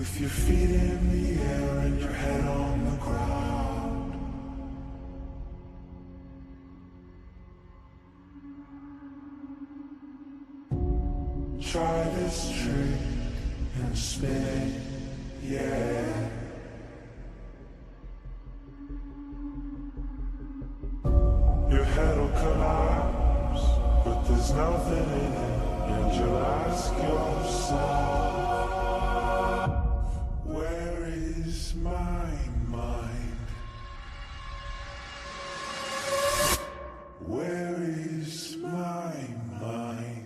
With your feet in the air and your head on the ground. Try this trick and spin it, yeah. Your head'll collapse, but there's nothing in it, and you'll ask yourself, where is my mind? Where is my mind?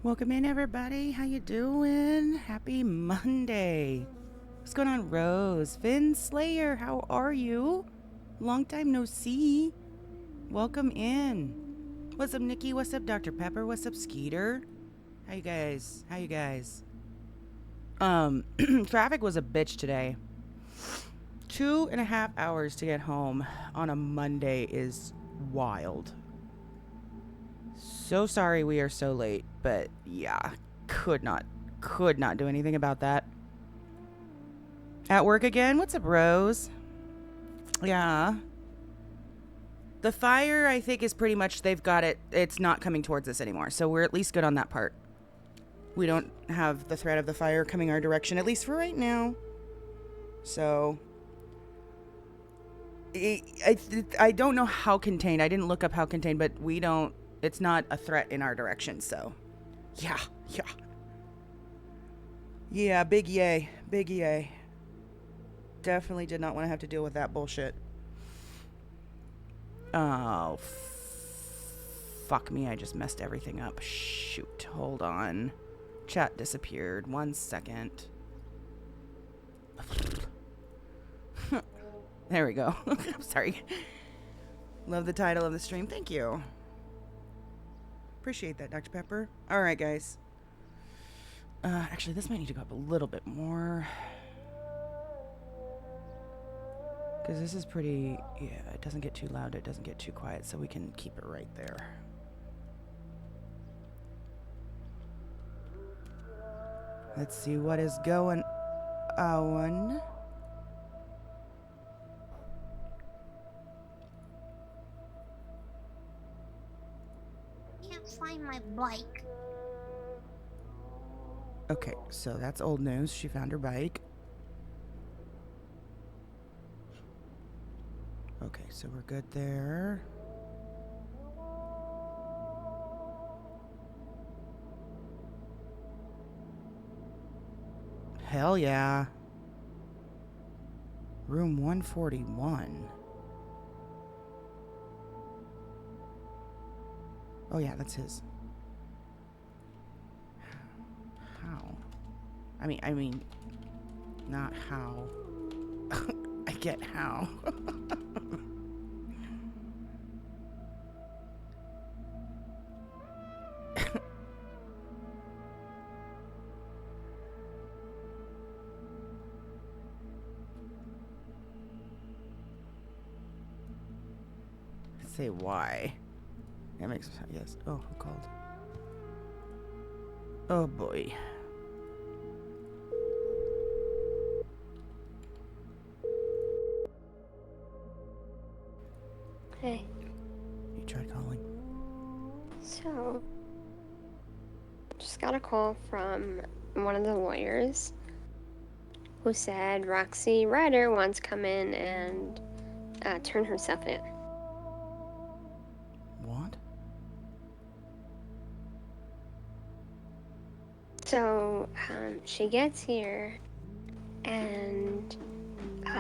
Welcome in, everybody. How you doing? Happy Monday. What's going on, Rose? Finn Slayer, how are you? Long time no see. Welcome in. What's up, Nikki? What's up, Dr. Pepper? What's up, Skeeter? How you guys? Traffic was a bitch today. 2.5 hours to get home on a Monday is wild. So sorry we are so late, but yeah, could not do anything about that. At work again? What's up, Rose? Yeah. The fire, I think, is pretty much, they've got it. It's not coming towards us anymore, so we're at least good on that part. We don't have the threat of the fire coming our direction, at least for right now. So I don't know how contained. I didn't look up how contained, but we don't. It's not a threat in our direction, so yeah. Yeah, big yay. Definitely did not want to have to deal with that bullshit. Oh, fuck me, I just messed everything up. Shoot, hold on. Chat disappeared. 1 second. There we go. I'm sorry. Love the title of the stream. Thank you. Appreciate that, Dr. Pepper. All right, guys. Actually, this might need to go up a little bit more. Because this is pretty... Yeah, it doesn't get too loud. It doesn't get too quiet. So we can keep it right there. Let's see what is going on. Can't find my bike. Okay, so that's old news. She found her bike. Okay, so we're good there. Hell yeah. Room 141. Oh yeah, that's his. How? I mean, not how. I get how. Say why. That makes sense. Yes. Oh, who called? Oh boy. Hey. You tried calling? So, just got a call from one of the lawyers who said Roxy Ryder wants to come in and turn herself in. What? So, she gets here, and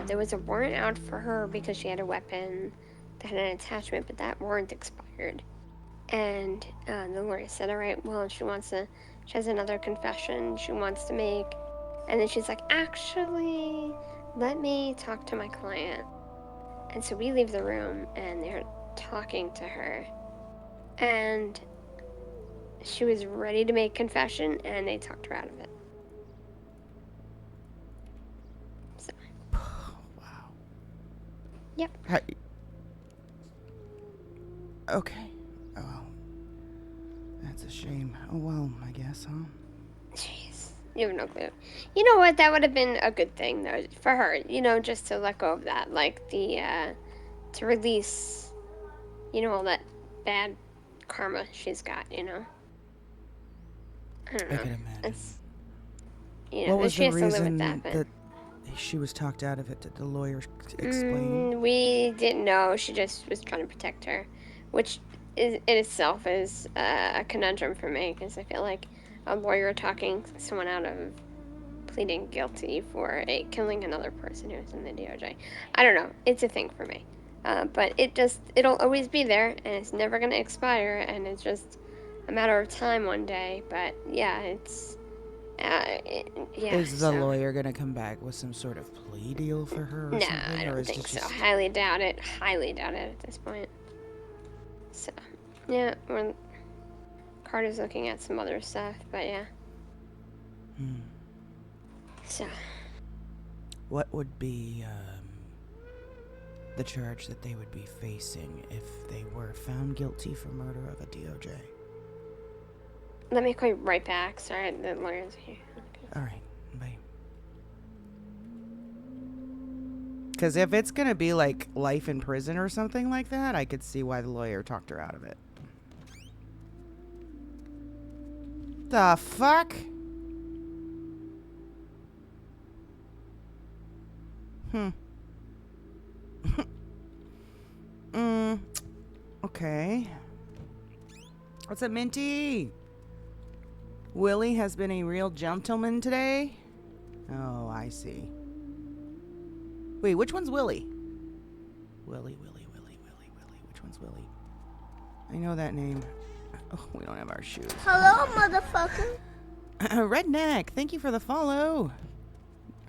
there was a warrant out for her because she had a weapon that had an attachment, but that warrant expired. And the lawyer said, all right, well, she has another confession she wants to make. And then she's like, actually, let me talk to my client. And so we leave the room, and they're talking to her. And she was ready to make confession, and they talked her out of it. So. Wow. Yep. Hi. Okay. Oh, well. That's a shame. Oh, well, I guess, huh? Jeez. You have no clue. You know what? That would have been a good thing, though, for her. You know, just to let go of that. Like, to release, all that bad karma she's got, I don't know. I can imagine. It's, What was she the has to live with reason that, but... that she was talked out of it? Did the lawyer explain? We didn't know. She just was trying to protect her, which in itself is a conundrum for me, because I feel like a lawyer talking someone out of pleading guilty for killing another person who's in the DOJ. I don't know. It's a thing for me. But it'll always be there, and it's never going to expire, and it's just a matter of time one day. But yeah, it's... Is the lawyer going to come back with some sort of plea deal for her or something? I don't or is think it so. just... Highly doubt it. Highly doubt it at this point. So, yeah, Carter's looking at some other stuff, but yeah. So. What would be the charge that they would be facing if they were found guilty for murder of a DOJ? Let me call you right back. Sorry, the lawyer's here. All right, bye. Because if it's going to be like life in prison or something like that, I could see why the lawyer talked her out of it. The fuck? Okay. What's up, Minty? Willie has been a real gentleman today? Oh, I see. Wait, which one's Willie? Willie. Which one's Willie? I know that name. Oh, we don't have our shoes. Hello, motherfucker. Redneck, thank you for the follow.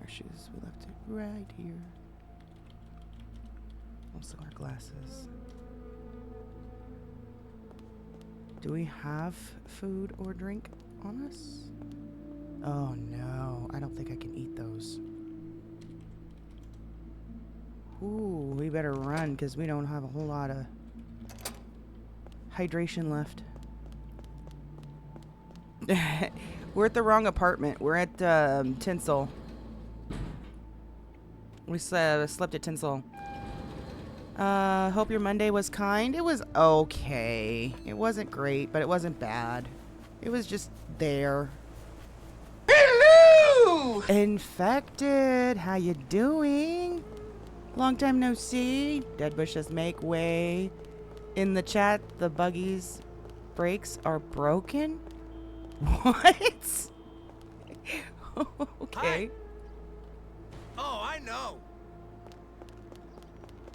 Our shoes, we left it right here. Also our glasses. Do we have food or drink on us? Oh no, I don't think I can eat those. Ooh, we better run because we don't have a whole lot of hydration left. We're at the wrong apartment. We're at Tinsel. We slept at Tinsel. Hope your Monday was kind. It was okay. It wasn't great, but it wasn't bad. It was just there. Hello! Infected. How you doing? Long time no see. Dead bushes make way. In the chat, the buggy's brakes are broken. What? Okay. Hi. Oh, I know.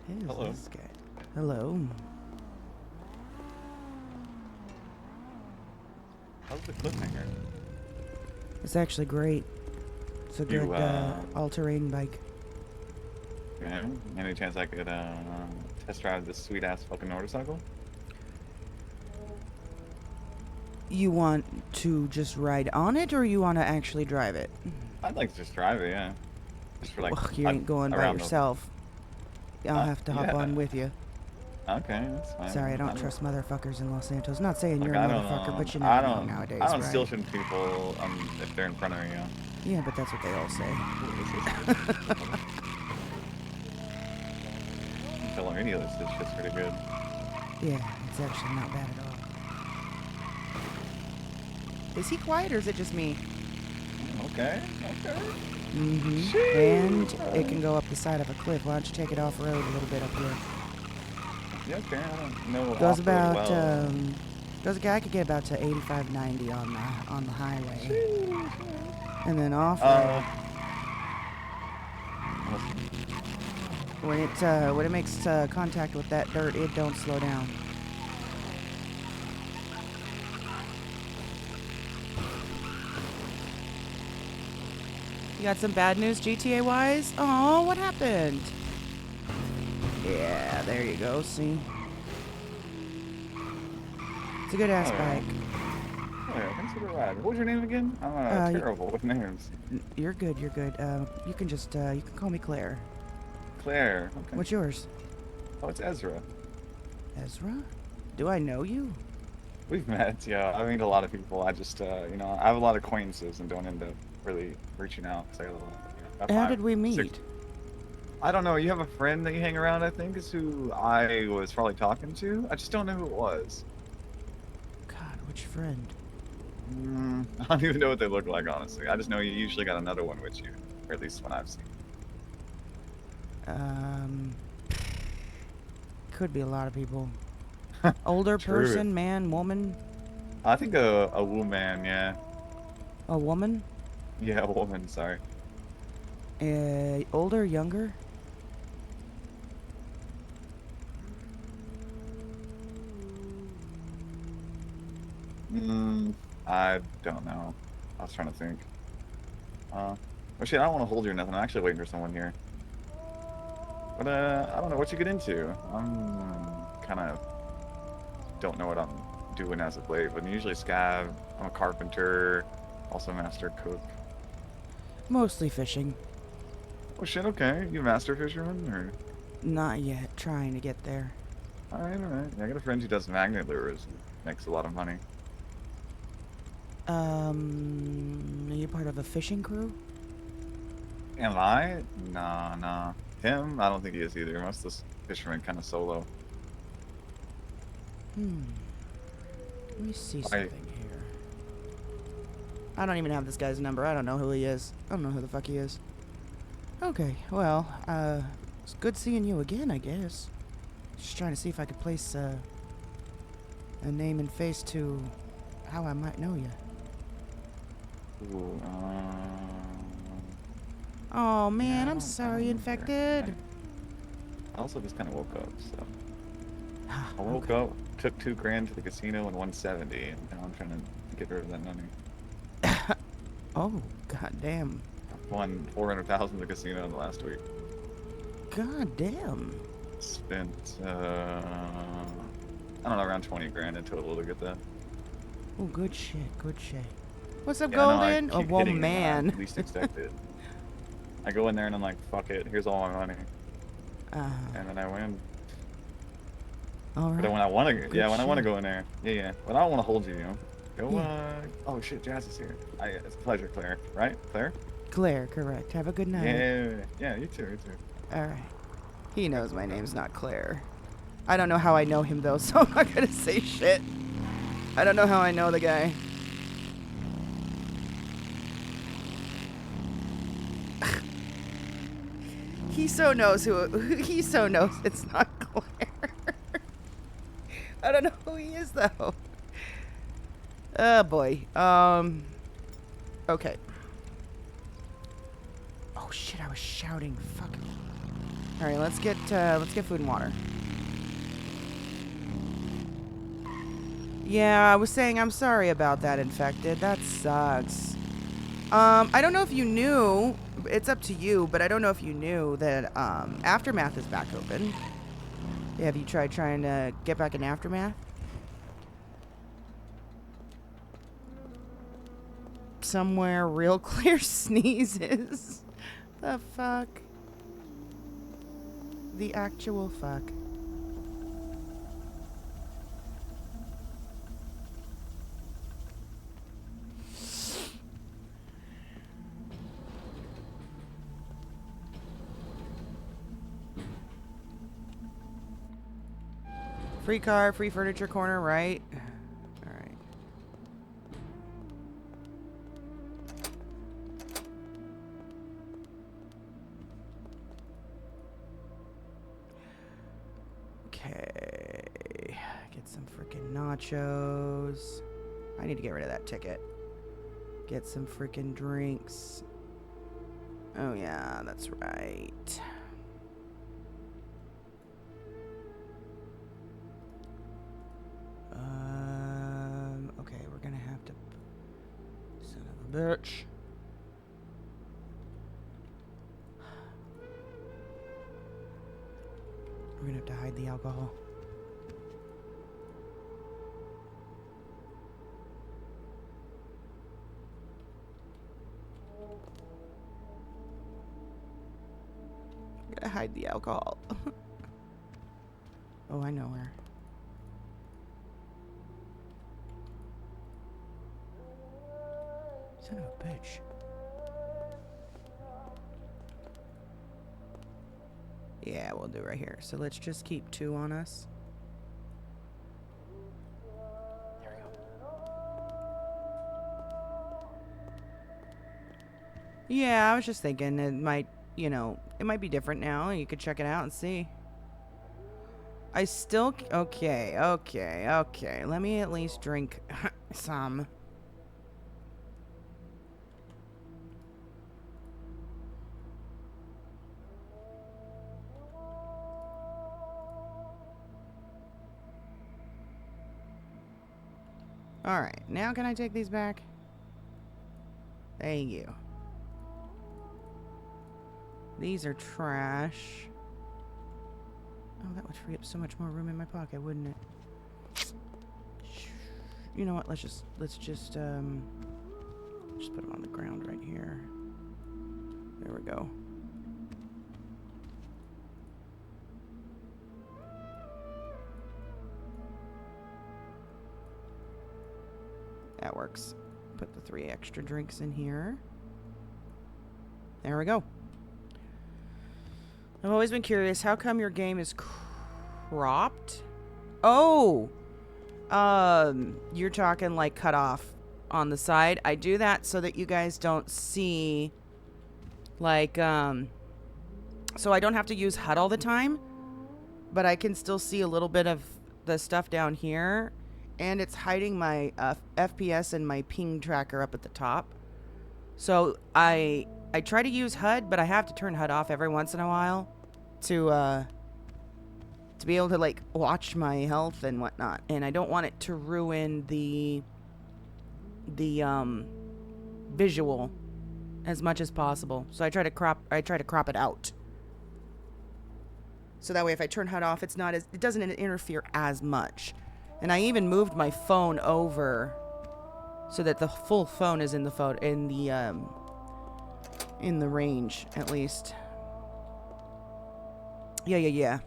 Who's Hello. this guy? Hello. How's the cliffhanger? It's actually great. It's a You, good all-terrain bike. Yeah. Any chance I could test drive this sweet ass fucking motorcycle? You want to just ride on it, or you want to actually drive it? I'd like to just drive it, yeah. Just for like. Well, you ain't going by around yourself. I'll have to hop yeah. on with you. Okay, that's fine. Sorry, I don't trust motherfuckers in Los Santos. Not saying you're a I don't motherfucker, know. but you I never know don't. nowadays, I don't right? steal shit from people if they're in front of me. You know? Yeah, but that's what they all say. Tell them any of this shit's pretty good. Yeah, it's actually not bad at all. Is he quiet, or is it just me? Okay. Mm-hmm. And it can go up the side of a cliff. Why don't you take it off-road a little bit up here? Yeah, okay. I don't know. Goes off-road about, well. I could get about to 85, 90 on the highway. And then off-road. When it makes contact with that dirt, it don't slow down. You got some bad news GTA-wise? Oh, what happened? Yeah, there you go, see? It's a good-ass bike. Yeah, thanks for the ride. What was your name again? I'm terrible with names. You're good, you're good. You can just, you can call me Claire. Claire. Okay. What's yours? Oh, it's Ezra. Ezra? Do I know you? We've met, yeah. I meet a lot of people. I just, you know, I have a lot of acquaintances and don't end up really reaching out. So I got a lot, about How 5, did we 6 meet? I don't know. You have a friend that you hang around, I think, is who I was probably talking to. I just don't know who it was. God, which friend? I don't even know what they look like, honestly. I just know you usually got another one with you, or at least one I've seen. Could be a lot of people. Older True. person, man, woman, I think a woman, yeah. a woman, Yeah, a woman, sorry. older, younger. I don't know. I was trying to think. Well, shit, I don't want to hold you or nothing. I'm actually waiting for someone here. But, I don't know what you get into. I'm kind of don't know what I'm doing as of late, but I'm usually scav. I'm a carpenter, also a master cook. Mostly fishing. Oh shit, okay. You a master fisherman, or? Not yet. Trying to get there. Alright. Yeah, I got a friend who does magnet lures and makes a lot of money. Are you part of a fishing crew? Am I? Nah. Him? I don't think he is either. Most of this fishermen kind of solo. Let me see something here. I don't even have this guy's number. I don't know who he is. I don't know who the fuck he is. Okay, well, it's good seeing you again, I guess. Just trying to see if I could place a name and face to how I might know you. Ooh, Oh man, yeah, I'm sorry, I don't remember. infected. I also just kind of woke up, so. I woke up, took $2 grand to the casino and 170, and now I'm trying to get rid of that money. Oh, goddamn. I've won 400,000 in the casino in the last week. Goddamn. Spent, I don't know, around 20 grand in total to get that. Oh, good shit. Good shit. What's up, Yeah, no, I Golden? Oh, keep well, hitting it when I man. least expected. I go in there and I'm like, fuck it, here's all my money. And then I win. All right. But when I want to, Good when I want to shit. go in there, yeah. But I don't want to hold you, Go, Yeah. oh shit, Jazz is here. It's a pleasure, Claire. Right, Claire? Claire, correct. Have a good night. Yeah, you too. All right. He knows my name's not Claire. I don't know how I know him, though, so I'm not going to say shit. I don't know how I know the guy. He so knows he so knows it's not Claire. I don't know who he is, though. Oh, boy. Okay. Oh, shit, I was shouting. Fuck. All right, let's get food and water. Yeah, I was saying I'm sorry about that, Infected. That sucks. I don't know if you knew. It's up to you, but I don't know if you knew that Aftermath is back open. Have you tried trying to get back in Aftermath? Somewhere real clear sneezes. The fuck? The actual fuck. Free car, free furniture corner, right? Alright. Okay. Get some freaking nachos. I need to get rid of that ticket. Get some freaking drinks. Oh yeah, that's right. Okay, we're gonna have to... Son of a bitch. We're gonna have to hide the alcohol. We're gonna hide the alcohol. Oh, I know where. Son of a bitch. Yeah, we'll do it right here. So let's just keep 2 on us. There we go. Yeah, I was just thinking it might, it might be different now. You could check it out and see. I still... Okay. Let me at least drink some. Alright, now can I take these back? Thank you. These are trash. Oh, that would free up so much more room in my pocket, wouldn't it? You know what? Let's just put them on the ground right here. There we go. That works. Put the 3 extra drinks in here. There we go. I've always been curious, how come your game is cropped? Oh! You're talking like cut off on the side. I do that so that you guys don't see, like, so I don't have to use HUD all the time, but I can still see a little bit of the stuff down here. And it's hiding my FPS and my ping tracker up at the top. So I try to use HUD, but I have to turn HUD off every once in a while to to be able to like watch my health and whatnot, and I don't want it to ruin the visual as much as possible. So I try to crop it out. So that way if I turn HUD off, it doesn't interfere as much. And I even moved my phone over so that the full phone is in the in the range at least. Yeah.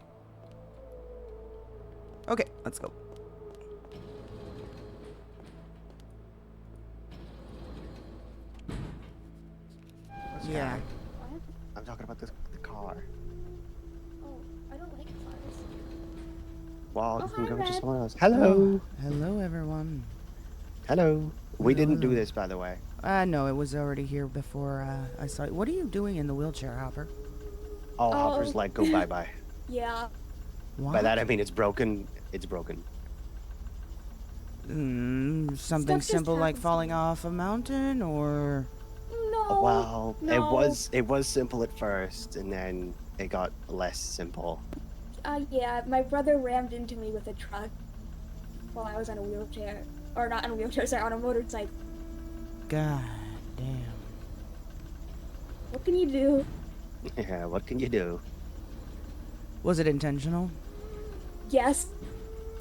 Okay, let's go. Yeah. I'm talking about the car. Oh, I don't like cars. Well, Oh, you can hi, go to Red. someone else. Hello. Hello, everyone. Hello. We Hello, didn't do hello. this, by the way. No, it was already here before I saw it. What are you doing in the wheelchair, Hopper? Oh, Hopper's leg go bye-bye. Yeah. What? By that, I mean it's broken. It's broken. Something Stuff just simple like happens to falling me. off a mountain, or No. Well, no. it was simple at first, and then it got less simple. Yeah, my brother rammed into me with a truck while I was on a wheelchair. Or not on a wheelchair, sorry, on a motorcycle. God damn. What can you do? Yeah, what can you do? Was it intentional? Yes.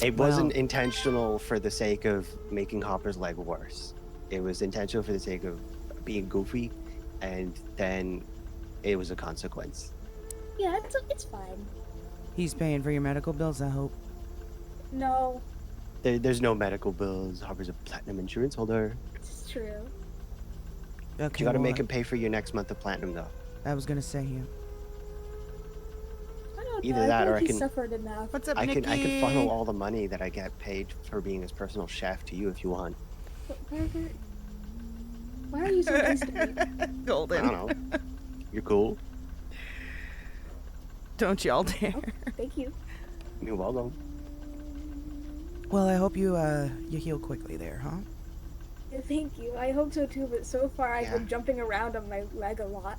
It Well- wasn't intentional for the sake of making Hopper's leg worse. It was intentional for the sake of being goofy, and then it was a consequence. Yeah, it's fine. He's paying for your medical bills, I hope. No, There's no medical bills. Hopper's a platinum insurance holder. it's true. Okay, You gotta well, make him pay for your next month of platinum, though. I was gonna say you. I don't Either know. that I feel or like I he can- suffered enough. What's up, I Nikki? can funnel all the money that I get paid for being his personal chef to you if you want. Why are you so nice to me? I Golden. don't know. You're cool. Don't y'all dare. Oh, thank you. You're welcome. Well, I hope you heal quickly there, huh? Yeah, thank you. I hope so too, but so far I've Yeah. been jumping around on my leg a lot.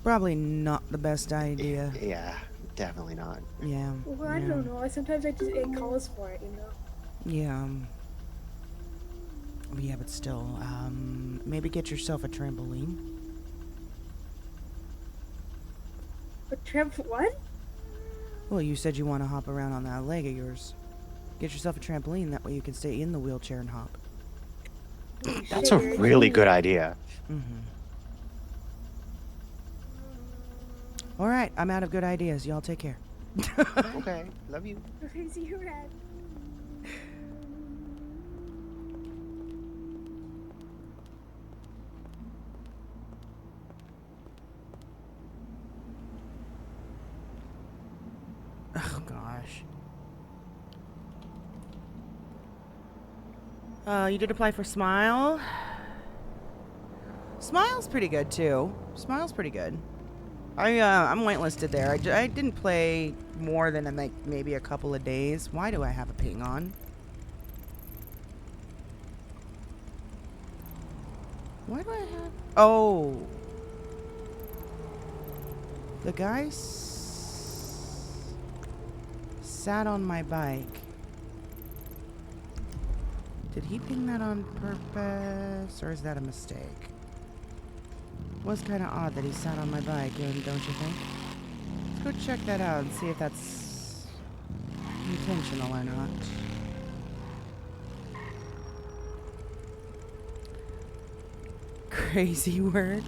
Probably not the best idea. Yeah, definitely not. Yeah. Well, I yeah. don't know. Sometimes it calls for it, you know? Yeah. Yeah, but still, maybe get yourself a trampoline. But Trev, what? Well, you said you want to hop around on that leg of yours. Get yourself a trampoline, that way you can stay in the wheelchair and hop. Holy That's shit, a you're really genius. good idea. Mm-hmm. Alright, I'm out of good ideas. Y'all take care. Okay, love you. Okay, see you, Red. Oh, gosh. You did apply for Smile? Smile's pretty good, too. Smile's pretty good. I'm whitelisted there. I didn't play more than, like, maybe a couple of days. Why do I have a ping on? Why do I have... Oh. The guy sat on my bike. Did he ping that on purpose, or is that a mistake? Was kind of odd that he sat on my bike, don't you think? Let's go check that out and see if that's intentional or not. Crazy work.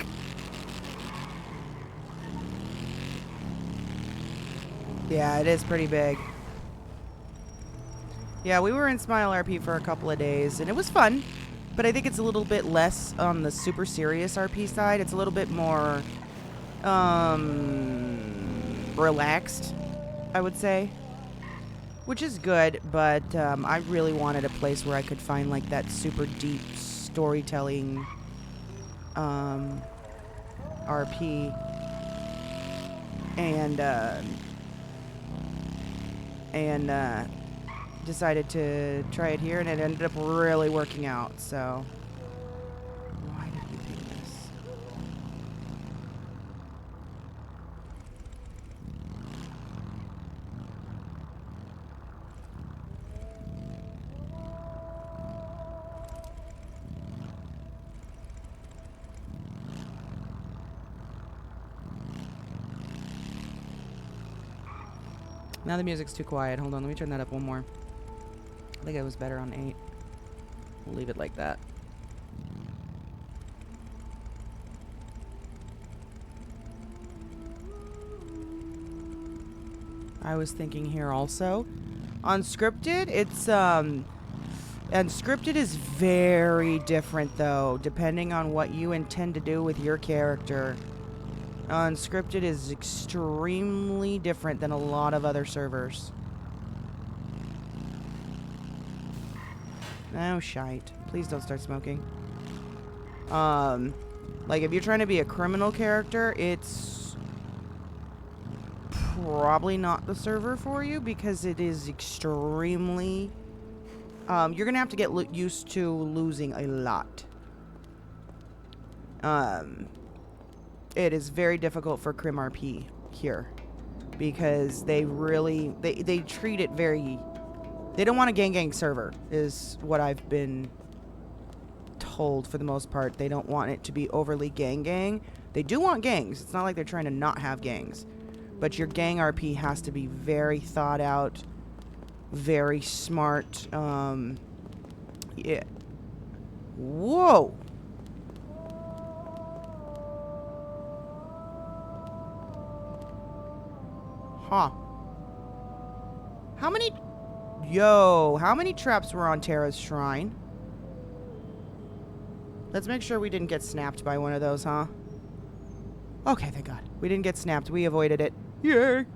Yeah, it is pretty big. Yeah, we were in Smile RP for a couple of days, and it was fun. But I think it's a little bit less on the super serious RP side. It's a little bit more relaxed, I would say. Which is good, but I really wanted a place where I could find like that super deep storytelling RP. And decided to try it here, and it ended up really working out, so... Why did we do this? Now the music's too quiet. Hold on, let me turn that up one more. I think it was better on 8. We'll leave it like that. I was thinking here also. Unscripted, it's unscripted is very different though, depending on what you intend to do with your character. Unscripted is extremely different than a lot of other servers. Oh, shite. Please don't start smoking. Like, if you're trying to be a criminal character, it's probably not the server for you because it is extremely... you're gonna have to get used to losing a lot. It is very difficult for Crim RP here because they really... They treat it very... They don't want a gang server, is what I've been told for the most part. They don't want it to be overly gang. They do want gangs. It's not like they're trying to not have gangs. But your gang RP has to be very thought out, very smart. Yeah. Whoa! Huh. How many... Yo, how many traps were on Terra's shrine? Let's make sure we didn't get snapped by one of those, huh? Okay, thank God. We didn't get snapped. We avoided it. Yay!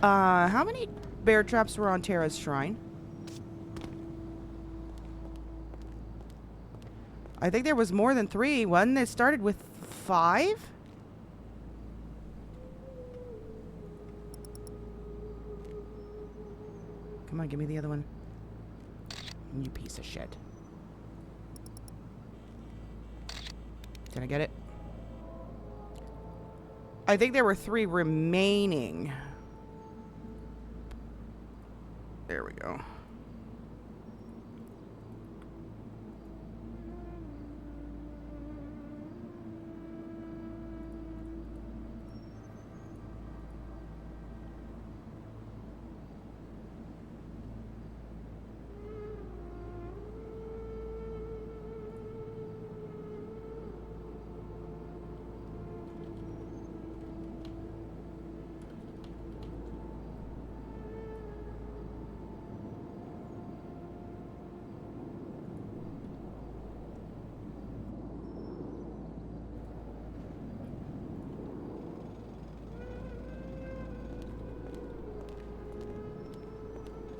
How many bear traps were on Terra's shrine? I think there was more than 3. One that started with 5? Come on, give me the other one. You piece of shit. Can I get it? I think there were 3 remaining. There we go.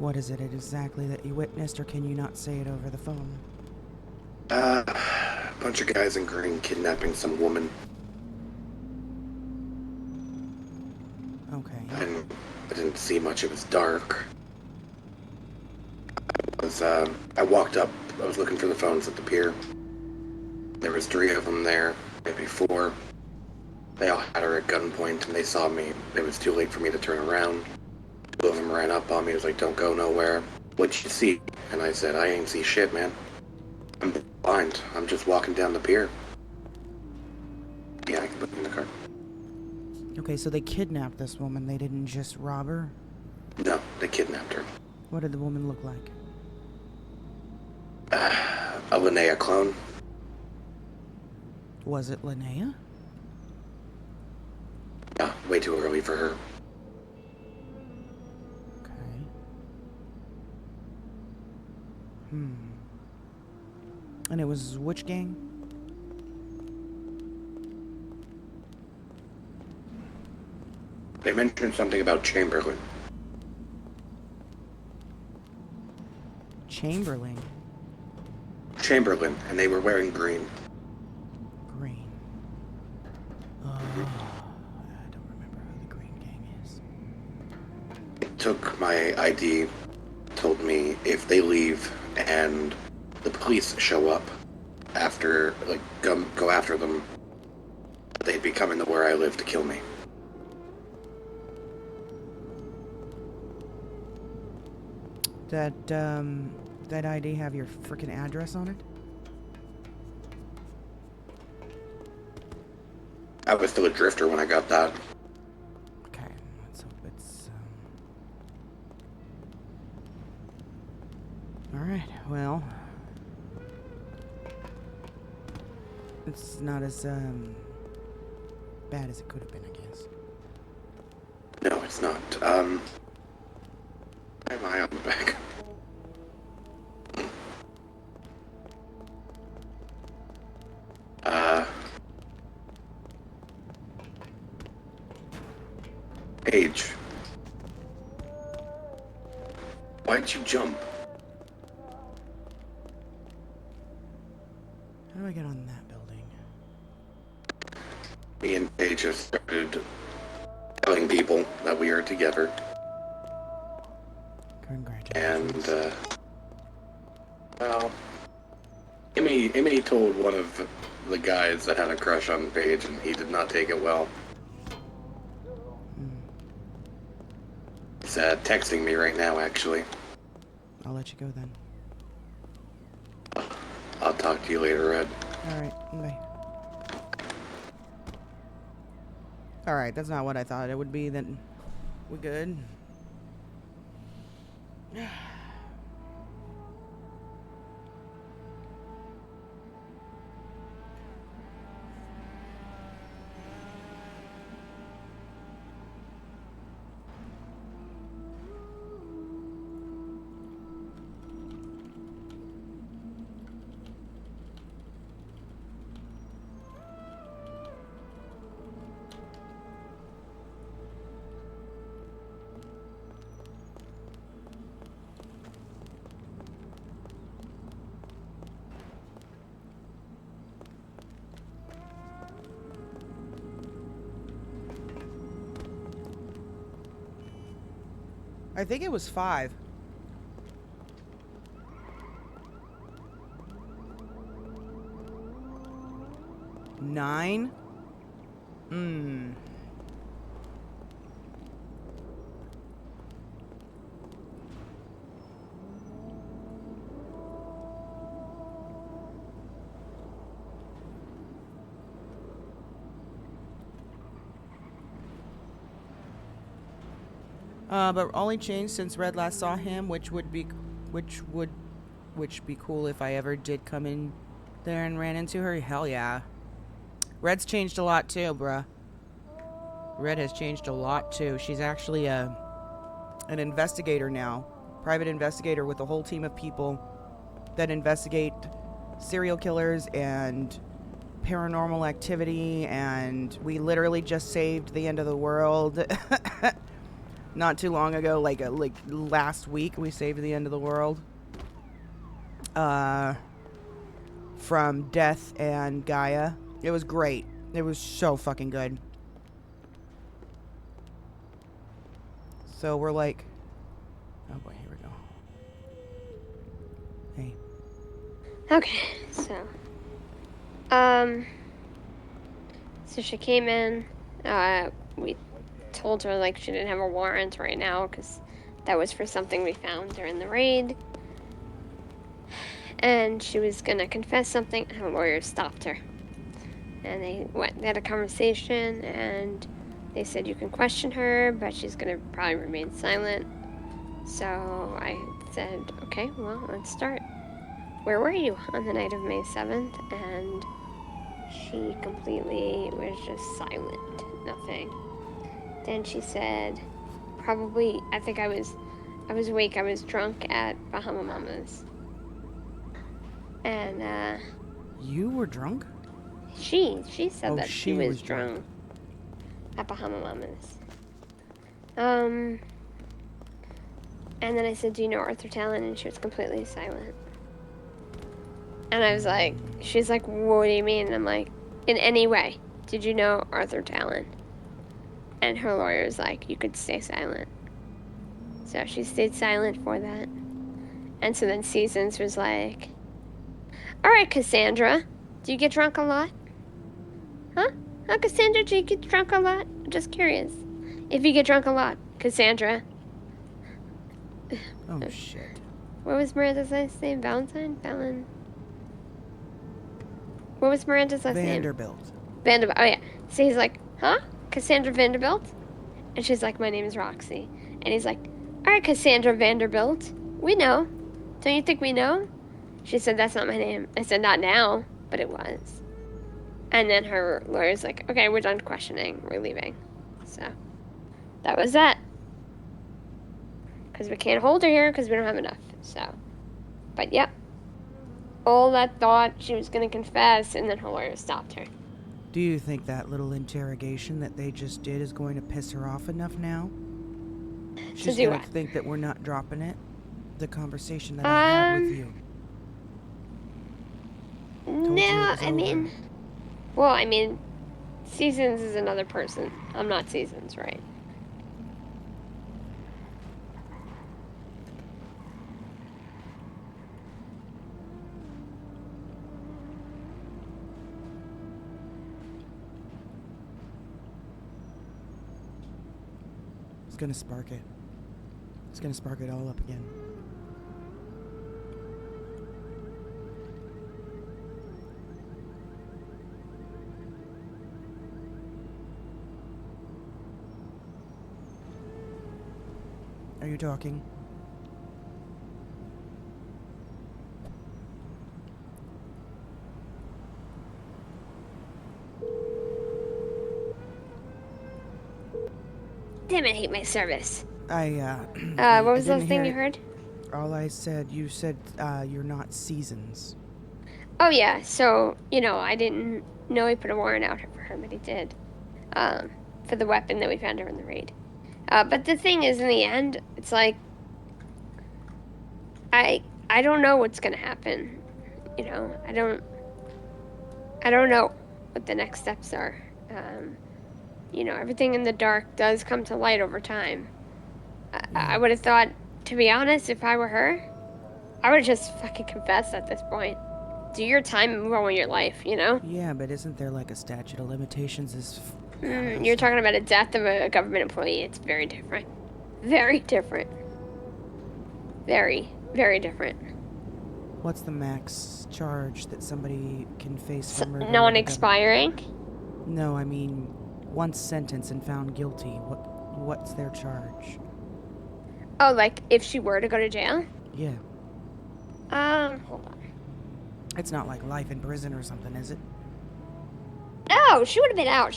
What is it exactly that you witnessed, or can you not say it over the phone? A bunch of guys in green kidnapping some woman. Okay. I didn't see much. It was dark. I walked up. I was looking for the phones at the pier. There was 3 of them there, maybe 4. They all had her at gunpoint, and they saw me. It was too late for me to turn around. 2 of them ran up on me. It was like, "Don't go nowhere. What'd you see?" And I said, "I ain't see shit, man. I'm blind. I'm just walking down the pier." Yeah, I can put it in the car. Okay, so they kidnapped this woman. They didn't just rob her? No, they kidnapped her. What did the woman look like? A Linnea clone. Was it Linnea? Yeah, way too early for her. Okay. And it was which gang? They mentioned something about Chamberlain. Chamberlain. Chamberlain, and they were wearing green. Green. I don't remember who the Green Gang is. It took my ID, told me if they leave and the police show up after, like, go after them, they'd be coming to where I live to kill me. That ID have your freaking address on it? I was still a drifter when I got that. Okay. Alright, well. It's not as, bad as it could have been, I guess. No, it's not. I have eye on the back. Paige. Why'd you jump? How do I get on that building? Me and Paige have started telling people that we are together. Congratulations. And, well, Amy told one of the guys that had a crush on Paige, and he did not take it well. He's texting me right now, actually. I'll let you go then. I'll talk to you later, Ed. Alright, bye. Alright, that's not what I thought it would be, then we're good. I think it was 5. Nine? But only changed since Red last saw him, which would be cool if I ever did come in there and ran into her. Hell yeah. Red's changed a lot too, bruh. Red has changed a lot too. She's actually an investigator now. Private investigator with a whole team of people that investigate serial killers and paranormal activity, and we literally just saved the end of the world. Not too long ago, like last week, we saved the end of the world. From Death and Gaia. It was great. It was so fucking good. So we're like... Oh boy, here we go. Hey. Okay, so she came in, we told her like she didn't have a warrant right now because that was for something we found during the raid, and she was gonna confess something. Her lawyer stopped her, and they had a conversation, and they said you can question her, but she's gonna probably remain silent. So I said, okay, well, let's start. Where were you on the night of May 7th? And she completely was just silent, nothing. Then she said, probably, I think I was awake, I was drunk at Bahama Mama's. And, You were drunk? She said Oh, that she was drunk at Bahama Mama's. And then I said, do you know Arthur Talon? And she was completely silent. And I was like, she's like, what do you mean? And I'm like, in any way, did you know Arthur Talon? And her lawyer's like, you could stay silent. So she stayed silent for that. And so then Seasons was like, all right, Cassandra, do you get drunk a lot? Huh? Huh, Cassandra, do you get drunk a lot? I'm just curious. If you get drunk a lot, Cassandra. Oh, shit. What was Miranda's last name? Valentine? Valen? What was Miranda's last name? Vanderbilt. Vanderbilt. Oh, yeah. So he's like, huh? Cassandra Vanderbilt? And she's like, my name is Roxy. And he's like, all right, Cassandra Vanderbilt. We know. Don't you think we know? She said, that's not my name. I said, not now, but it was. And then her lawyer's like, okay, we're done questioning. We're leaving. So that was that. Because we can't hold her here because we don't have enough. So, but yep. All that thought she was going to confess, and then her lawyer stopped her. Do you think that little interrogation that they just did is going to piss her off enough now? She's do going to what? think that we're not dropping it? The conversation that I had with you. Told you it No, was I over. mean, well, I mean, Seasons is another person. I'm not Seasons, right? It's going to spark it. It's going to spark it all up again. Are you talking? Damn it, I hate my service. What What was the thing you heard? All I said, you said, you're not Seasons. Oh, yeah, so, I didn't know he put a warrant out for her, but he did. For the weapon that we found her in the raid. But the thing is, in the end, it's like, I don't know what's gonna happen. I don't know what the next steps are. Everything in the dark does come to light over time. I would have thought, to be honest, if I were her, I would have just fucking confessed at this point. Do your time and move on with your life, Yeah, but isn't there like a statute of limitations? You're talking about a death of a government employee. It's very different. Very different. Very, very different. What's the max charge that somebody can face for murder? Non-expiring? No, I mean, once sentenced and found guilty, what's their charge? Oh, like if she were to go to jail? Yeah. Hold on. It's not like life in prison or something, is it? No, she would have been out.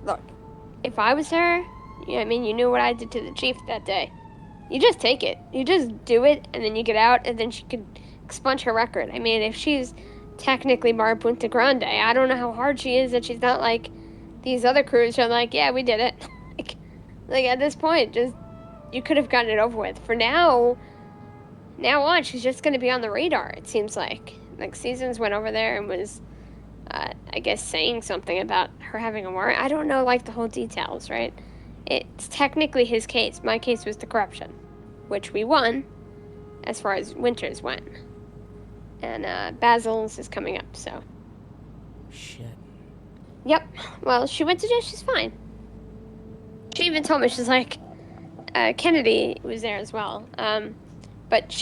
Look, if I was her, I mean, you knew what I did to the chief that day. You just take it. You just do it, and then you get out, and then she could expunge her record. I mean, if she's technically Bar Punta Grande, I don't know how hard she is that she's not like these other crews who are like, yeah, we did it. like at this point, just you could have gotten it over with. For now on, she's just going to be on the radar, it seems like. Like, Seasons went over there and was, I guess, saying something about her having a warrant. I don't know, like, the whole details, right? It's technically his case. My case was the corruption, which we won, as far as Winters went. And, Basil's is coming up, so. Shit. Yep. Well, she went to jail. She's fine. She even told me, she's like, Kennedy was there as well. But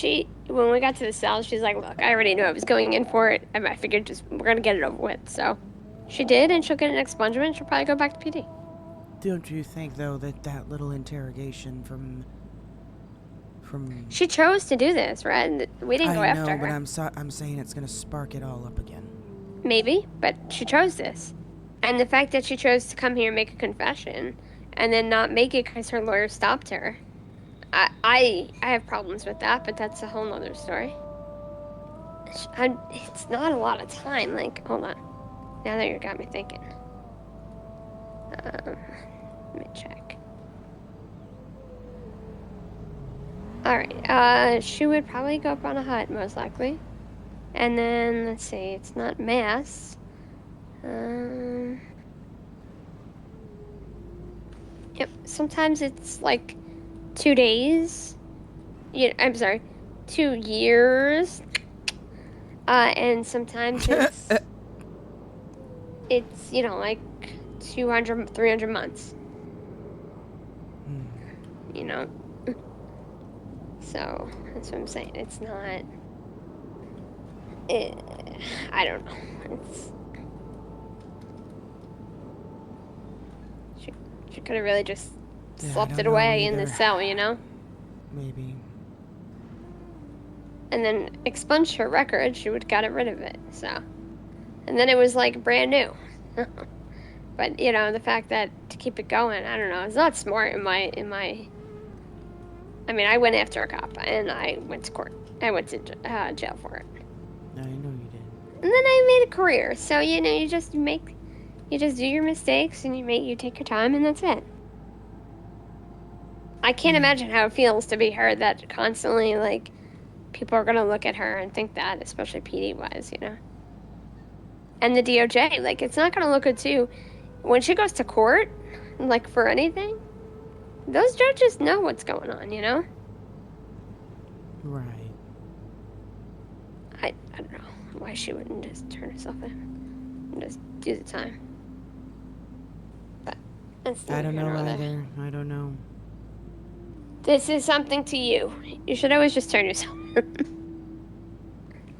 when we got to the cell, she's like, look, I already knew I was going in for it. I figured we're going to get it over with. So she did, and she'll get an expungement. She'll probably go back to PD. Don't you think, though, that little interrogation from... She chose to do this, right? We didn't go after her. I know, but I'm saying it's going to spark it all up again. Maybe, but she chose this. And the fact that she chose to come here and make a confession and then not make it because her lawyer stopped her... I have problems with that, but that's a whole nother story. It's not a lot of time. Like, hold on. Now that you got me thinking. Let me check. Alright, she would probably go up on a hut, most likely. And then, let's see, it's not mass. Yep, sometimes it's like 2 days. I'm sorry, 2 years. And sometimes it's like 200, 300 months. So that's what I'm saying. It's not. I don't know. She could have really just slept it away in the cell, Maybe. and then expunged her record, she would got rid of it. So, and then it was like brand new. But you know, the fact that to keep it going, I don't know, it's not smart in my. I mean, I went after a cop and I went to court. I went to jail for it. I know you did. And then I made a career. So you know, you just do your mistakes and you take your time, and that's it. I can't imagine how it feels to be her that constantly like people are gonna look at her and think that, especially PD wise, you know. And the DOJ, like it's not gonna look good too. When she goes to court, like for anything, those judges know what's going on, you know? Right. I don't know why she wouldn't just turn herself in and just do the time. But that's I neither don't here know nor there. either. I don't know. This is something to you. You should always just turn yourself in.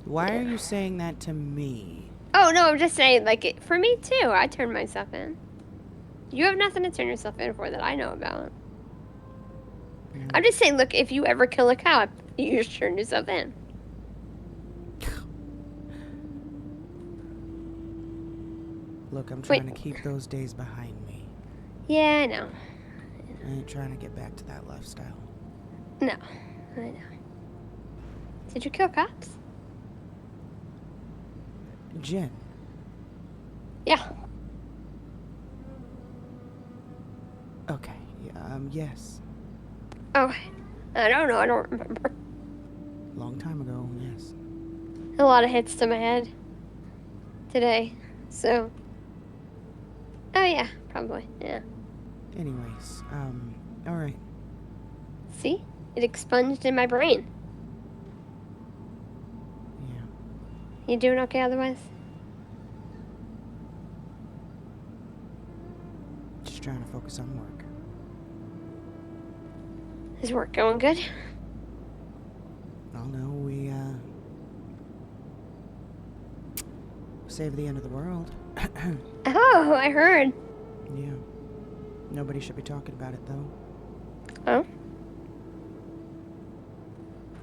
Why are you saying that to me? Oh no, I'm just saying, like for me too. I turn myself in. You have nothing to turn yourself in for that I know about. I'm just saying, look, if you ever kill a cop, you just turn yourself in. Look, I'm trying to keep those days behind me. Yeah, I know. I ain't trying to get back to that lifestyle. No, I know. Did you kill cops? Jen. Yeah. Okay. Yes. Oh, I don't know. I don't remember. Long time ago, yes. A lot of hits to my head today. So. Oh yeah, probably. Yeah. Anyways, alright. See? It expunged in my brain. Yeah. You doing okay otherwise? Just trying to focus on work. Is work going good? Oh no, we saved the end of the world. Oh, I heard. Yeah. Nobody should be talking about it though. Oh?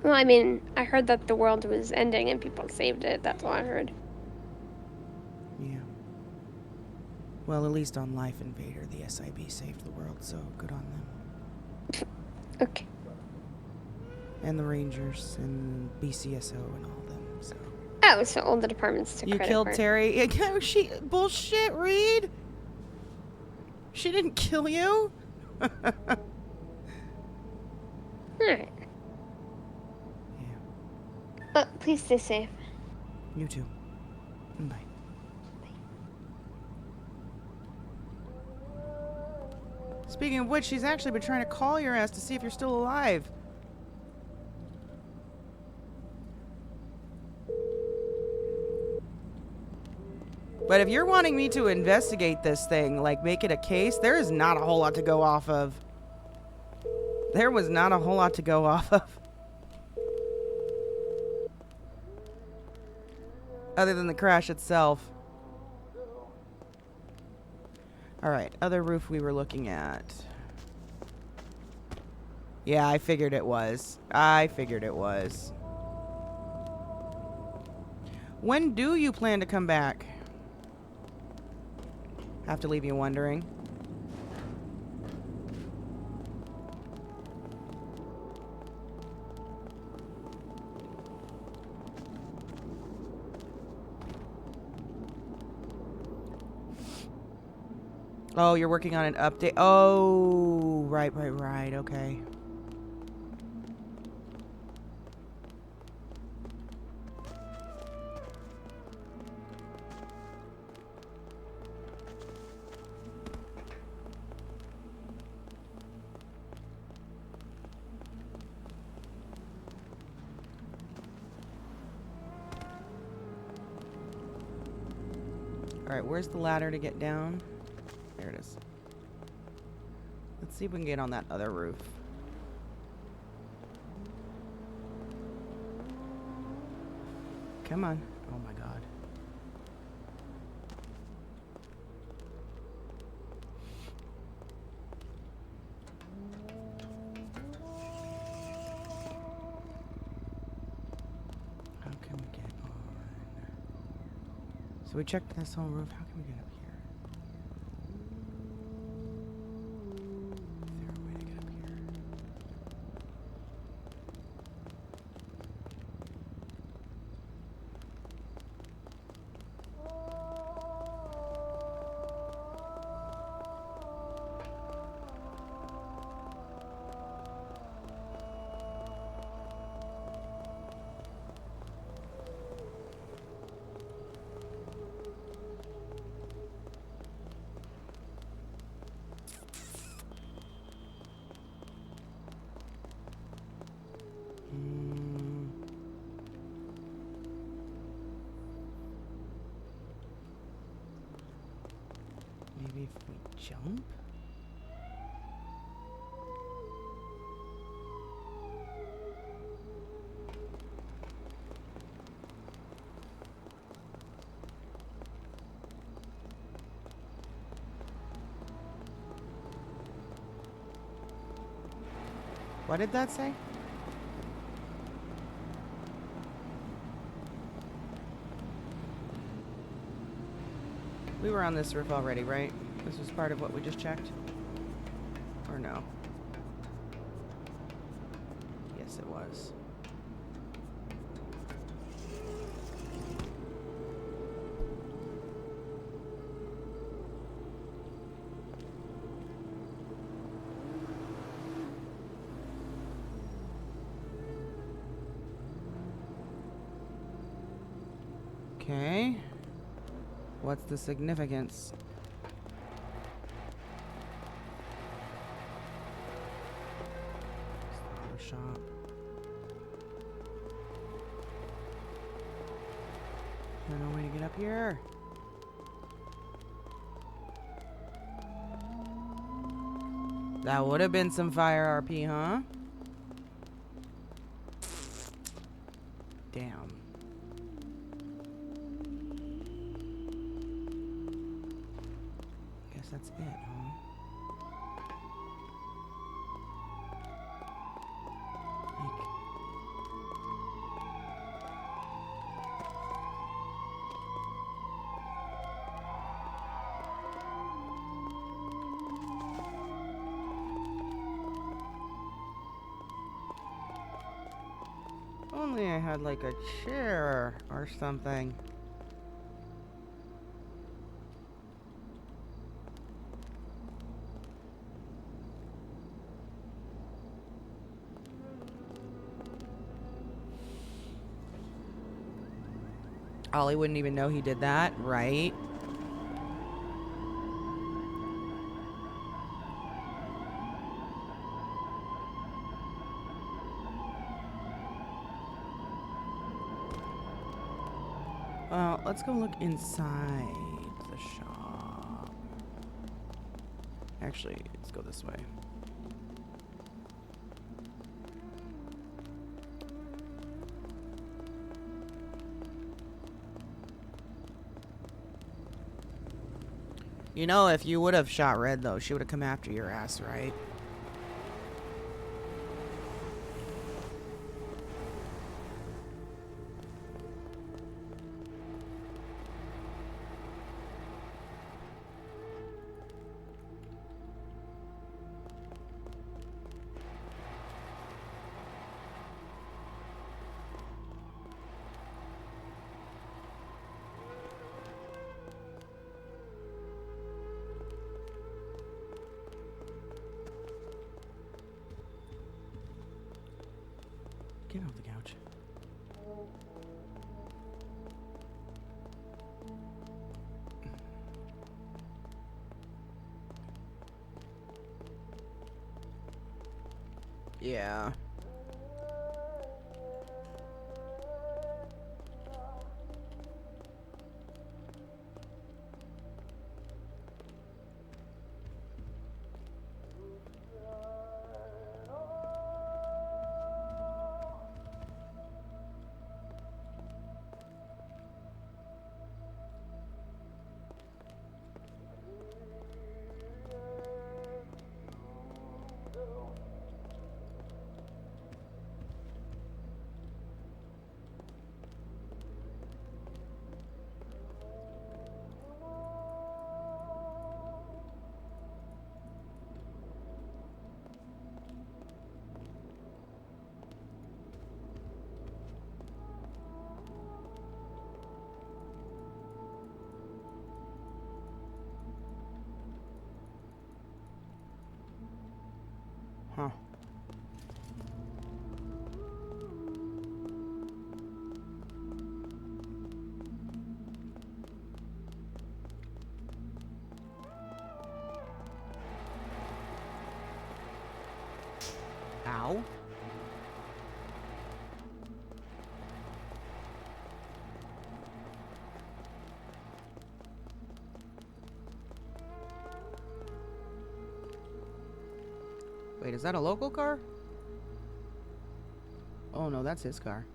Well, I mean, I heard that the world was ending and people saved it. That's all I heard. Yeah. Well, at least on Life Invader, the SIB saved the world, so good on them. Okay. And the Rangers and BCSO and all them, so. Oh, so all the departments took You credit killed for it. Terry. She bullshit, Reed. She didn't kill you. All right. Yeah. Well, please stay safe. You too. Bye. Speaking of which, she's actually been trying to call your ass to see if you're still alive. But if you're wanting me to investigate this thing, like make it a case, there is not a whole lot to go off of. There was not a whole lot to go off of. Other than the crash itself. Alright, other roof we were looking at. Yeah, I figured it was. When do you plan to come back? Have to leave you wondering. Oh, you're working on an update. Oh, right, okay. Alright, where's the ladder to get down? There it is. Let's see if we can get on that other roof. Come on. Oh my god. So we checked this whole roof. How can we get up here? Is there a way to get up here? Maybe if we jump? What did that say? We were on this roof already, right? This was part of what we just checked? Or no? Yes, it was. Okay. What's the significance? Shop. There's no way to get up here. That would have been some fire RP, huh? Damn. Guess that's it, huh? Only I had like a chair or something. Ollie wouldn't even know he did that, right? Well, let's go look inside the shop. Actually, let's go this way. You know, if you would have shot Red, though, she would have come after your ass, right? Get off the couch. Yeah. Huh. Ow. Wait, is that a local car? Oh no, that's his car.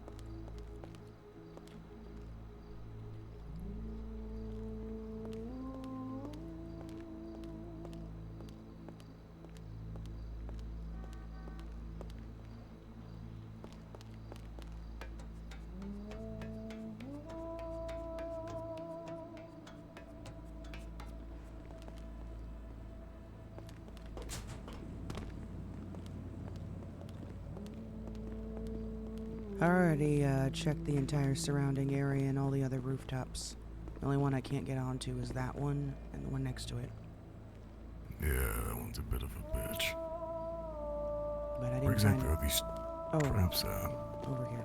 I already checked the entire surrounding area and all the other rooftops. The only one I can't get onto is that one and the one next to it. Yeah, that one's a bit of a bitch. But I Where didn't find exactly are these Oh, traps at? over here.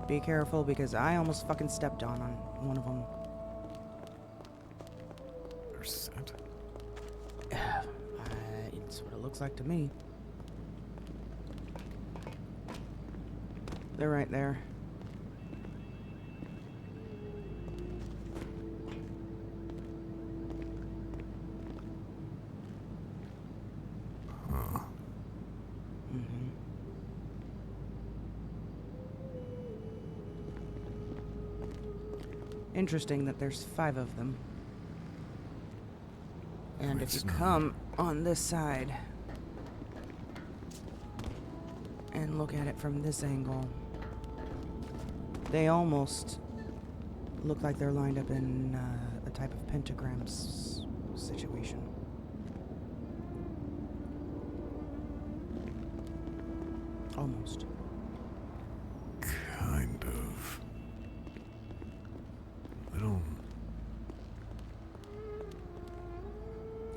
Be careful because I almost fucking stepped on one of them. They're set. It's what it looks like to me. They're right there. Huh. Mm-hmm. Interesting that there's 5 of them. And if you It's not- come on this side and look at it from this angle, they almost look like they're lined up in a type of pentagram situation. Almost. Kind of. I don't.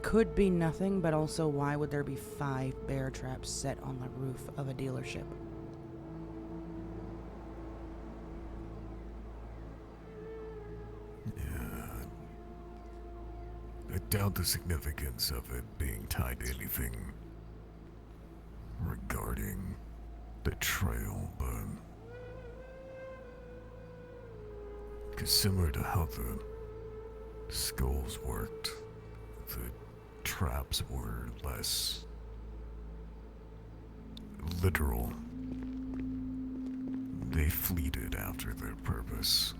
Could be nothing, but also why would there be 5 bear traps set on the roof of a dealership? Yeah. I doubt the significance of it being tied to anything regarding the trail, but. Because similar to how the skulls worked, the traps were less literal. They fleeted after their purpose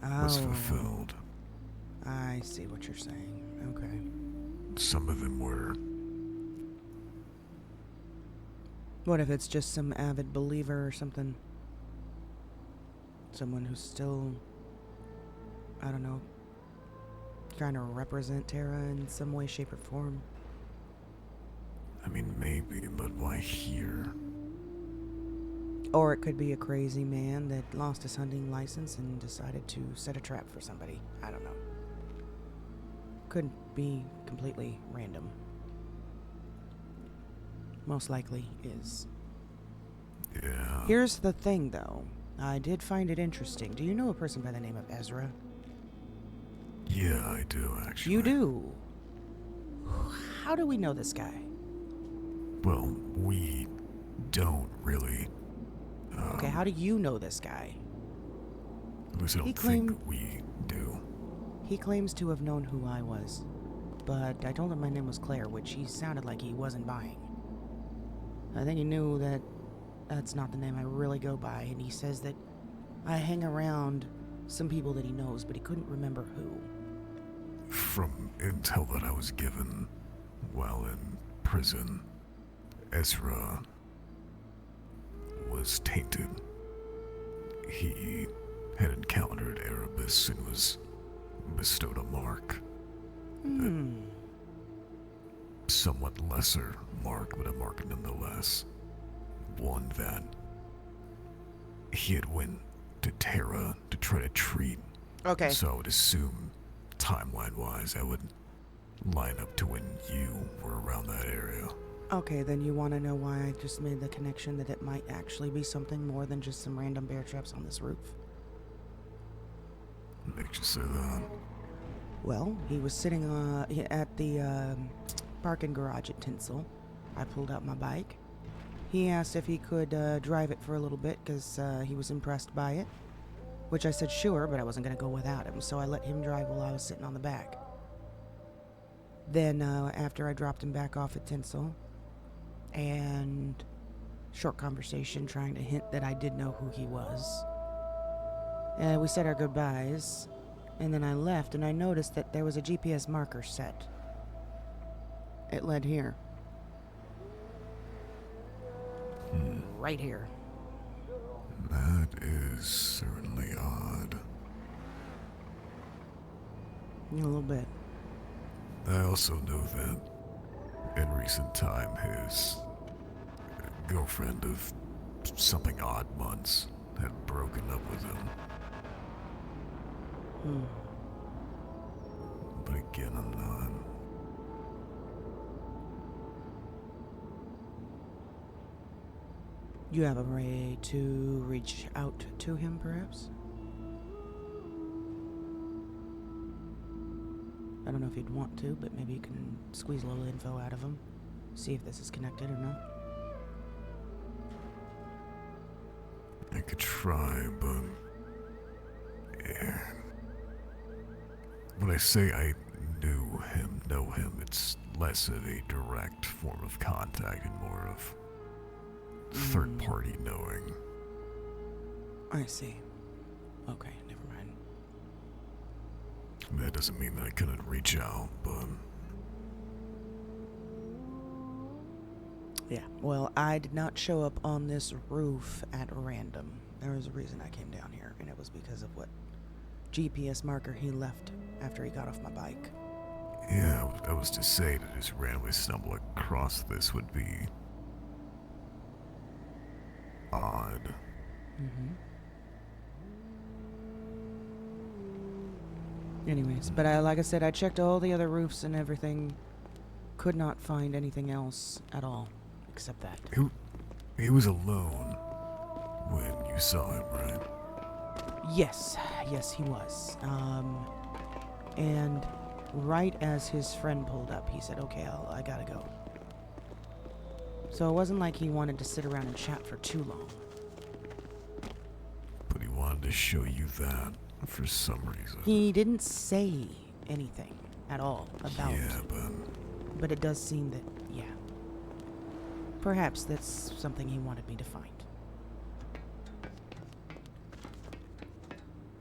was fulfilled. I see what you're saying. Okay. Some of them were. What if it's just some avid believer or something? Someone who's still, I don't know, trying to represent Terra in some way, shape, or form. I mean, maybe, but why here? Or it could be a crazy man that lost his hunting license and decided to set a trap for somebody. I don't know. Could be completely random. Most likely is. Yeah. Here's the thing, though. I did find it interesting. Do you know a person by the name of Ezra? Yeah, I do, actually. You do? How do we know this guy? Well, we don't really. Okay, how do you know this guy? At least I don't He think claimed- we do. He claims to have known who I was, but I told him my name was Claire, which he sounded like he wasn't buying. I think he knew that that's not the name I really go by, and he says that I hang around some people that he knows, but he couldn't remember who. From intel that I was given while in prison, Ezra was tainted. He had encountered Erebus and was bestowed a mark. Somewhat lesser mark, but a mark nonetheless. One that he had went to Terra to try to treat. Okay. So I would assume, timeline-wise, that would line up to when you were around that area. Okay, then you want to know why I just made the connection that it might actually be something more than just some random bear traps on this roof? Makes you say that. Well, he was sitting at the parking garage at Tinsel. I pulled out my bike. He asked if he could drive it for a little bit because he was impressed by it, which I said sure, but I wasn't going to go without him, so I let him drive while I was sitting on the back. Then, after I dropped him back off at Tinsel, and short conversation trying to hint that I did know who he was, we said our goodbyes, and then I left, and I noticed that there was a GPS marker set. It led here. Right here. That is certainly odd. A little bit. I also know that in recent time his girlfriend of something odd months had broken up with him. But again, I'm not. You have a way to reach out to him, perhaps? I don't know if you'd want to, but maybe you can squeeze a little info out of him. See if this is connected or not. I could try, but... yeah. When I say I know him, it's less of a direct form of contact and more of third-party knowing. I see. Okay, never mind. That doesn't mean that I couldn't reach out, but... Yeah, well, I did not show up on this roof at random. There was a reason I came down here, and it was because of what GPS marker he left after he got off my bike. Yeah, I was to say to just randomly stumble across this would be... odd. Anyways, but like I said, I checked all the other roofs and everything. Could not find anything else at all, except that. He was alone when you saw him, right? Yes, he was. And right as his friend pulled up, he said, okay, I gotta go. So it wasn't like he wanted to sit around and chat for too long. But he wanted to show you that for some reason. He didn't say anything at all about it. Yeah, But it does seem that, yeah. Perhaps that's something he wanted me to find.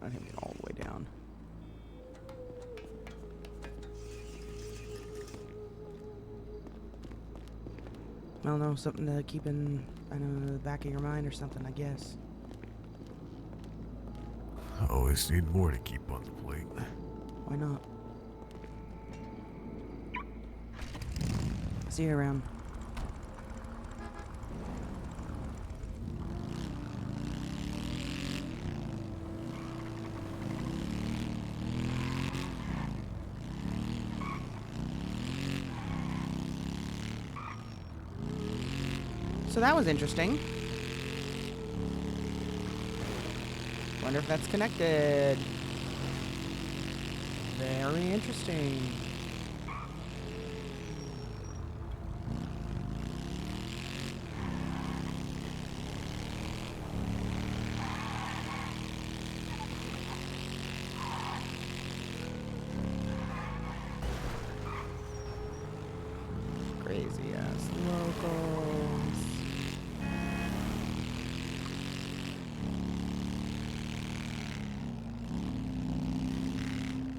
I didn't get all the way down. I don't know, something to keep in, I don't know, the back of your mind or something, I guess. always need more to keep on the plate. Why not? See you around. So that was interesting. Wonder if that's connected. Very interesting. Crazy ass locals.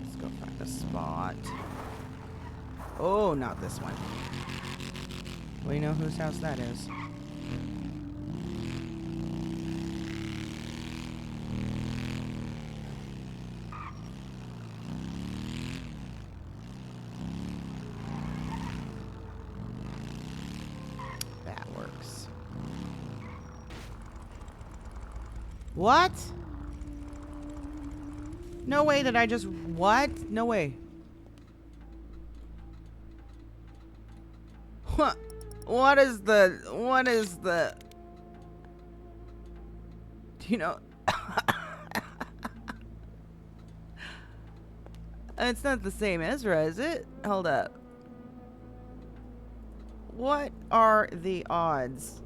Let's go find a spot. Oh, not this one. We know whose house that is. That works. What? No way that I just... What? No way. Huh. What is the... Do you know... It's not the same Ezra, is it? Hold up. What are the odds?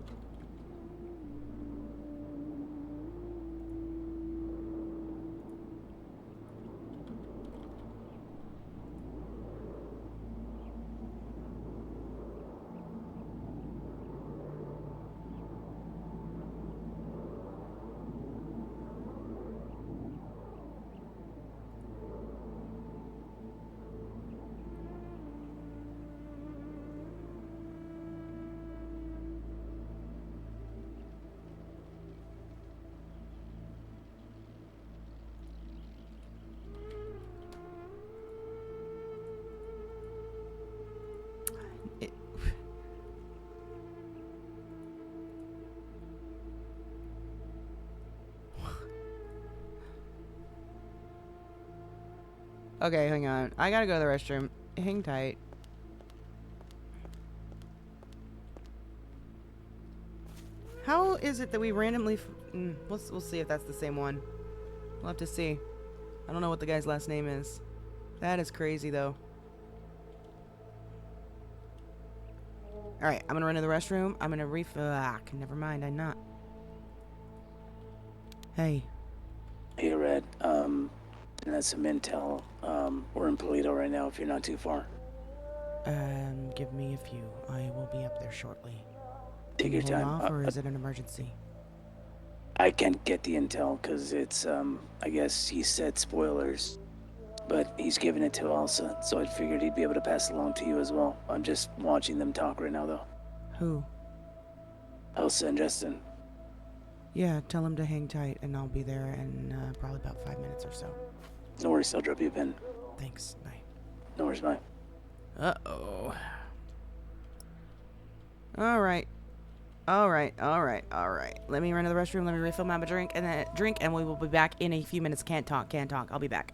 It, okay, hang on. I gotta go to the restroom. Hang tight. How is it that we randomly... we'll see if that's the same one. We'll have to see. I don't know what the guy's last name is. That is crazy, though. Alright, I'm gonna run to the restroom. I'm gonna never mind, I'm not. Hey. Hey, Red. That's some intel. We're in Polito right now, if you're not too far. Give me a few. I will be up there shortly. Take your Hold time. off, or is it an emergency? I can't get the intel, because it's, I guess he said spoilers. But he's giving it to Elsa, so I figured he'd be able to pass it along to you as well. I'm just watching them talk right now, though. Who? Elsa and Justin. Yeah, tell him to hang tight, and I'll be there in probably about 5 minutes or so. No worries, I'll drop you a pin. Thanks. Night. No worries, bye. Uh-oh. Alright. Alright. Let me run to the restroom, let me refill my drink, and we will be back in a few minutes. Can't talk. I'll be back.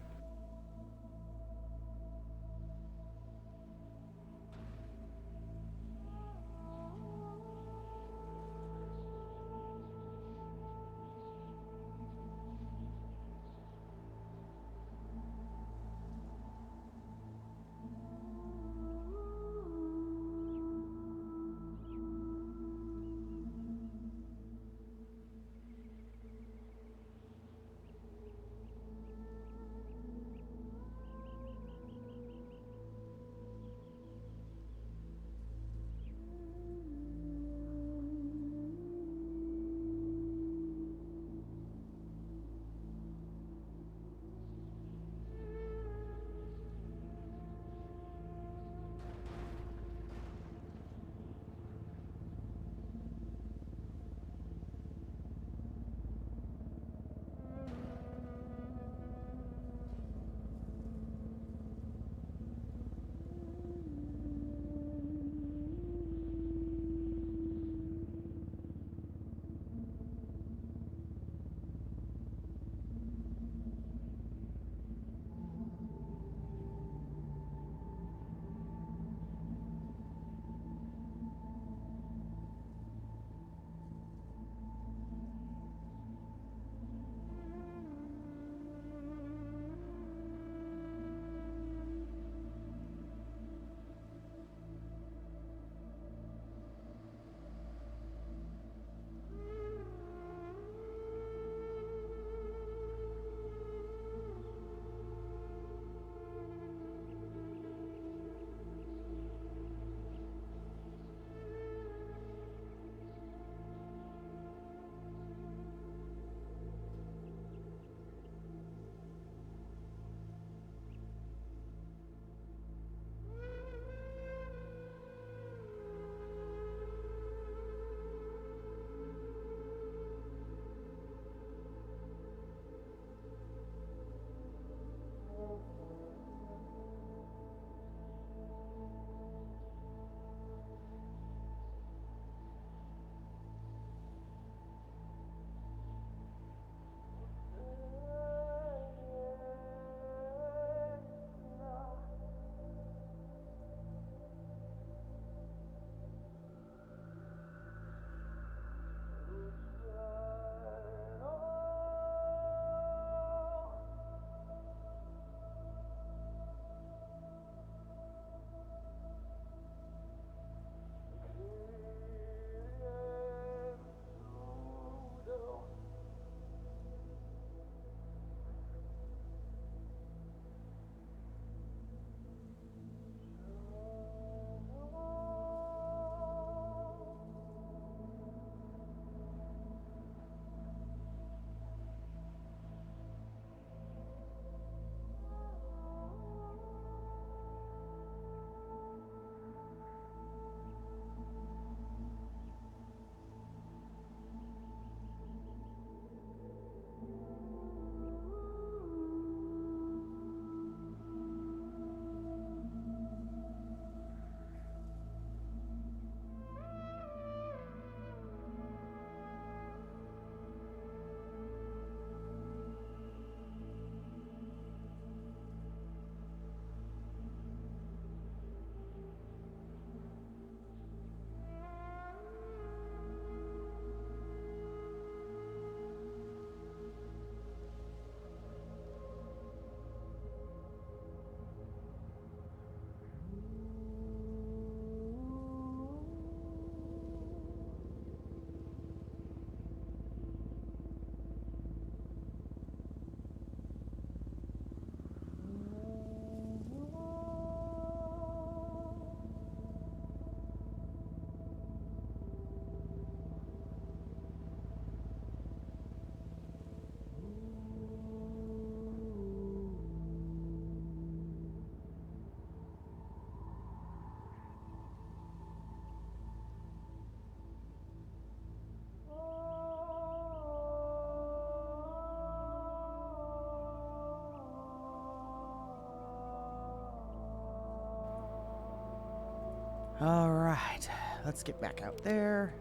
right, let's get back out there.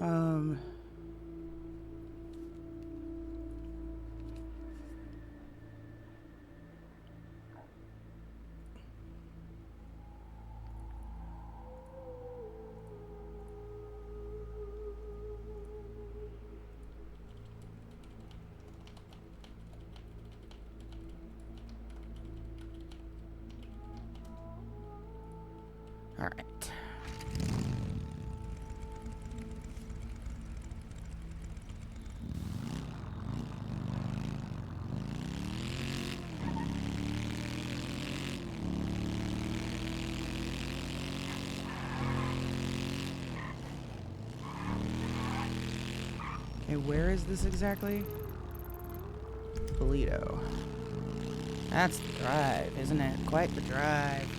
Um... All right. Okay, where is this exactly? Toledo. That's the drive, isn't it? Quite the drive.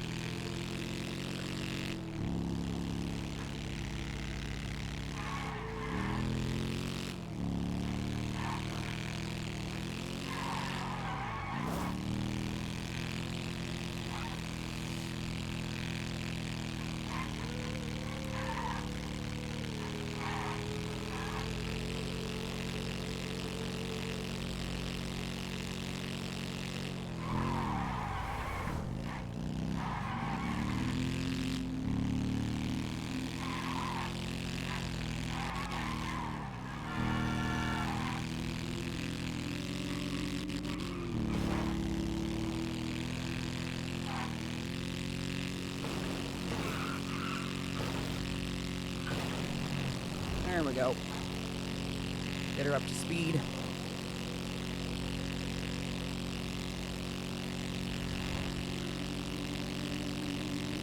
There we go. Get her up to speed.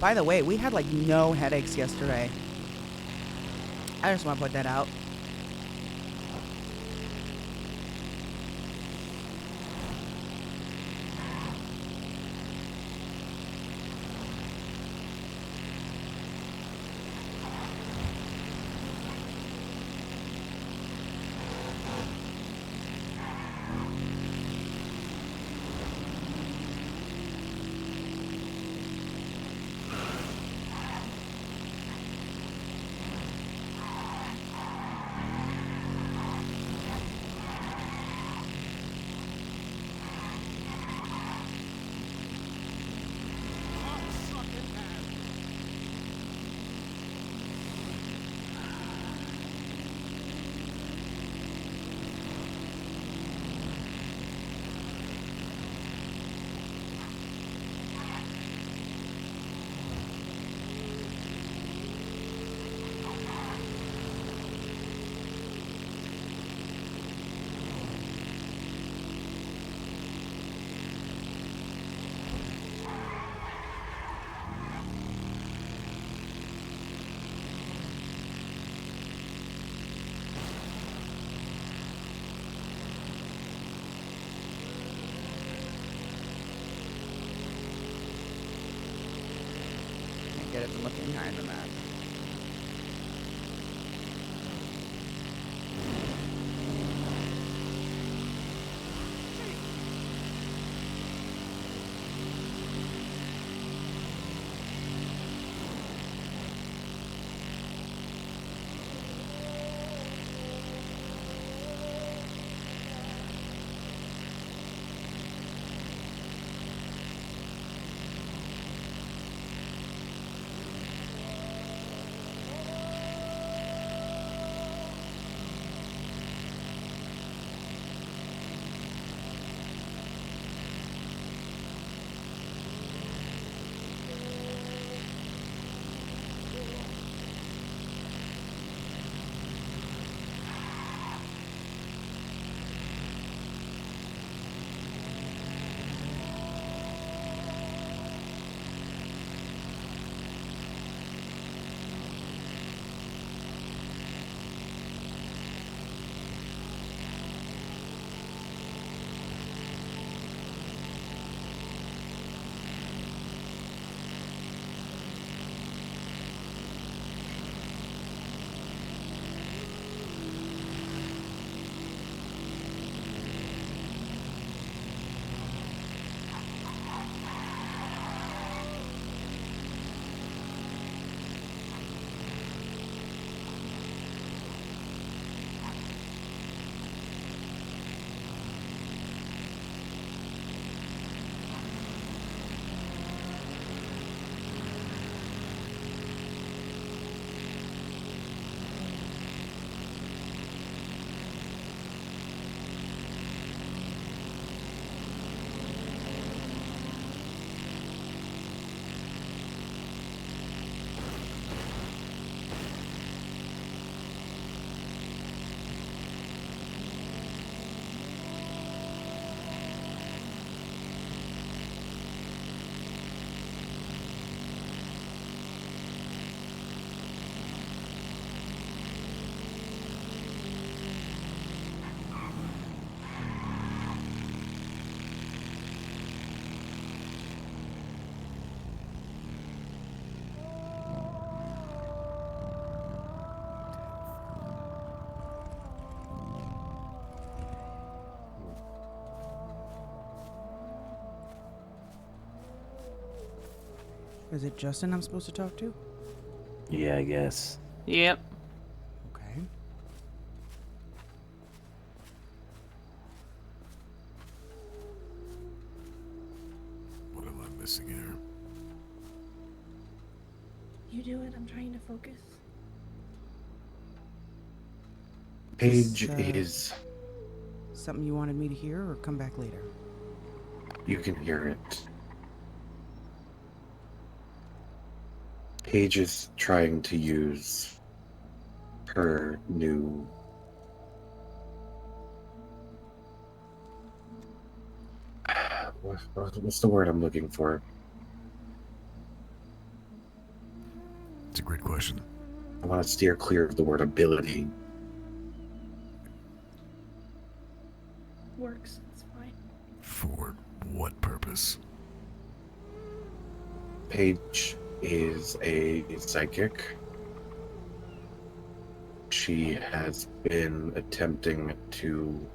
By the way, we had like no headaches yesterday. I just want to put that out. Get it from looking behind the map. Is it Justin I'm supposed to talk to? Yeah, I guess. Yep. Okay. What am I missing here? You do it. I'm trying to focus. Paige This, is. Something you wanted me to hear or come back later? You can hear it. Paige is trying to use her new what's the word I'm looking for? It's a great question. I want to steer clear of the word ability. Works. It's fine. For what purpose? Paige is a psychic. She has been attempting to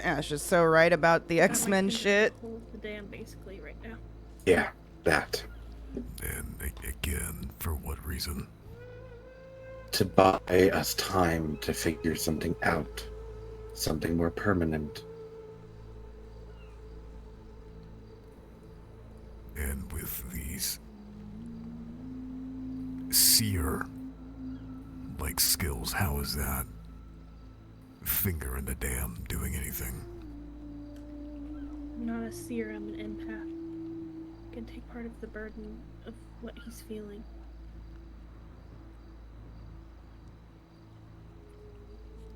Ash is so right about the X-Men shit. Hold the dam basically right now. yeah, that. And again, for what reason? To buy us time to figure something out. Something more permanent. And with these seer like skills, how is that finger in the dam doing anything? I'm not a seer. I'm an empath. I can take part of the burden of what he's feeling.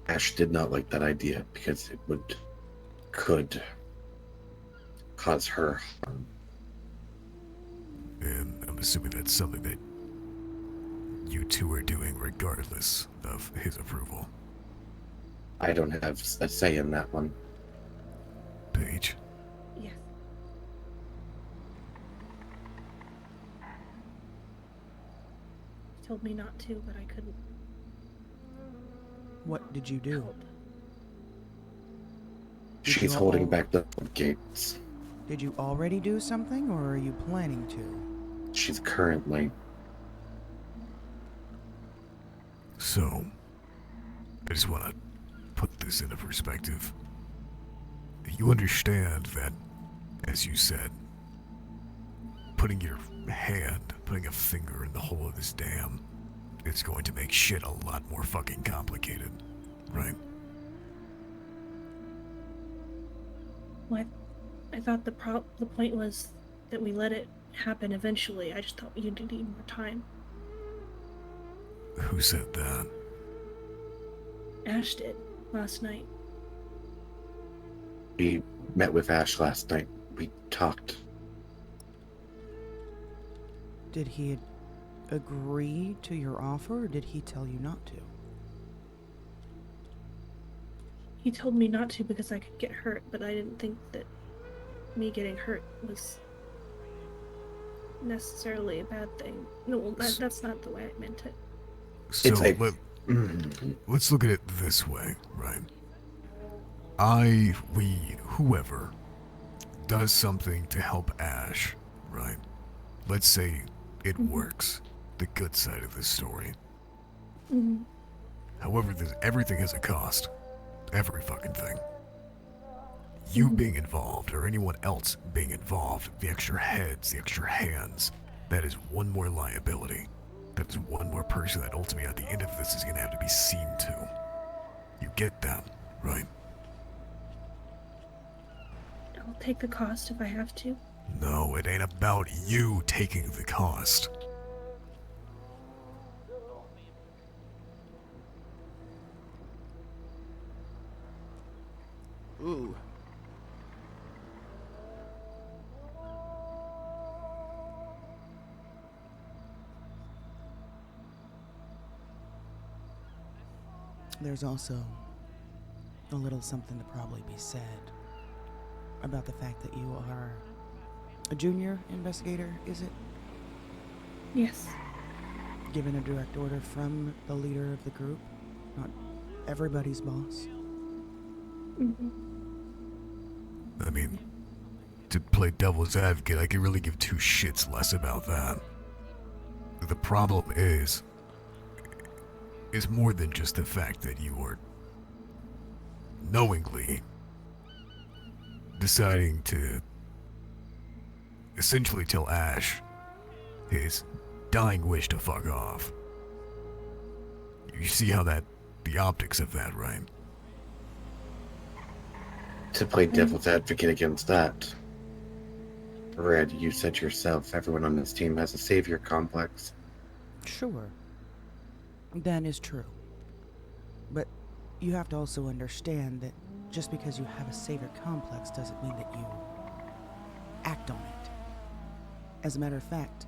Ash did not like that idea because it could cause her harm. And I'm assuming that's something that you two are doing regardless of his approval. I don't have a say in that one. Paige, Yes. He told me not to, but I couldn't What did you do? help. She's you holding all- back the gates. Did you already do something, or are you planning to? She's currently. so I just want to put this into perspective. You understand that, as you said, putting your hand, putting a finger in the hole of this dam, it's going to make shit a lot more fucking complicated, right? What? I thought the point was that we let it happen eventually. I just thought you'd need more time. Who said that? Ash did last night. We met with Ash last night. We talked. Did he agree to your offer, or did he tell you not to? He told me not to because I could get hurt, but I didn't think that me getting hurt was necessarily a bad thing. No, that's not the way I meant it. So It's like- let's look at it this way, right? Whoever does something to help Ash, right? Let's say it works, the good side of this story. Mm-hmm. However, everything has a cost. Every fucking thing. You being involved, or anyone else being involved, the extra heads, the extra hands, that is one more liability. That is one more person that ultimately at the end of this is gonna have to be seen to. You get that, right? I'll take the cost if I have to. No, it ain't about you taking the cost. Ooh. There's also a little something to probably be said about the fact that you are a junior investigator, is it? Yes. Given a direct order from the leader of the group, not everybody's boss. Mm-hmm. I mean, to play devil's advocate, I could really give two shits less about that. The problem is more than just the fact that you are knowingly deciding to essentially tell Ash his dying wish to fuck off. You see how the optics of that, right? To play devil's advocate against that, Red, you said yourself everyone on this team has a savior complex. Sure. That is true. But you have to also understand that just because you have a savior complex doesn't mean that you act on it. As a matter of fact,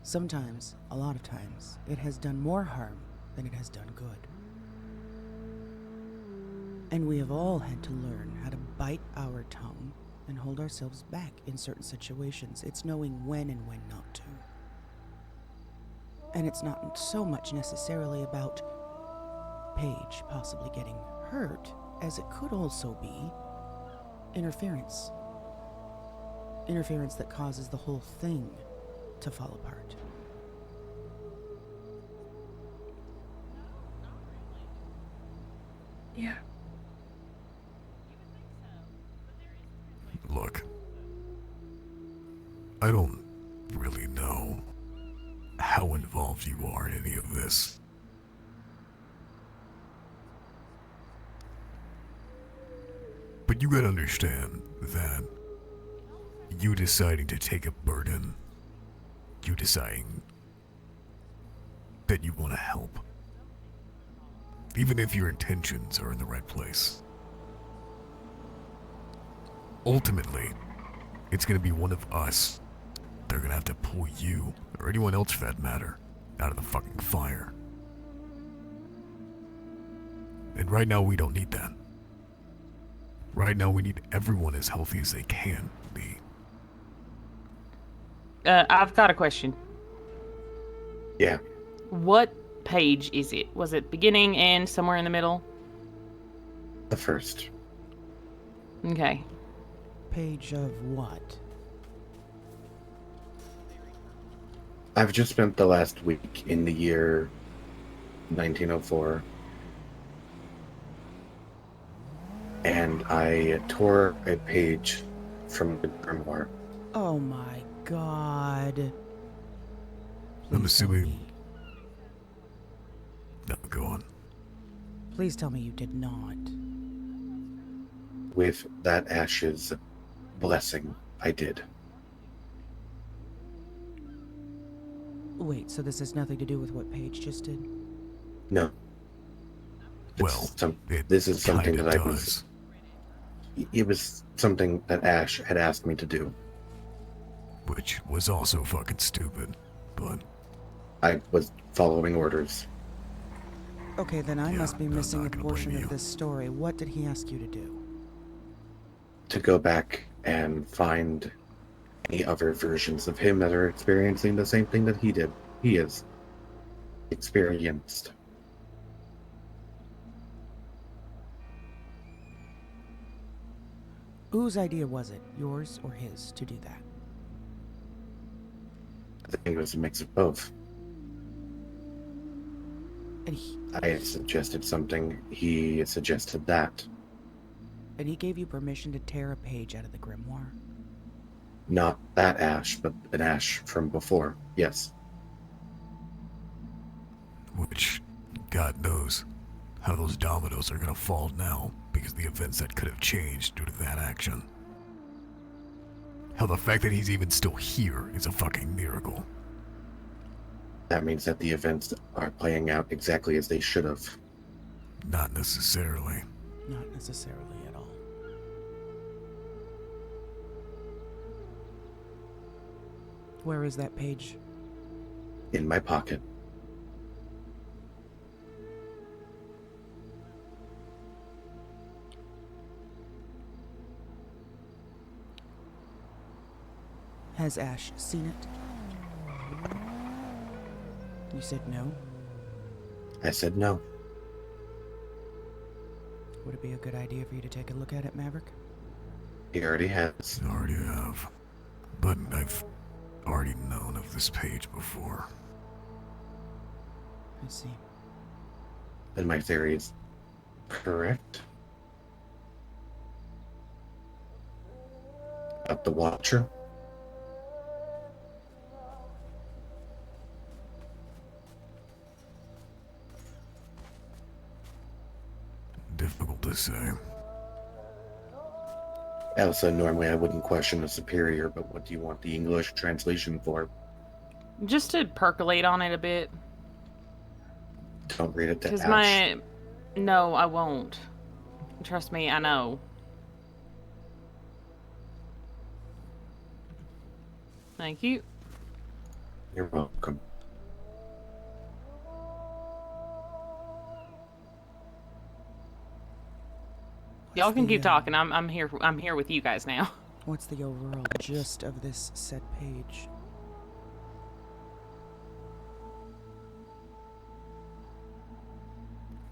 sometimes, a lot of times, it has done more harm than it has done good. And we have all had to learn how to bite our tongue and hold ourselves back in certain situations. It's knowing when and when not to. And it's not so much necessarily about Paige possibly getting hurt, as it could also be interference. Interference that causes the whole thing to fall apart. Yeah. Look, I don't really know how involved you are in any of this. But you gotta understand that you deciding to take a burden, you deciding that you want to help, even if your intentions are in the right place, ultimately, it's gonna be one of us. They're gonna have to pull you, or anyone else for that matter, out of the fucking fire. And right now, we don't need that. Right now, we need everyone as healthy as they can be. I've got a question. Yeah. What page is it? Was it beginning and somewhere in the middle? The first. Okay. Page of what? I've just spent the last week in the year 1904. And I tore a page from the grimoire. Oh my god. I'm assuming... No, go on. Please tell me you did not. With that Ash's blessing, I did. Wait, so this has nothing to do with what Paige just did? No. Well, this is something kinda that I does. was... It was something that Ash had asked me to do. Which was also fucking stupid, but... I was following orders. Okay, then I Yeah, must be I'm missing a not gonna portion blame of you. this story. What did he ask you to do? To go back and find any other versions of him that are experiencing the same thing that he did. He is experienced. Whose idea was it, yours or his, to do that? I think it was a mix of both. And I had suggested something, he suggested that. he gave you permission to tear a page out of the grimoire? Not that Ash, but an Ash from before, yes. Which, God knows how those dominoes are gonna fall now because the events that could have changed due to that action. Hell, the fact that he's even still here is a fucking miracle. That means that the events are playing out exactly as they should have. Not necessarily. Not necessarily at all. Where is that page? In my pocket. Has Ash seen it? You said no? I said no. Would it be a good idea for you to take a look at it, Maverick? He already has. I already have. But I've already known of this page before. I see. Then my theory is correct. About the Watcher. Difficult to say. Elsa, normally I wouldn't question a superior, but what do you want the English translation for? Just to percolate on it a bit. Don't read it to Because Ash. No, I won't. Trust me, I know. Thank you. You're welcome. Y'all can keep the, talking. I'm here. I'm here with you guys now. What's the overall gist of this said page?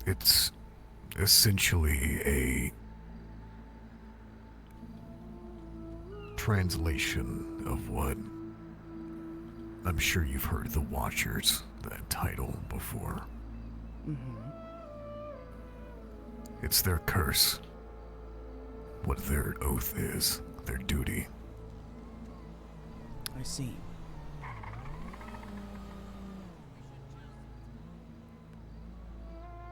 It's essentially a translation of what I'm sure you've heard the Watchers, that title, before. Mm-hmm. It's their curse. What their oath is, their duty. I see.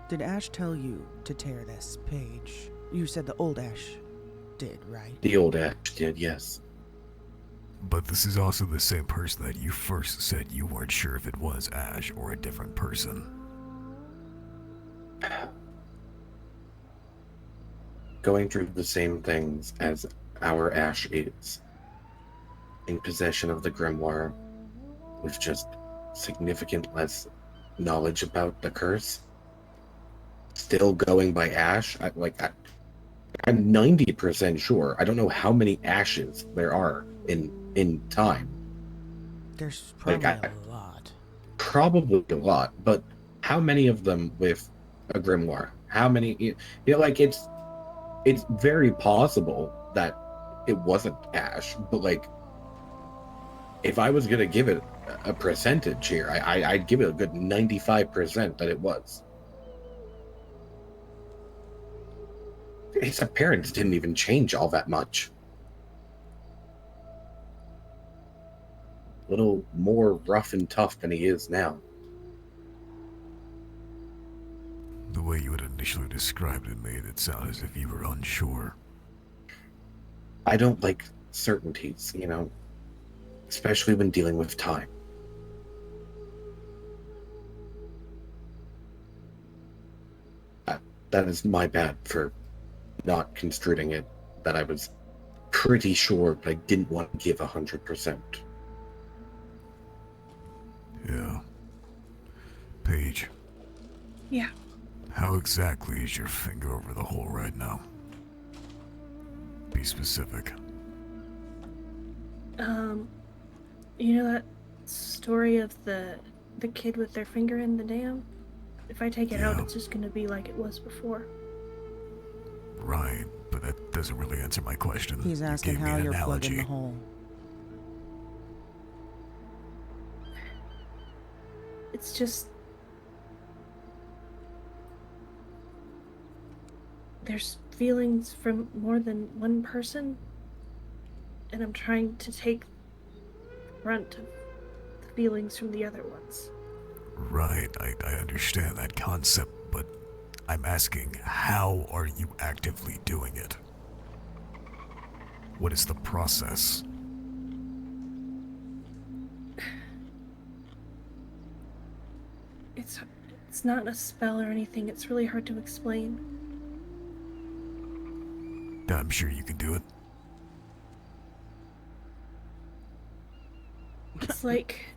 Did Ash tell you to tear this page? You said the old Ash did, right? The old Ash did, yes. But this is also the same person that you first said you weren't sure if it was Ash or a different person. Going through the same things as our Ash is. In possession of the grimoire, with just significant less knowledge about the curse. Still going by Ash, I'm 90% sure. I don't know how many Ashes there are in time. There's probably a lot. Probably a lot, but how many of them with a grimoire? How many? It's very possible that it wasn't Ash, but if I was gonna give it a percentage here, I'd give it a good 95% that it was. His appearance didn't even change all that much. A little more rough and tough than he is now. The way you had initially described it made it sound as if you were unsure. I don't like certainties, especially when dealing with time. That is my bad for not construing it, that I was pretty sure, but I didn't want to give 100%. Yeah. Paige. Yeah. How exactly is your finger over the hole right now? Be specific. You know that story of the kid with their finger in the dam? If I take it out, it's just gonna be like it was before. Right, but that doesn't really answer my question. He's asking how you're plugging the hole. It's just... There's feelings from more than one person, and I'm trying to take the brunt of the feelings from the other ones. Right, I understand that concept, but I'm asking, how are you actively doing it? What is the process? It's not a spell or anything. It's really hard to explain. I'm sure you can do it. It's like...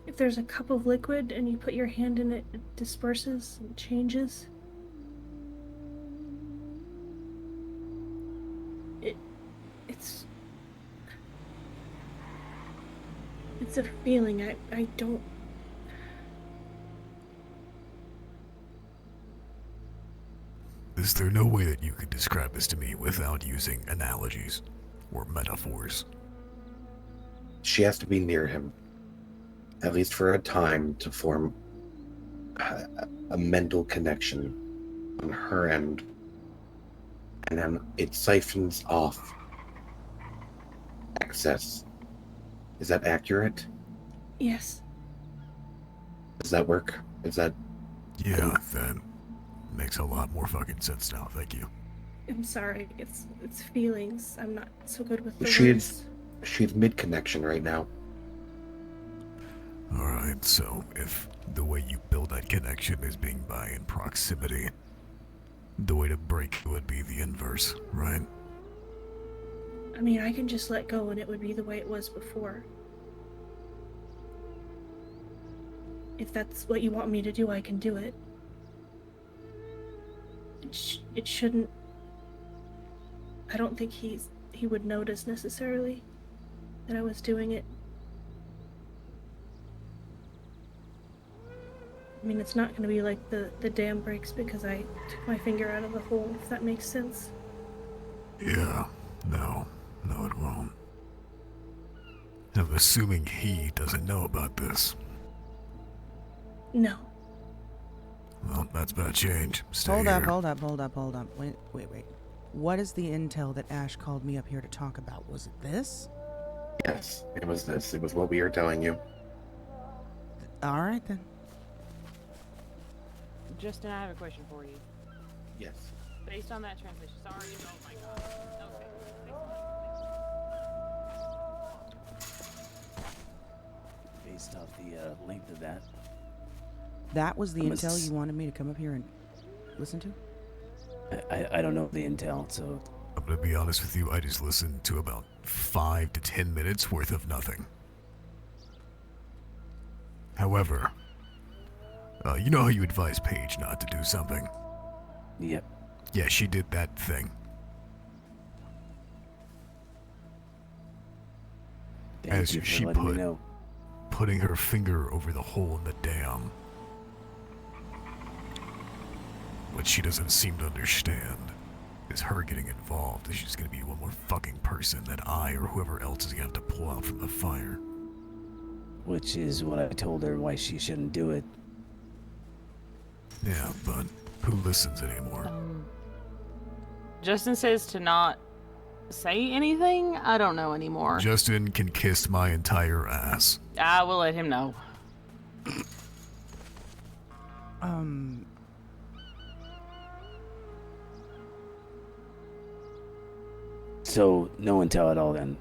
if there's a cup of liquid and you put your hand in it, it disperses and changes. It's a feeling. I don't... Is there no way that you could describe this to me without using analogies or metaphors? She has to be near him, at least for a time, to form a mental connection on her end, and then it siphons off excess. Is that accurate? Yes. Does that work? Is that... Yeah, that makes a lot more fucking sense now, thank you. I'm sorry. It's feelings. I'm not so good with the She's words. mid-connection right now. Alright, so if the way you build that connection is being by in proximity, the way to break it would be the inverse, right? I mean, I can just let go and it would be the way it was before. If that's what you want me to do, I can do it. It shouldn't... I don't think he would notice necessarily that I was doing it. I mean, it's not going to be like the dam breaks because I took my finger out of the hole, if that makes sense. Yeah, no, it won't. I'm assuming he doesn't know about this. No. Well, that's about change. Stay Hold here. up. Wait. What is the intel that Ash called me up here to talk about? Was it this? Yes, it was this. It was what we were telling you. All right, then. Justin, I have a question for you. Yes. Based on that translation, sorry, oh my god. Okay. Based off the length of that. That was the I'm intel you wanted me to come up here and listen to? I don't know the intel, so... I'm gonna be honest with you, I just listened to about 5 to 10 minutes worth of nothing. However, you know how you advise Paige not to do something? Yep. Yeah, she did that thing. Thank you for letting me know. Putting her finger over the hole in the dam. What she doesn't seem to understand is her getting involved is just gonna be one more fucking person that I or whoever else is gonna have to pull out from the fire. Which is what I told her why she shouldn't do it. Yeah, but who listens anymore? Justin says to not say anything? I don't know anymore. Justin can kiss my entire ass. I will let him know. So, no intel at all then?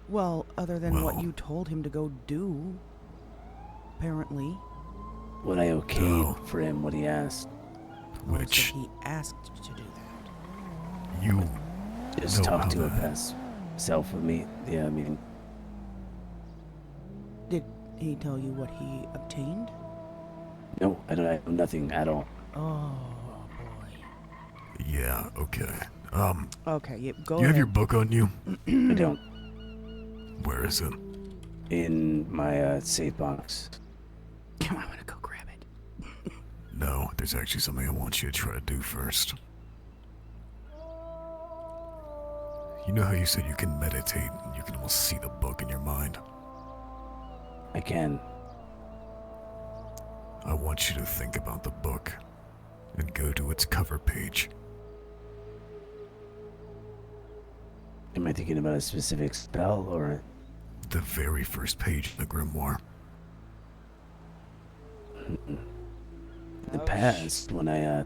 Well, other than what you told him to go do, apparently. What I okayed for him, what he asked. Which... he asked to do that. You... Just talk to a past self of me. Yeah, I mean... Did he tell you what he obtained? No, I know nothing at all. Oh, boy. Yeah, okay. Okay, go you ahead. have your book on you? I don't. Where is it? In my safe box. I'm gonna go grab it. No, there's actually something I want you to try to do first. You know how you said you can meditate and you can almost see the book in your mind? I can. I want you to think about the book and go to its cover page. Am I thinking about a specific spell or... The very first page of the grimoire. In the past, when I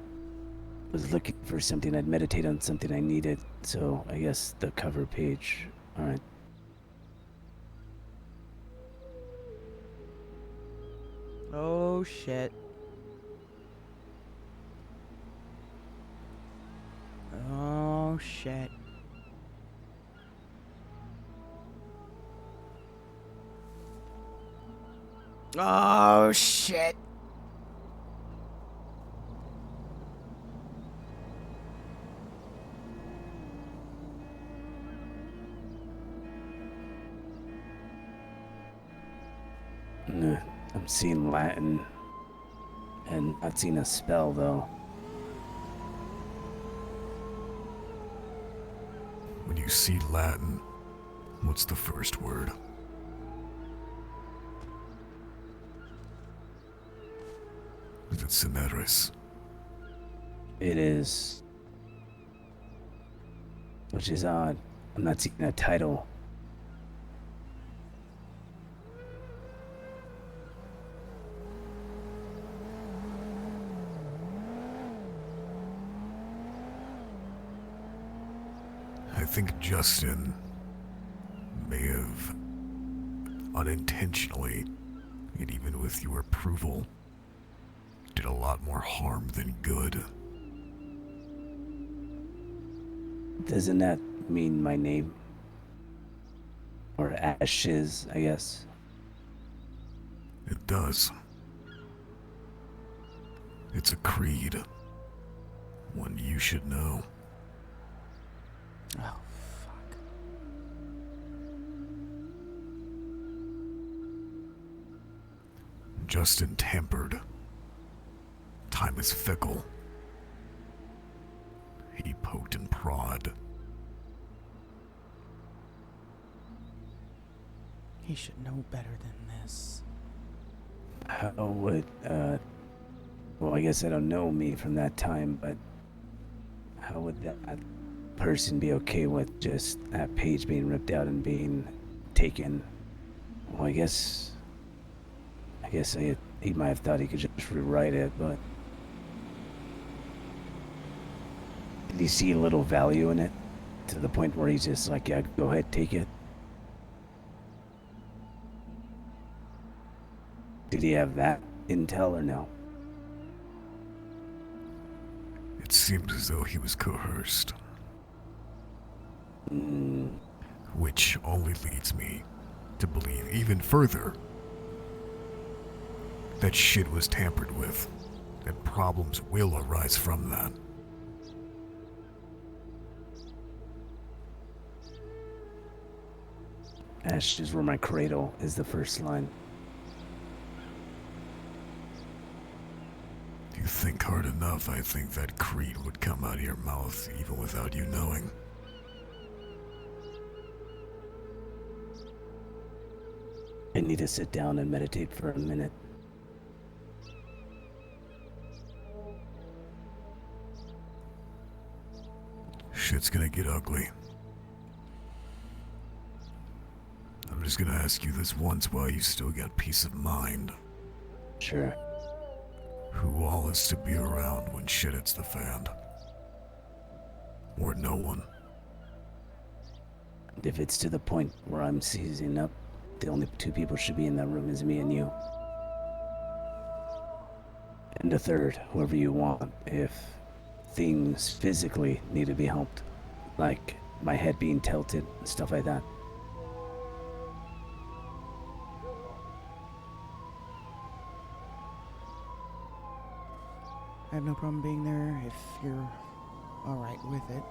was looking for something, I'd meditate on something I needed. So I guess the cover page. Alright. Oh, shit. Oh, shit. Oh, shit. I'm seeing Latin and not seeing a spell though. When you see Latin, what's the first word? Is it Cineris? It is. Which is odd. I'm not seeing a title. I think Justin may have unintentionally, and even with your approval, did a lot more harm than good. Doesn't that mean my name? Or Ashes, I guess. It does. It's a creed. One you should know. Oh, fuck. Justin tampered. Time is fickle. He poked and prod. He should know better than this. How would, well, I guess I don't know me from that time, but how would that person be okay with just that page being ripped out and being taken? Well, I guess he might have thought he could just rewrite it, but did he see a little value in it to the point where he's just like, yeah, go ahead, take it? Did he have that intel or no? It seems as though he was coerced. Which only leads me to believe even further that shit was tampered with, and problems will arise from that. Ashes were my cradle is the first line. You think hard enough, I think that creed would come out of your mouth even without you knowing. I need to sit down and meditate for a minute. Shit's gonna get ugly. I'm just gonna ask you this once while you still got peace of mind. Sure. Who all is to be around when shit hits the fan? Or no one? If it's to the point where I'm seizing up, the only two people should be in that room is me and you. And a third, whoever you want, if things physically need to be helped. Like my head being tilted, and stuff like that. I have no problem being there if you're alright with it.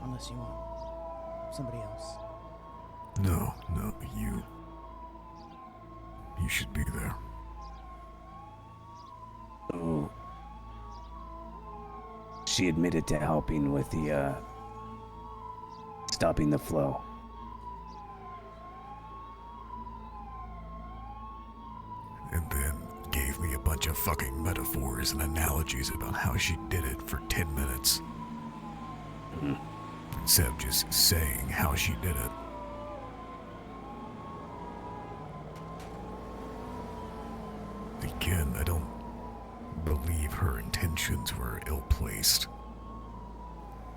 Unless you want somebody else. No, you. You should be there. Oh. She admitted to helping with the, stopping the flow. And then gave me a bunch of fucking metaphors and analogies about how she did it for 10 minutes. Instead of just saying how she did it. Again, I don't believe her intentions were ill-placed.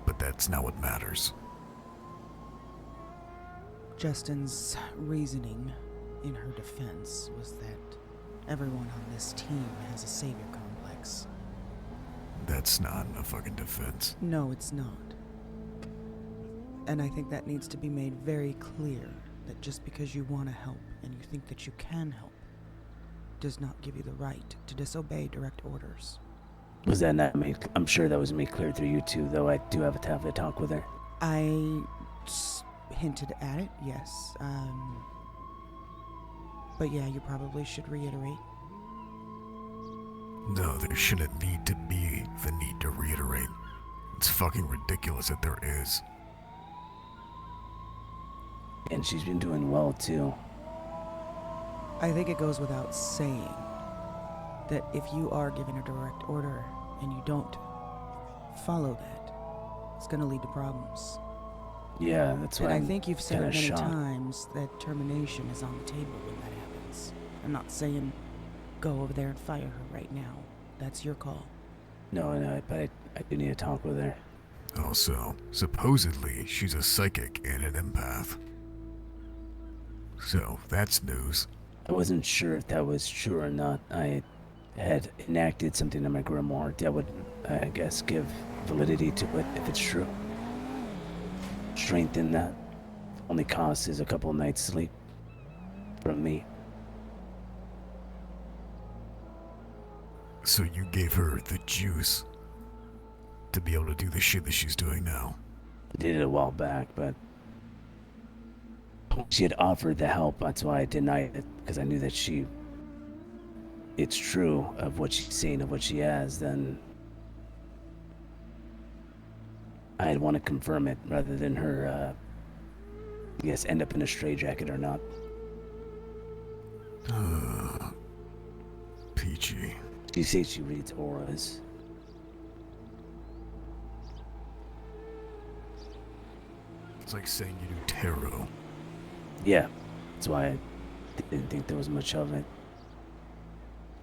But that's not what matters. Justin's reasoning in her defense was that everyone on this team has a savior complex. That's not a fucking defense. No, it's not. And I think that needs to be made very clear that just because you want to help and you think that you can help does not give you the right to disobey direct orders. Was that not made? I'm sure that was made clear through you two, though I do have to have a talk with her. I hinted at it, yes. But yeah, you probably should reiterate. No, there shouldn't need to be the need to reiterate. It's fucking ridiculous that there is. And she's been doing well, too. I think it goes without saying that if you are given a direct order and you don't follow that, it's going to lead to problems. Yeah, that's why And I think you've said it kinda many shocked. times that termination is on the table when that happens. I'm not saying go over there and fire her right now. That's your call. No, but I do need to talk with her. Also, supposedly, she's a psychic and an empath. So, that's news. I wasn't sure if that was true or not. I had enacted something in my grimoire that would, I guess, give validity to it if it's true. Strength in that only cost is a couple of nights' sleep from me. So you gave her the juice to be able to do the shit that she's doing now. I did it a while back, but she had offered the help. That's why I denied it, because I knew that it's true of what she's seen, of what she has, then I'd want to confirm it rather than her, I guess, end up in a straitjacket or not. Peachy. She says she reads auras. It's like saying you do tarot. Yeah, that's why I didn't think there was much of it.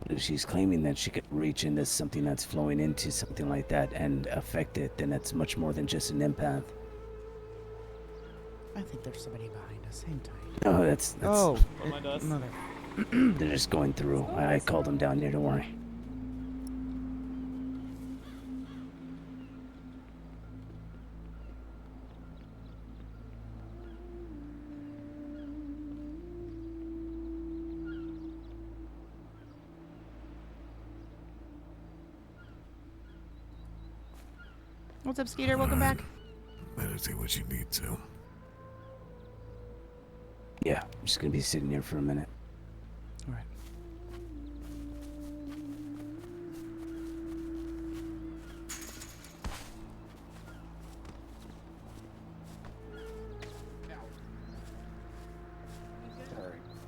But if she's claiming that she could reach into something that's flowing into something like that and affect it, then that's much more than just an empath. I think there's somebody behind us. Hang tight. No, that's Mother. they're just going through. I called them down here, don't worry. What's up, Skeeter? Welcome back. Meditate what you need to. Yeah, I'm just gonna be sitting here for a minute. All right.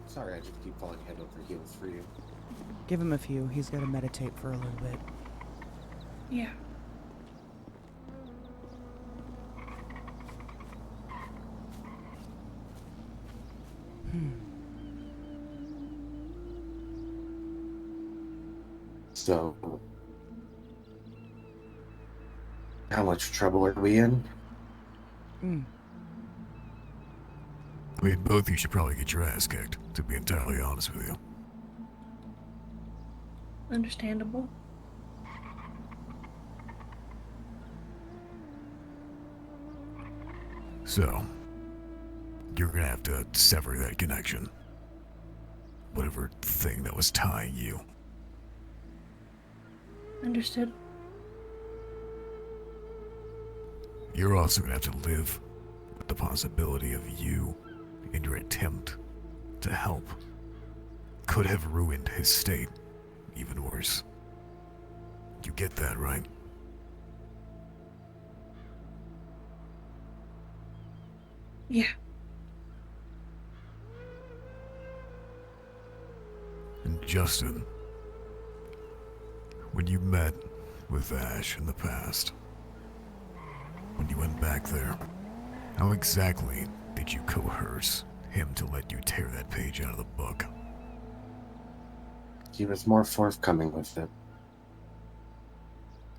Sorry, I just keep falling head over heels for you. Give him a few. He's got to meditate for a little bit. Yeah. So, how much trouble are we in? I mean, both of you should probably get your ass kicked, to be entirely honest with you. Understandable. So, you're gonna have to sever that connection. Whatever thing that was tying you. Understood. You're also gonna have to live with the possibility of you and your attempt to help could have ruined his state even worse. You get that, right? Yeah. And Justin, when you met with Ash in the past, when you went back there, how exactly did you coerce him to let you tear that page out of the book? He was more forthcoming with it.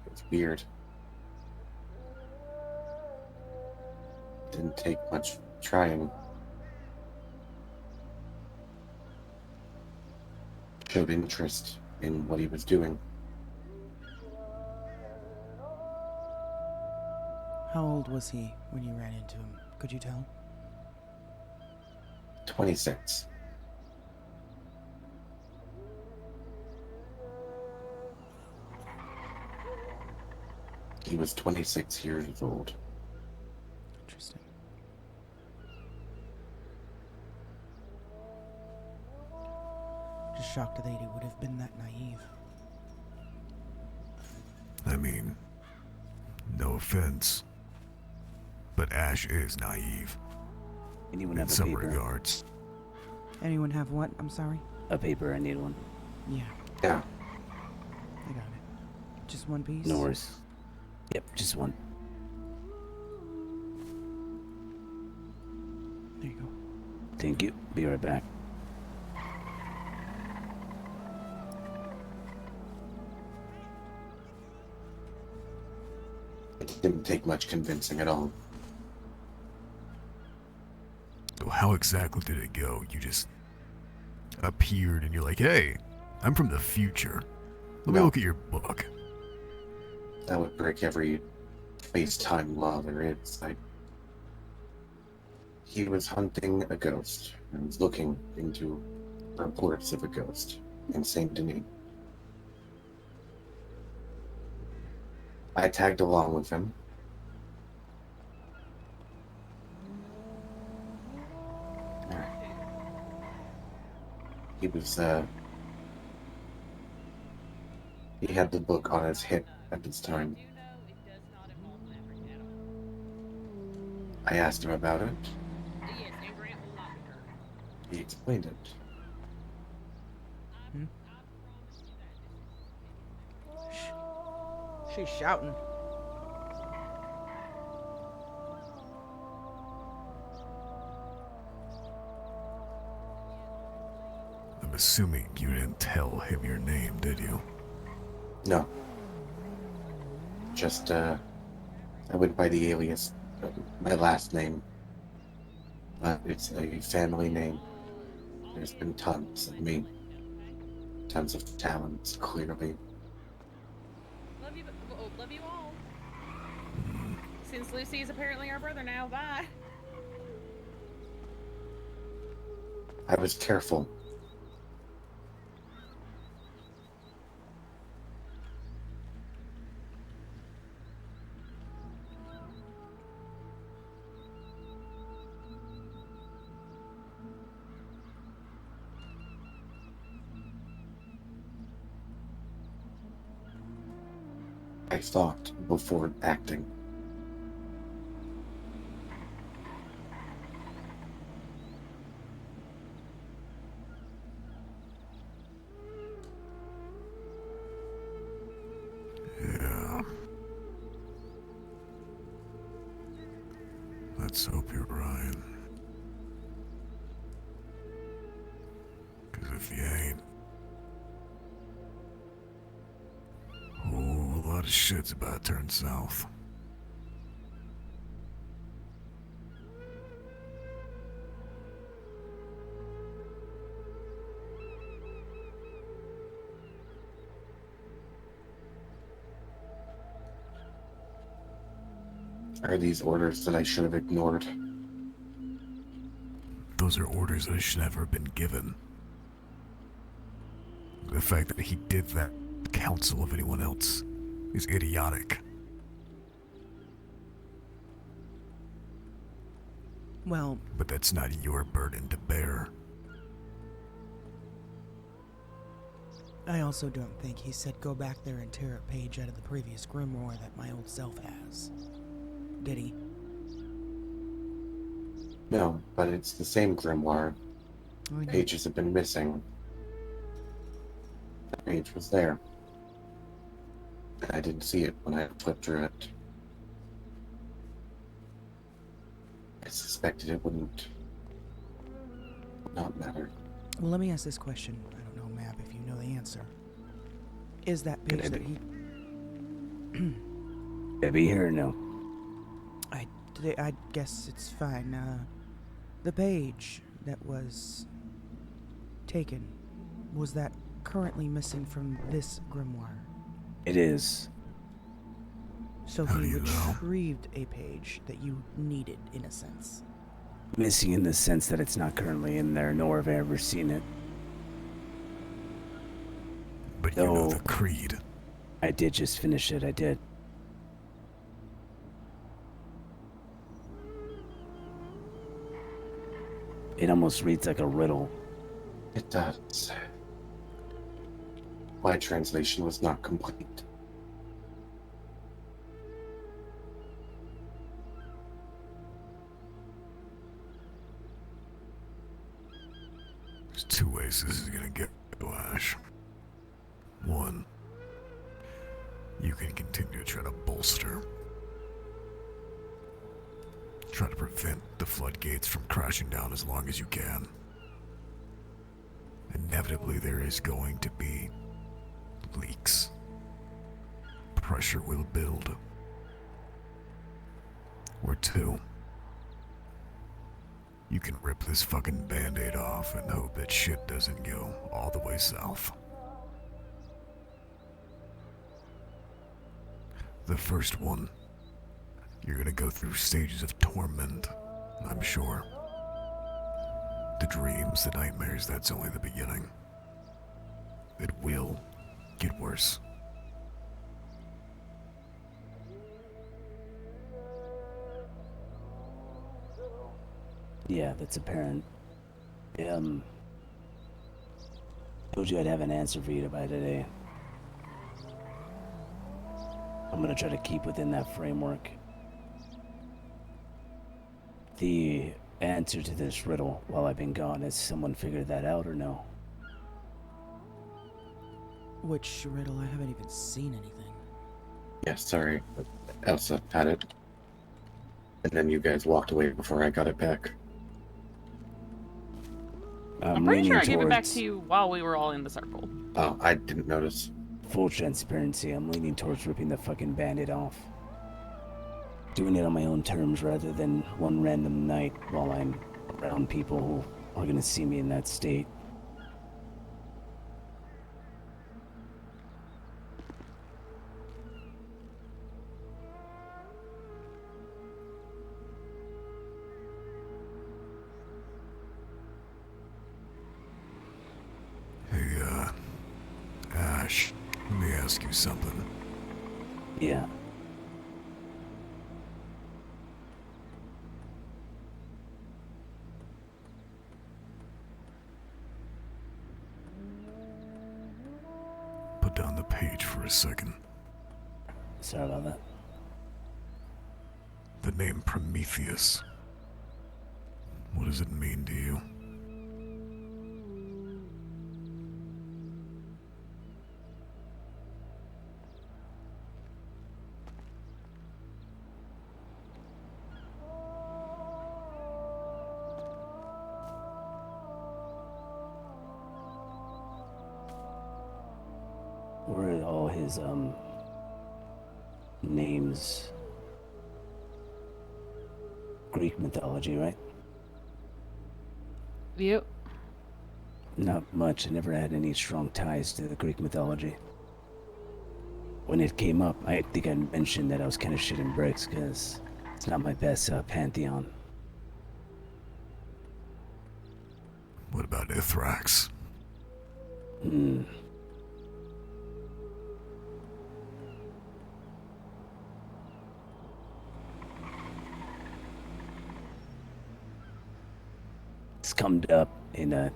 It's weird. Didn't take much trying. Showed interest in what he was doing. How old was he when you ran into him? Could you tell? 26. He was 26 years old. Interesting. Just shocked that he would have been that naive. I mean, no offense, but Ash is naive. Anyone in have a some paper? regards. Anyone have what? I'm sorry. A paper, I need one. Yeah, Yeah. I got it. Just one piece. No worries. Yep, just one. There you go. Thank you. Be right back. It didn't take much convincing at all. So how exactly did it go? You just appeared and you're like, hey, I'm from the future. Let me No. look at your book. That would break every space-time law there is. He was hunting a ghost and was looking into reports of a ghost in Saint Denis. I tagged along with him. He was, he had the book on his hip at this time. I asked him about it. He explained it. She's shouting. I'm assuming you didn't tell him your name, did you? No. Just, I went by the alias, my last name. But it's a family name. There's been tons of me. Tons of talents, clearly. Love you all. Since Lucy is apparently our brother now, bye. I was careful. I thought before acting. Yeah. Let's hope you're right. Because if you ain't, a lot of shit's about to turn south. Are these orders that I should have ignored? Those are orders that should never have been given. The fact that he did that counsel of anyone else is idiotic. Well, But that's not your burden to bear. I also don't think he said go back there and tear a page out of the previous grimoire that my old self has. Did he? No, but it's the same grimoire. I know. Pages have been missing. The page was there. I didn't see it when I flipped through it. I suspected it would not matter. Well, let me ask this question. I don't know, Map, if you know the answer. Is that page that he... Debbie here or no? I guess it's fine. The page that was taken, was that currently missing from this grimoire? It is. So How do he you know? retrieved a page that you needed, in a sense. Missing in the sense that it's not currently in there, nor have I ever seen it. But you know the creed. I did just finish it, I did. It almost reads like a riddle. It does. My translation was not complete. ways this is gonna go, Ash. One, you can continue to try to bolster. Try to prevent the floodgates from crashing down as long as you can. Inevitably, there is going to be leaks. Pressure will build. Or two, you can rip this fucking band-aid off and hope that shit doesn't go all the way south. The first one, you're gonna go through stages of torment, I'm sure. The dreams, the nightmares, that's only the beginning. It will get worse. Yeah, that's apparent. Told you I'd have an answer for you by today. I'm gonna try to keep within that framework. The answer to this riddle while I've been gone, has someone figured that out or no? Which riddle? I haven't even seen anything. Yeah, sorry, but Elsa had it. And then you guys walked away before I got it back. I'm pretty sure I leaning gave it back towards- to you while we were all in the circle. Oh, I didn't notice. Full transparency, I'm leaning towards ripping the fucking band-aid off. Doing it on my own terms rather than one random night while I'm around people who are gonna see me in that state. Hey, Ash, let me ask you something. Yeah. Put down the page for a second. Sorry about that. The name Prometheus. What does it mean to you? Were all his, names Greek mythology, right? Yep. Not much. I never had any strong ties to the Greek mythology. When it came up, I think I mentioned that I was kind of shitting bricks because it's not my best pantheon. What about Ithrax? It's come up in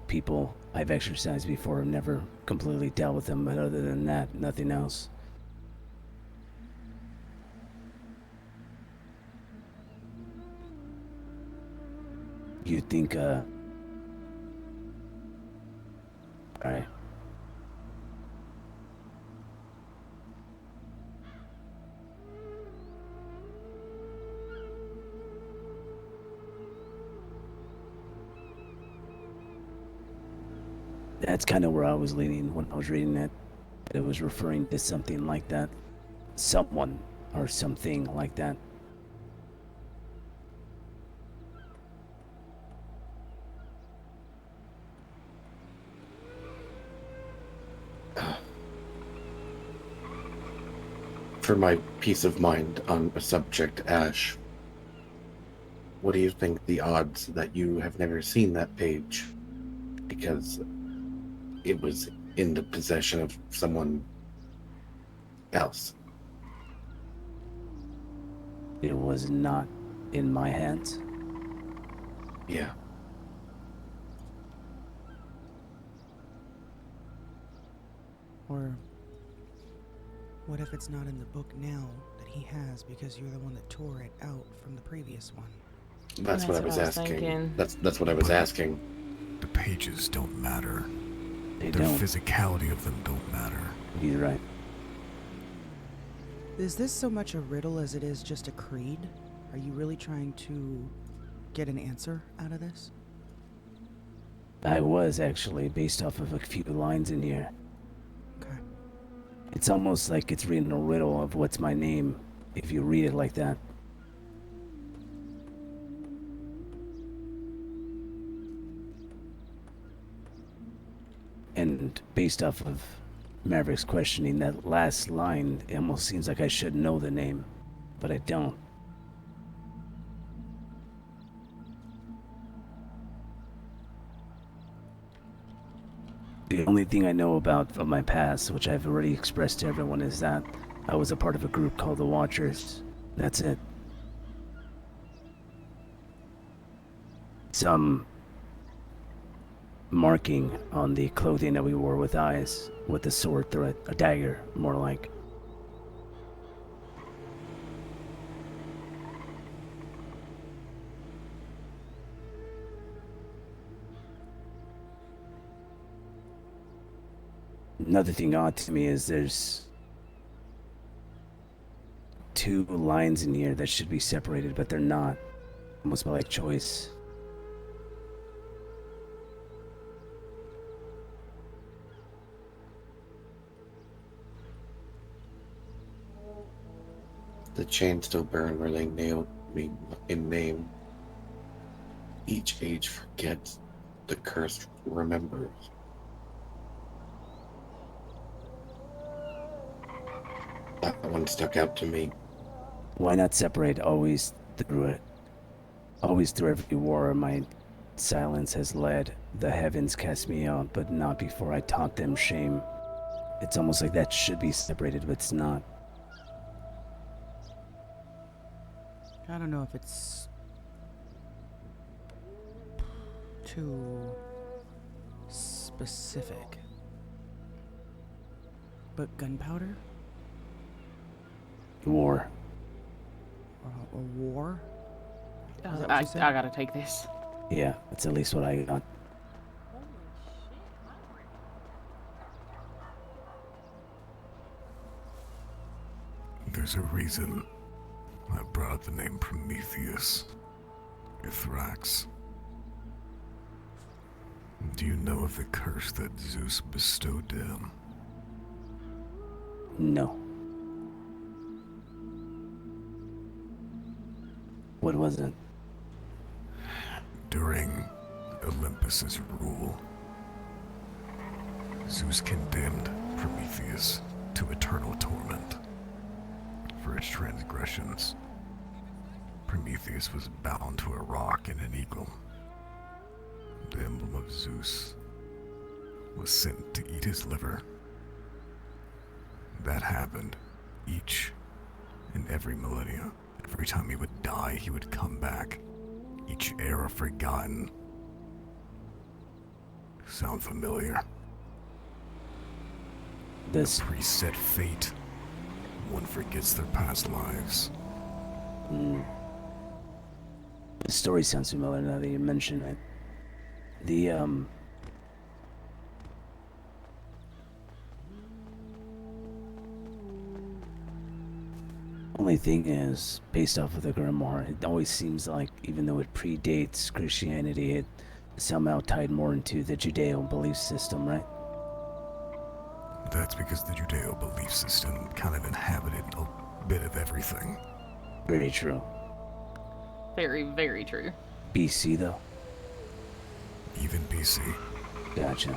people I've exercised before. I've never completely dealt with them, but other than that, nothing else. You think, alright. That's kind of where I was leaning when I was reading it. It was referring to something like that. Someone or something like that. For my peace of mind on a subject, Ash, what do you think the odds that you have never seen that page? Because it was in the possession of someone else. It was not in my hands. Yeah. Or what if it's not in the book now that he has because you're the one that tore it out from the previous one? That's what I was asking. thinking. That's what I was asking. The pages don't matter. They The don't. physicality of them don't matter. He's right. Is this so much a riddle as it is just a creed? Are you really trying to get an answer out of this? I was actually, based off of a few lines in here. Okay. It's almost like it's reading a riddle of what's my name, if you read it like that. And based off of Maverick's questioning, that last line, it almost seems like I should know the name, but I don't. The only thing I know about from my past, which I've already expressed to everyone, is that I was a part of a group called the Watchers. That's it. Some marking on the clothing that we wore with eyes, with the sword through it, a dagger, more like. Another thing odd to me is there's 2 lines in here that should be separated, but they're not. Almost by like choice. The chains still burn where they nailed me in name. Each age forgets, the curse remembers. That one stuck out to me. Why not separate always through it? Always through every war my silence has led. The heavens cast me out, but not before I taught them shame. It's almost like that should be separated, but it's not. I don't know if it's too specific. But gunpowder? War. A war? Is that what I you said? gotta take this. Yeah, that's at least what I got. There's a reason I brought up the name Prometheus. Ithrax. Do you know of the curse that Zeus bestowed down? No. What was it? During Olympus's rule, Zeus condemned Prometheus to eternal torment for his transgressions. Prometheus was bound to a rock, and an eagle, the emblem of Zeus, was sent to eat his liver. That happened each and every millennia. Every time he would die, he would come back. Each era forgotten. Sound familiar? This. A preset fate. One forgets their past lives. The story sounds familiar now that you mention it. The, only thing is, based off of the grimoire, it always seems like, even though it predates Christianity, it somehow tied more into the Judeo belief system, right? That's because the Judeo belief system kind of inhabited a bit of everything. Very true. Very, very true. BC, though? Even BC. Gotcha.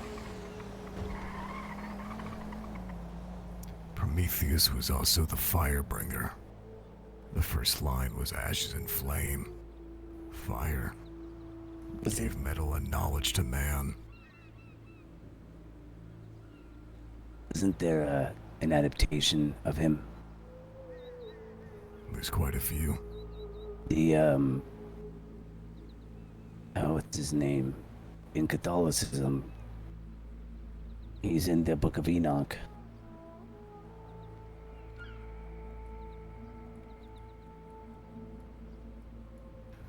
Prometheus was also the firebringer. The first line was ashes and flame. Fire gave metal and knowledge to man. Isn't there an adaptation of him? There's quite a few. The, oh, what's his name? In Catholicism, he's in the Book of Enoch.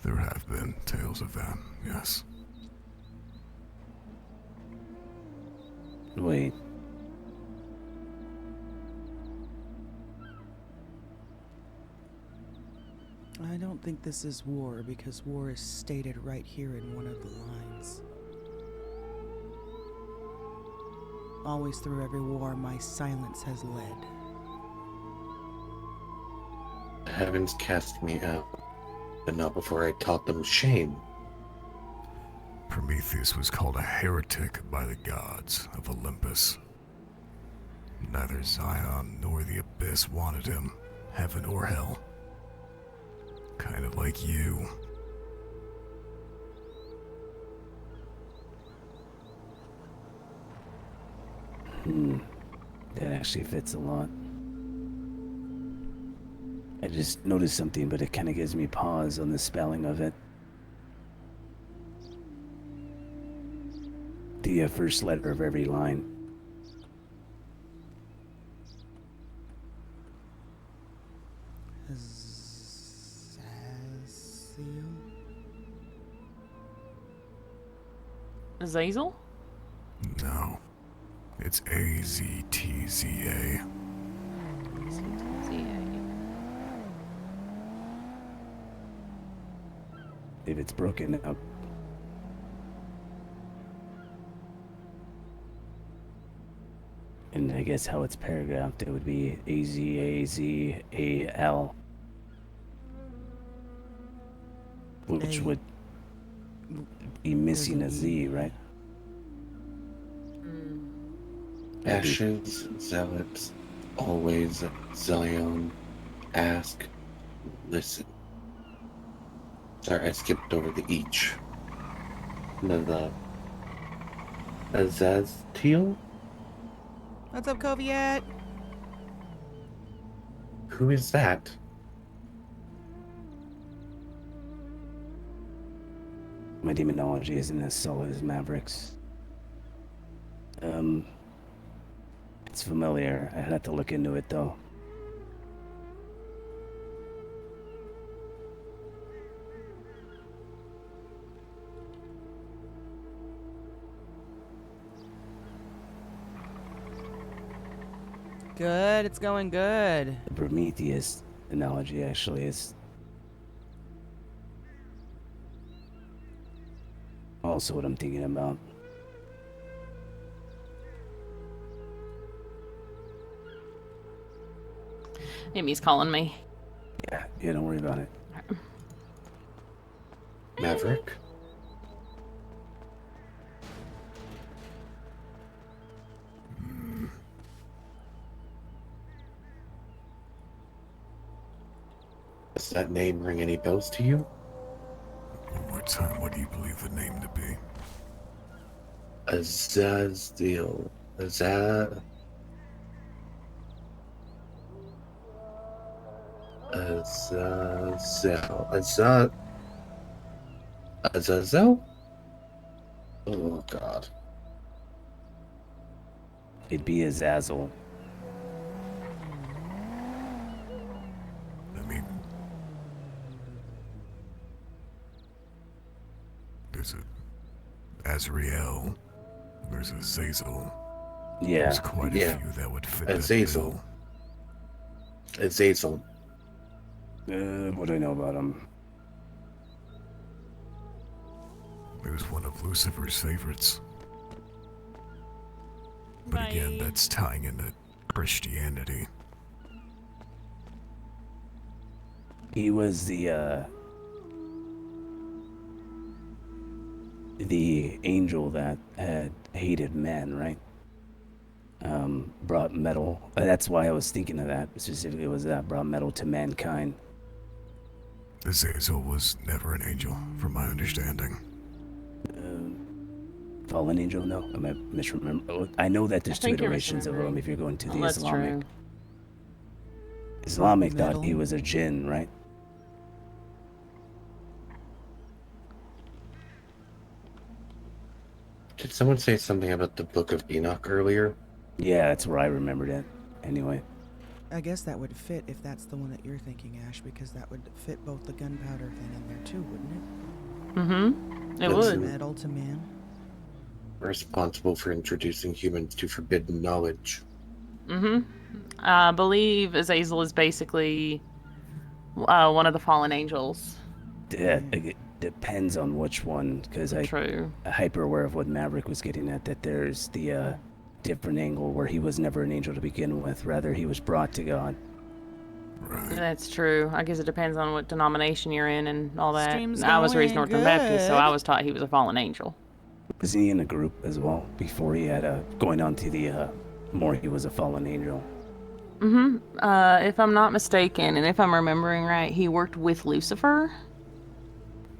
There have been tales of that, yes. Wait. I don't think this is war because war is stated right here in one of the lines. Always through every war, my silence has led. The heavens cast me out, but not before I taught them shame. Prometheus was called a heretic by the gods of Olympus. Neither Zion nor the Abyss wanted him, heaven or hell. Kind of like you. That actually fits a lot. I just noticed something, but it kind of gives me pause on the spelling of it. The first letter of every line. Azazel? No. It's A-Z-T-Z-A. If it's broken up. And I guess how it's paragraphed, it would be A-Z-A-Z-A-L. Which would be missing a Z, right? Ashes, zealots, always, Zion, ask, listen. Sorry, I skipped over the each. The Azaztiel? What's up, Koviet? Who is that? My demonology isn't as solid as Maverick's. It's familiar. I had to look into it though. Good, it's going good. The Prometheus analogy actually is also what I'm thinking about. Amy's calling me. Yeah, don't worry about it. Maverick? Does that name ring any bells to you? One more time, what do you believe the name to be? Azazel. Azazel? Oh, God. It'd be Azazel. I mean, there's a Azrael, there's a Zazel. Yeah. There's quite a few that would fit that Azazel. bill. Azazel. What do I know about him? He was one of Lucifer's favorites. But again, that's tying into Christianity. He was the angel that had hated men, right? Brought metal. That's why I was thinking of that. Specifically, was that brought metal to mankind. Azazel was never an angel, from my understanding. Fallen angel? No, I might misremember. I know that there's two iterations of him if you're going to the Islamic. True. Islamic thought he was a jinn, right? Did someone say something about the Book of Enoch earlier? Yeah, that's where I remembered it. Anyway. I guess that would fit if that's the one that you're thinking, Ash, because that would fit both the gunpowder thing in there too, wouldn't it? Mm-hmm. It would. Metal to man. responsible for introducing humans to forbidden knowledge. Mm-hmm. I believe Azazel is basically one of the fallen angels. It depends on which one, because I'm True. hyper aware of what Maverick was getting at, that there's the different angle where he was never an angel to begin with. Rather, he was brought to God. Right. That's true. I guess it depends on what denomination you're in and all that. Stream's I was raised going Northern Baptist, so I good. was taught he was a fallen angel. Was he in a group as well before he had going on to the more he was a fallen angel? Mm-hmm. If I'm not mistaken, and if I'm remembering right, he worked with Lucifer.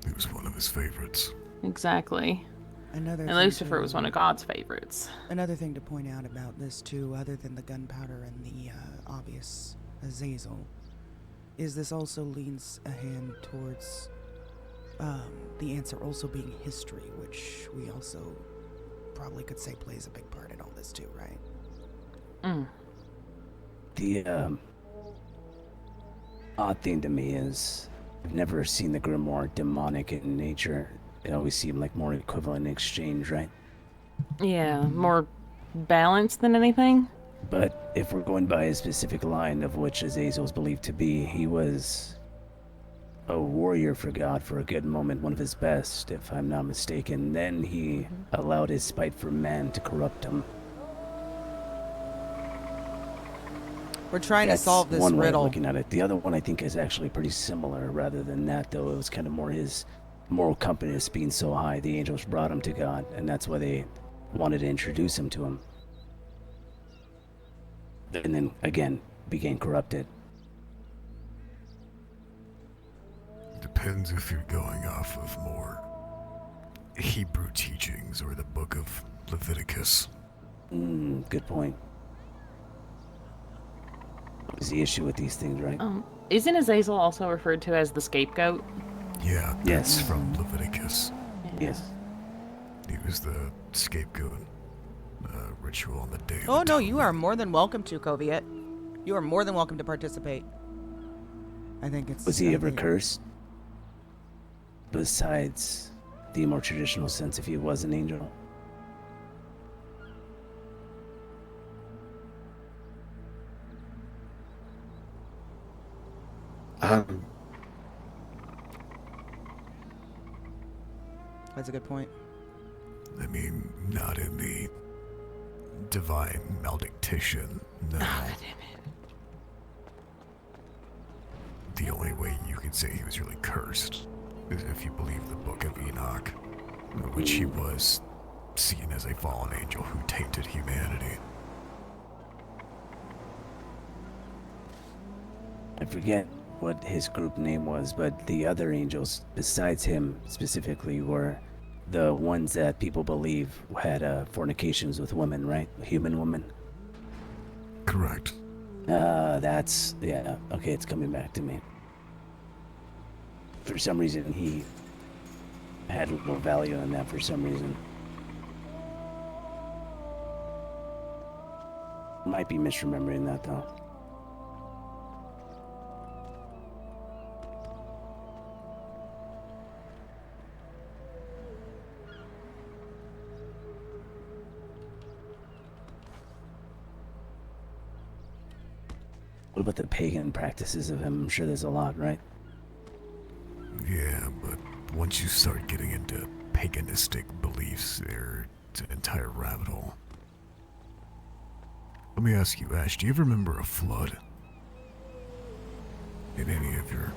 It was one of his favorites. Exactly. Another And thing Lucifer to- was one of God's favorites. Another thing to point out about this too, other than the gunpowder and the obvious Azazel, is this also leans a hand towards the answer also being history, which we also probably could say plays a big part in all this too, right? Mm. The odd thing to me is I've never seen the grimoire demonic in nature. It always seemed like more equivalent exchange, right? Yeah, more balanced than anything. But if we're going by a specific line of which Azazel is believed to be, he was a warrior for God for a good moment, one of his best, if I'm not mistaken. Then he allowed his spite for man to corrupt him. We're trying That's to solve this one way of riddle. looking at it. The other one I think is actually pretty similar. Rather than that, though, it was kind of more his moral compass being so high. The angels brought him to God, and that's why they wanted to introduce him to him. And then again became corrupted. Depends if you're going off of more Hebrew teachings or the book of Leviticus. Good point. Is the issue with these things, right? Isn't Azazel also referred to as the scapegoat? Yeah, Yes. that's from Leviticus. Yes. He was the scapegoat ritual on the day of Oh no, atonement. you are more than welcome to, Koviet. You are more than welcome to participate. I think it's. Was he I ever think- cursed? Besides the more traditional sense, if he was an angel. That's a good point. I mean, not in the divine malediction, no. The only way you can say he was really cursed is if you believe the book of Enoch, which he was seen as a fallen angel who tainted humanity. I forget what his group name was, but the other angels besides him specifically were the ones that people believe had fornications with women, right? Human women. Correct. That's, yeah, okay, it's coming back to me. For some reason, he had a little value in that for some reason. Might be misremembering that, though. What about the pagan practices of him? I'm sure there's a lot, right? Yeah, but once you start getting into paganistic beliefs, it's an entire rabbit hole. Let me ask you, Ash, do you ever remember a flood? In any of your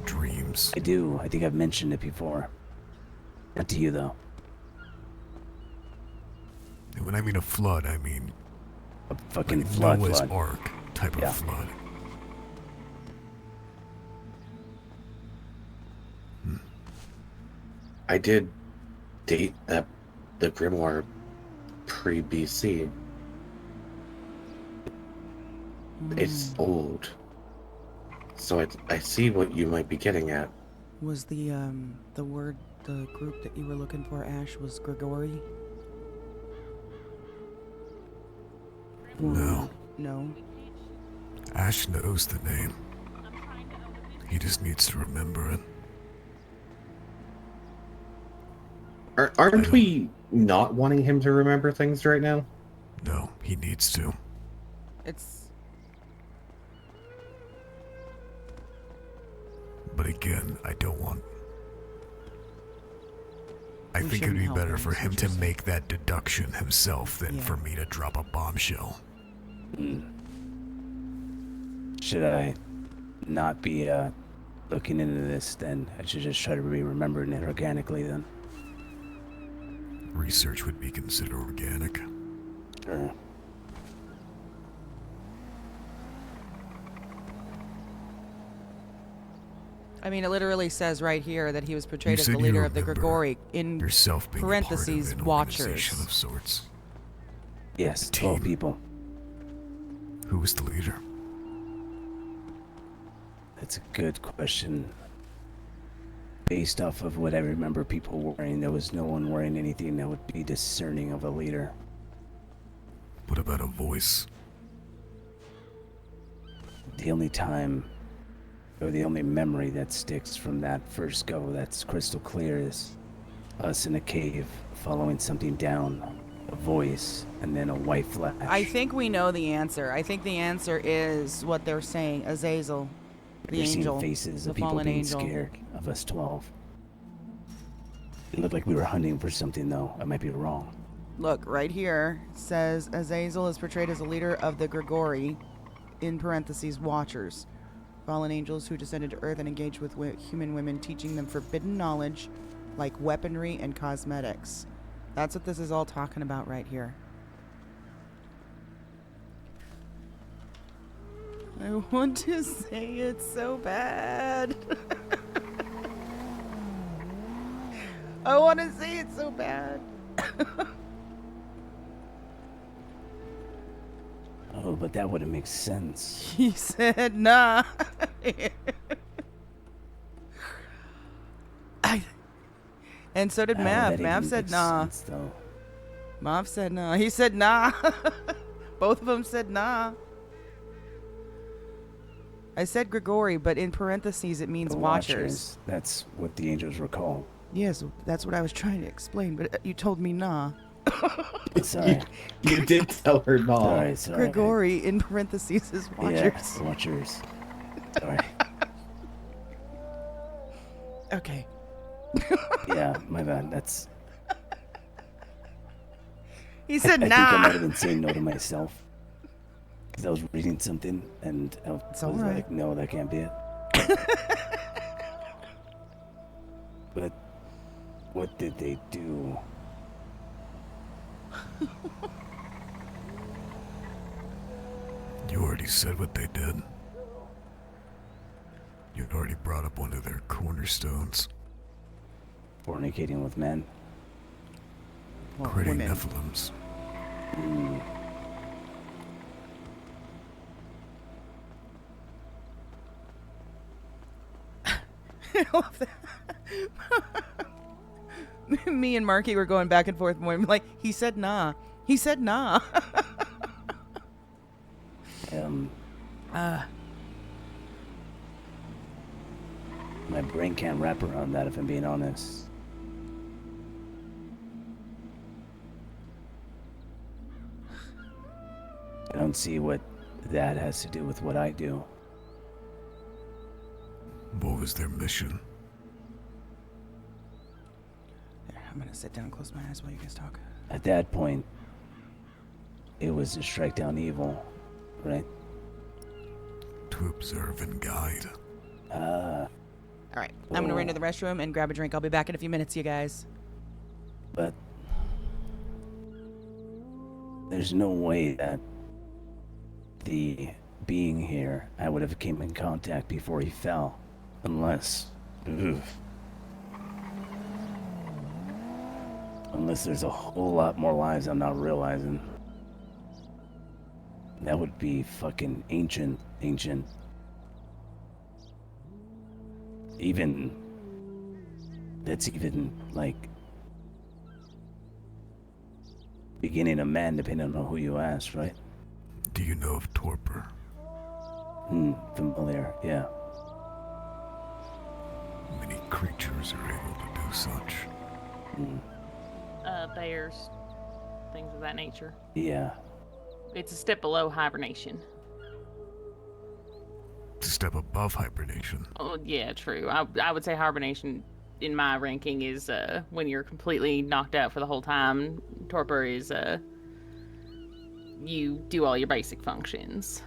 dreams? I do. I think I've mentioned it before. Not to you, though. And when I mean a flood, I mean A fucking like flood. Noah's Ark type Yeah. of flood. I did date that the grimoire pre-BC. It's old. So I see what you might be getting at. Was the word, the group that you were looking for, Ash, was Grigori? No. No. Ash knows the name. He just needs to remember it. Aren't we not wanting him to remember things right now? No, he needs to. It's But again, I don't want... I We think it'd shouldn't be help better him, for is him what to you're saying. make that deduction himself than Yeah. for me to drop a bombshell. Should I not be looking into this then? I should just try to be remembering it organically then. Research would be considered organic. Sure. I mean, it literally says right here that he was portrayed You as the said you leader of the remember Grigori in yourself being parentheses a part of an Watchers. organization of sorts. Yes, A 12 team. people. Who was the leader? That's a good question. Based off of what I remember people wearing, there was no one wearing anything that would be discerning of a leader. What about a voice? The only time, or the only memory that sticks from that first go that's crystal clear is us in a cave following something down, a voice, and then a white flash. I think we know the answer. I think the answer is what they're saying. Azazel, the We're angel, seeing faces the of people fallen being angel. scared of us 12. It looked like we were hunting for something, though. I might be wrong. Look, right here says Azazel is portrayed as a leader of the Grigori, in parentheses, Watchers. Fallen angels who descended to Earth and engaged with human women, teaching them forbidden knowledge like weaponry and cosmetics. That's what this is all talking about right here. I want to say it so bad. I want to say it so bad. Oh, but that wouldn't make sense. He said, nah. And so did How would Mav. that Mav even said, make nah. sense, though? Mav said, nah. He said, nah. Both of them said, nah. I said Grigori, but in parentheses it means The watchers. That's what the angels were called. Yes, that's what I was trying to explain, but you told me nah. Sorry. You did tell her no. Sorry. Grigori in parentheses is watchers. Yeah, watchers. Sorry. Okay. Yeah, my bad. That's... He said, I nah. think I might have been saying no to myself. Because I was reading something, and I was all right. like, no, that can't be it. But what did they do? You already said what they did. You already brought up one of their cornerstones. Fornicating with men? Well, Creating women. Nephilims. I love that. Me and Marky were going back and forth more. Like, he said nah. He said nah. My brain can't wrap around that, if I'm being honest. I don't see what that has to do with what I do. What was their mission? There, I'm gonna sit down and close my eyes while you guys talk. At that point, it was to strike down evil, right? To observe and guide. All right, I'm gonna run to the restroom and grab a drink. I'll be back in a few minutes, you guys. But there's no way that the being here, I would have came in contact before he fell. Unless... Unless there's a whole lot more lives I'm not realizing. That would be fucking ancient. Even... That's even, like... beginning of man, depending on who you ask, right? Do you know of torpor? Familiar, yeah. Many creatures are able to do such. bears, things of that nature. Yeah. It's a step below hibernation. To step above hibernation. Oh, yeah, true. I would say hibernation in my ranking is when you're completely knocked out for the whole time. Torpor is you do all your basic functions.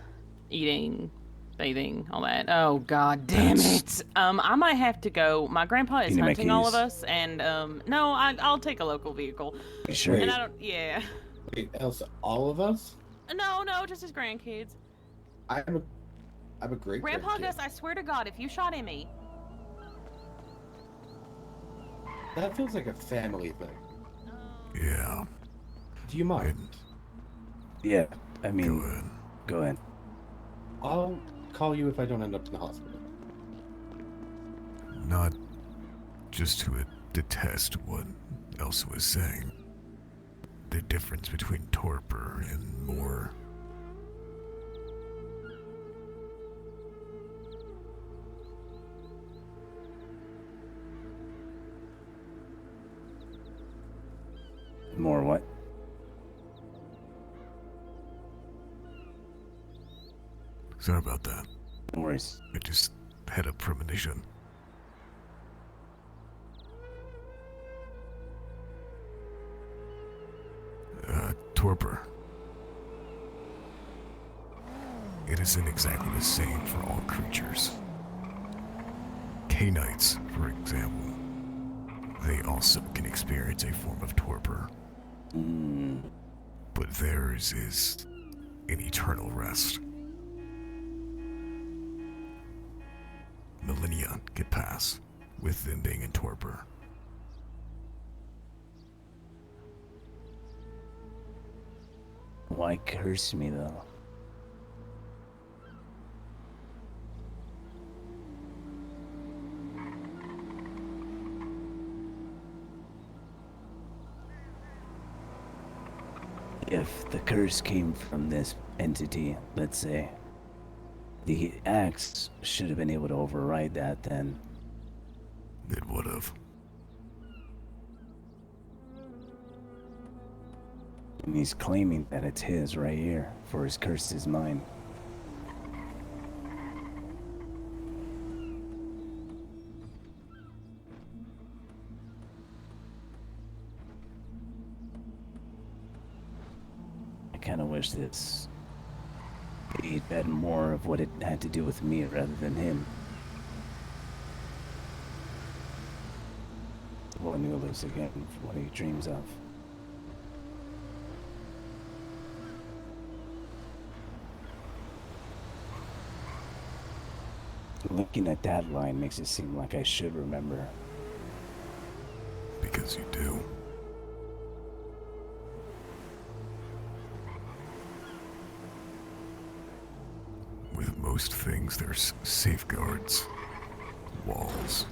Eating, bathing, all that. Oh, god damn it. I might have to go. My grandpa is You need my hunting all of keys? us, and no, I'll take a local vehicle. You sure? And I don't, yeah. Wait, Elsa, all of us? No, just his grandkids. I'm a great Grandpa grandkid. Gus, I swear to God, if you shot Emmy. That feels like a family thing. Yeah. Do you mind? Yeah, I mean, Go ahead. go ahead. I'll call you if I don't end up in the hospital. Not just to detest what Elsa was saying. The difference between torpor and more. More what? Sorry about that. No worries. I just had a premonition. Torpor. It isn't exactly the same for all creatures. Canites, for example, they also can experience a form of torpor. But theirs is an eternal rest. Millennia could pass with them being in torpor. Why curse me, though? If the curse came from this entity, let's say, the axe should have been able to override that then. It would have. And he's claiming that it's his right here, for his curse is mine. I kind of wish this he'd had more of what it had to do with me rather than him. The one who lives again for what he dreams of. Looking at that line makes it seem like I should remember. Because you do. With most things, there's safeguards, walls,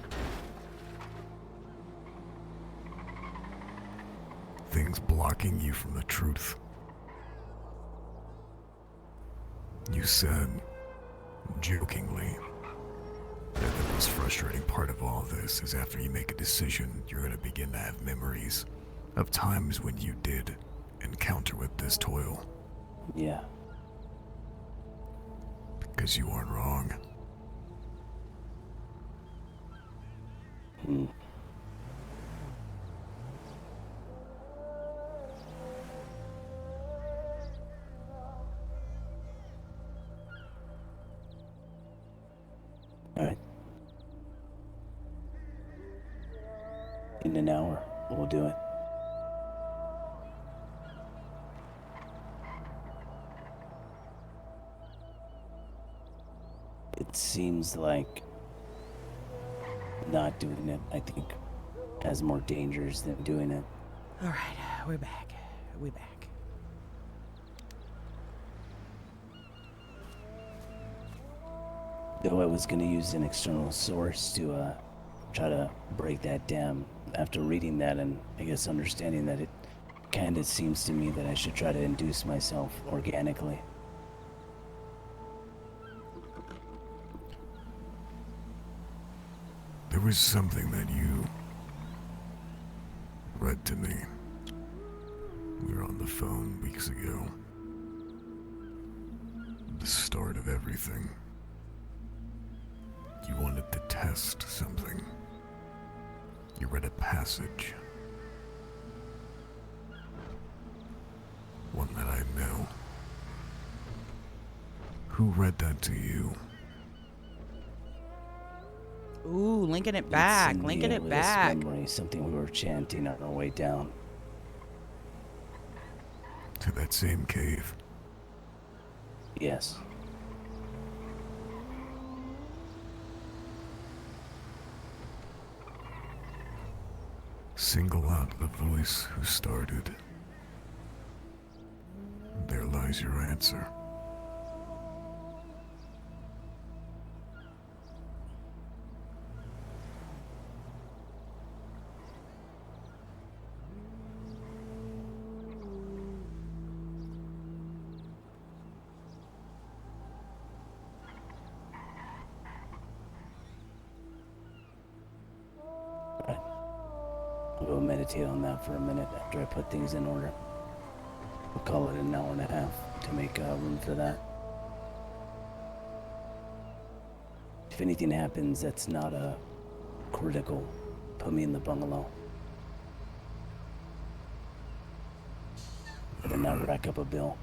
things blocking you from the truth. You said, jokingly, that the most frustrating part of all this is after you make a decision, you're going to begin to have memories of times when you did encounter with this toil. Yeah. Because you weren't wrong. Alright. In an hour, we'll do it. It seems like not doing it, I think, has more dangers than doing it. All right, we're back. We're back. Though I was gonna use an external source to try to break that down. After reading that and I guess understanding that, it kinda seems to me that I should try to induce myself organically. There was something that you read to me We were on the phone weeks ago. The start of everything. You wanted to test something. You read a passage. One that I know. Who read that to you? Ooh, linking it back, It's in linking the it earliest back. memory, something we were chanting on our way down. To that same cave. Yes. Single out the voice who started. There lies your answer. I'll go meditate on that for a minute after I put things in order. We'll call it an hour and a half to make room for that. If anything happens that's not critical, put me in the bungalow. Better not rack up a bill.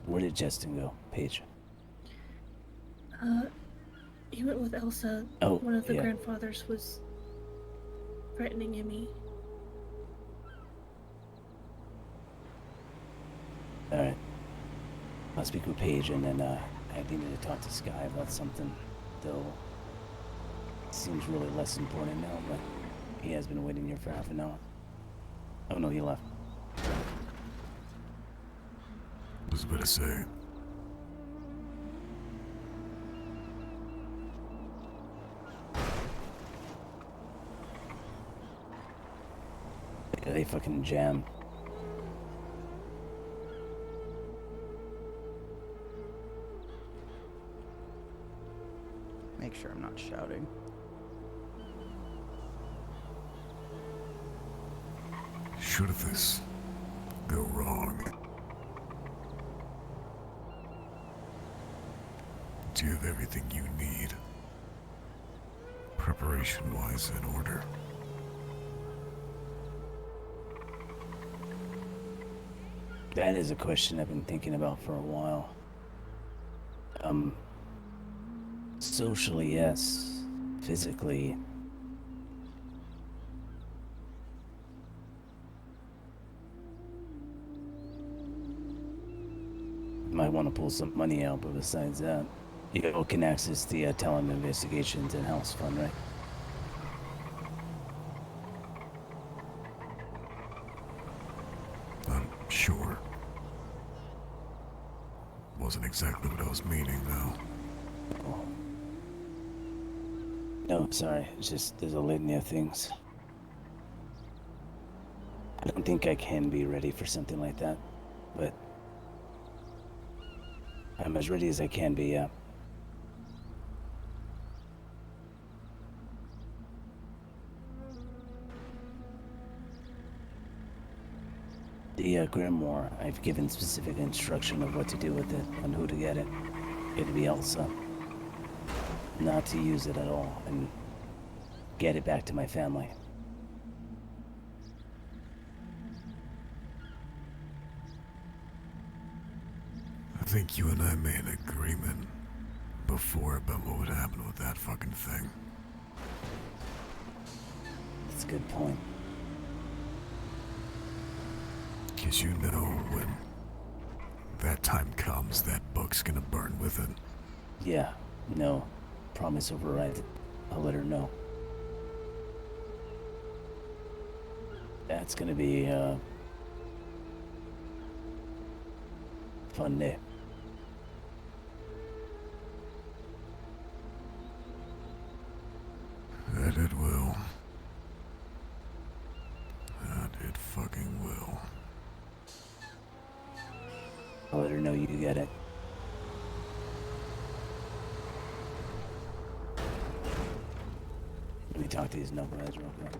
Where did Justin go, Paige? He went with Elsa. Oh, one of the yeah. grandfathers was threatening Emmy. Alright. I'll speak with Paige, and then I needed to talk to Sky about something, though it seems really less important now, but he has been waiting here for half an hour. Oh no, he left. Was about to say. Yeah, they fucking jammed. Make sure I'm not shouting. Should this go wrong? Do you have everything you need? Preparation-wise in order? That is a question I've been thinking about for a while. Socially, yes. Physically, might want to pull some money out, but besides that, you can access the talent investigations in-house fund, right? I'm sure. Wasn't exactly what I was meaning, though. Oh. No, sorry. It's just there's a litany of things. I don't think I can be ready for something like that, but I'm as ready as I can be, yeah. The grimoire, I've given specific instruction of what to do with it and who to get it. It'll be Elsa. Not to use it at all and get it back to my family. I think you and I made an agreement before about what would happen with that fucking thing. That's a good point. Because you know when that time comes, that book's gonna burn with it. Yeah, no. Promise override. I'll let her know. That's gonna be a fun day. That it will. That it fucking will. I'll let her know you get it. talk to these knuckleheads real quick.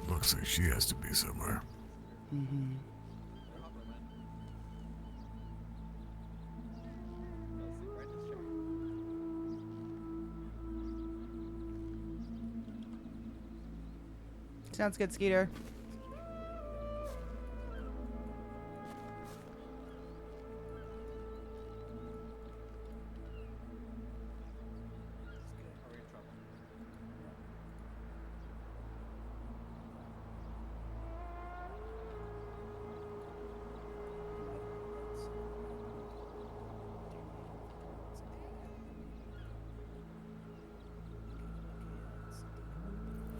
Looks like she has to be somewhere. Mm-hmm. Sounds good, Skeeter.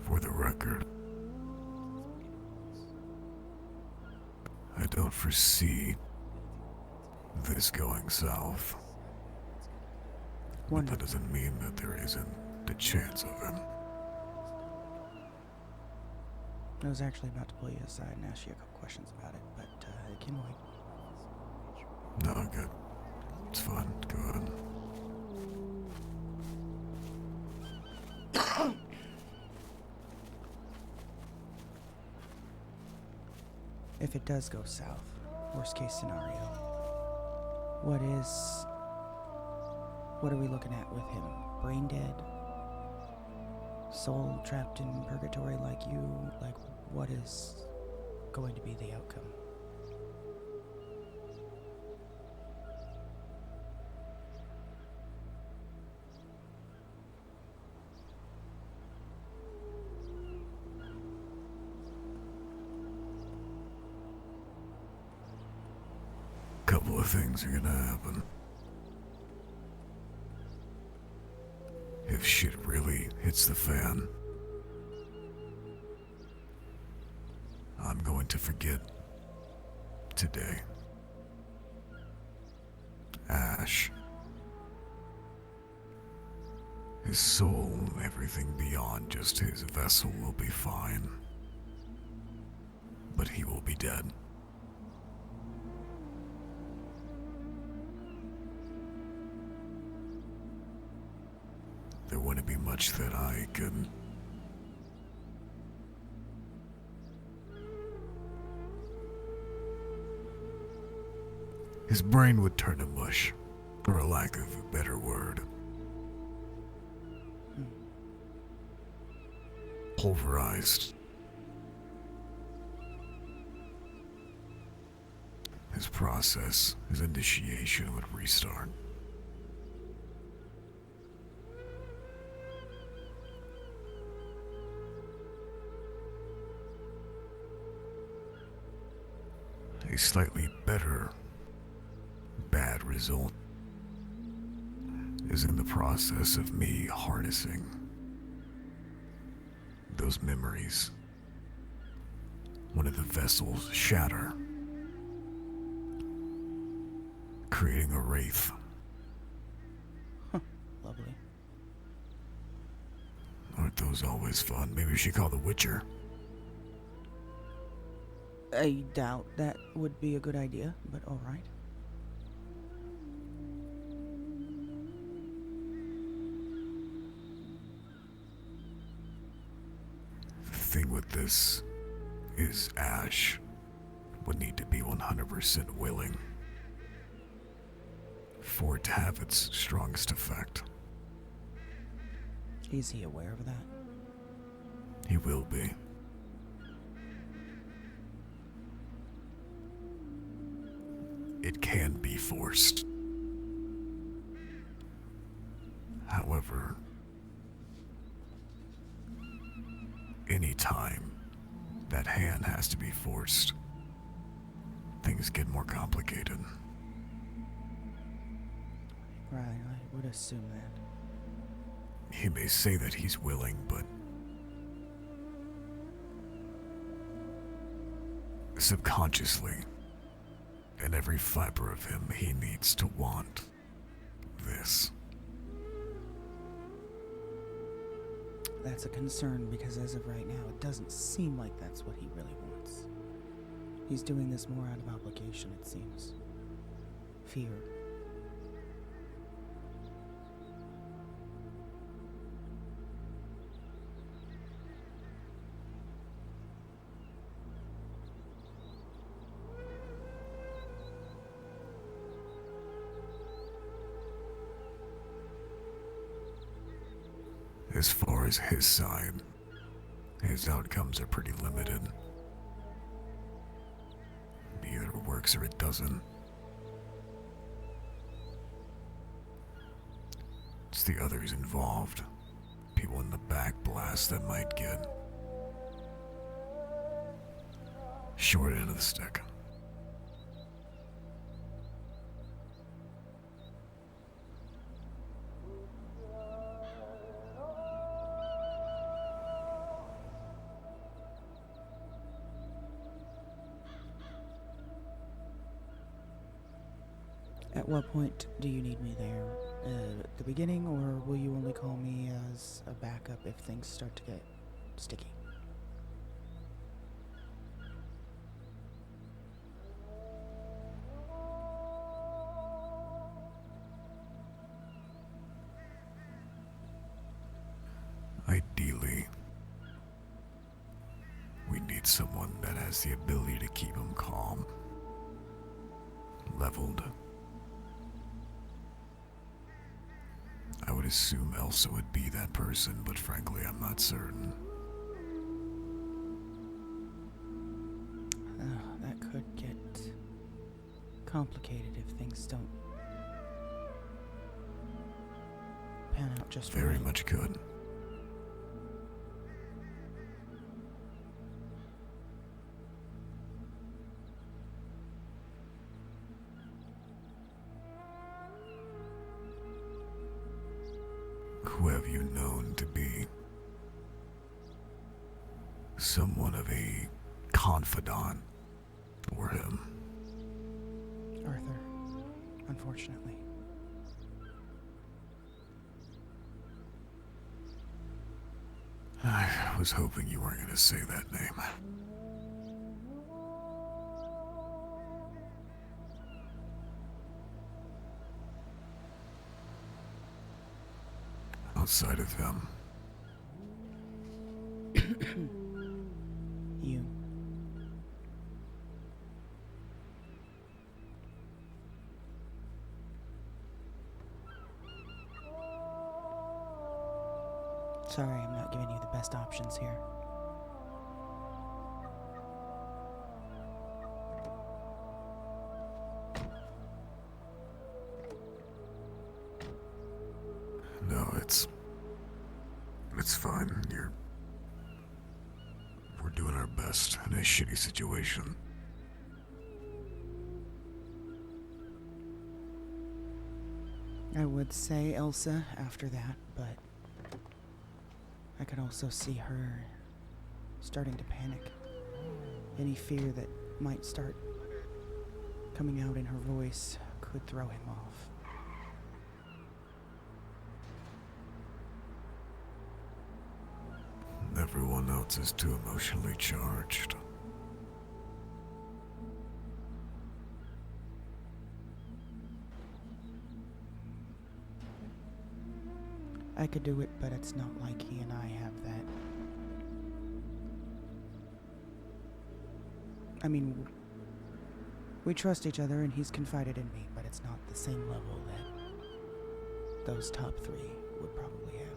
For the record, I don't foresee this going south. But that doesn't mean that there isn't the chance of him. I was actually about to pull you aside and ask you a couple questions about it, but it can wait. No, good. It's fine. Go ahead. If it does go south, worst case scenario, what are we looking at with him? Brain dead? Soul trapped in purgatory like you? Like, what is going to be the outcome? Couple of things are gonna happen. If shit really hits the fan, I'm going to forget today. Ash. His soul, everything beyond just his vessel will be fine. But he will be dead. There wouldn't be much that I could... His brain would turn to mush, for a lack of a better word. Pulverized. His process, his initiation would restart. A slightly better bad result is in the process of me harnessing those memories. One of the vessels shatter, creating a wraith. Lovely. Aren't those always fun? Maybe we should call the Witcher. I doubt that would be a good idea, but alright. The thing with this is Ash would need to be 100% willing. for it to have its strongest effect. Is he aware of that? He will be. It can be forced. However, anytime that hand has to be forced, things get more complicated. Right, I would assume that. He may say that he's willing, but subconsciously, in every fiber of him, he needs to want this. That's a concern because as of right now, it doesn't seem like that's what he really wants. He's doing this more out of obligation, it seems. Fear. As far as his side, his outcomes are pretty limited. Either it works or it doesn't. It's the others involved. People in the back blast that might get short end of the stick. At what point do you need me there? At the beginning, or will you only call me as a backup if things start to get sticky? Ideally, we need someone that has the ability to keep him calm, leveled. I would assume Elsa would be that person, but frankly, I'm not certain. That could get complicated if things don't pan out just Very right. much could. Who have you known to be somewhat of a confidant for him? Arthur, unfortunately. I was hoping you weren't going to say that name. Outside of him, You. Sorry, I'm not giving you the best options here. no, it's fine. We're doing our best in a shitty situation. I would say Elsa after that, but I could also see her starting to panic. Any fear that might start coming out in her voice could throw him off. Everyone else is too emotionally charged. I could do it, but it's not like he and I have that. I mean, We trust each other, and he's confided in me, but it's not the same level that those top 3 would probably have.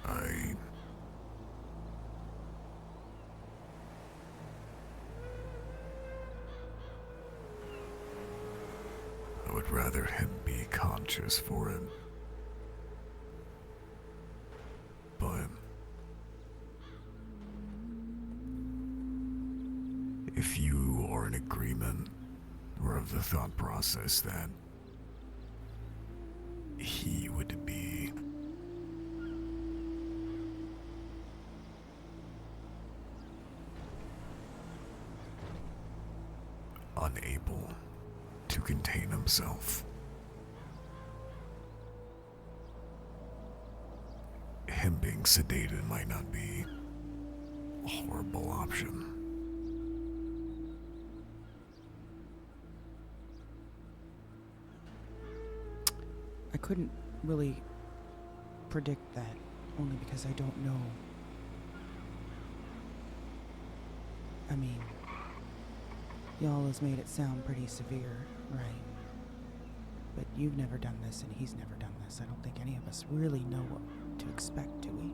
I would rather him be conscious for it. But if you are in agreement or of the thought process that he would be unable to contain himself, him being sedated might not be a horrible option. I couldn't really predict that, only because I don't know. I mean, y'all has made it sound pretty severe, right? But you've never done this, and he's never done this. I don't think any of us really know what to expect, do we?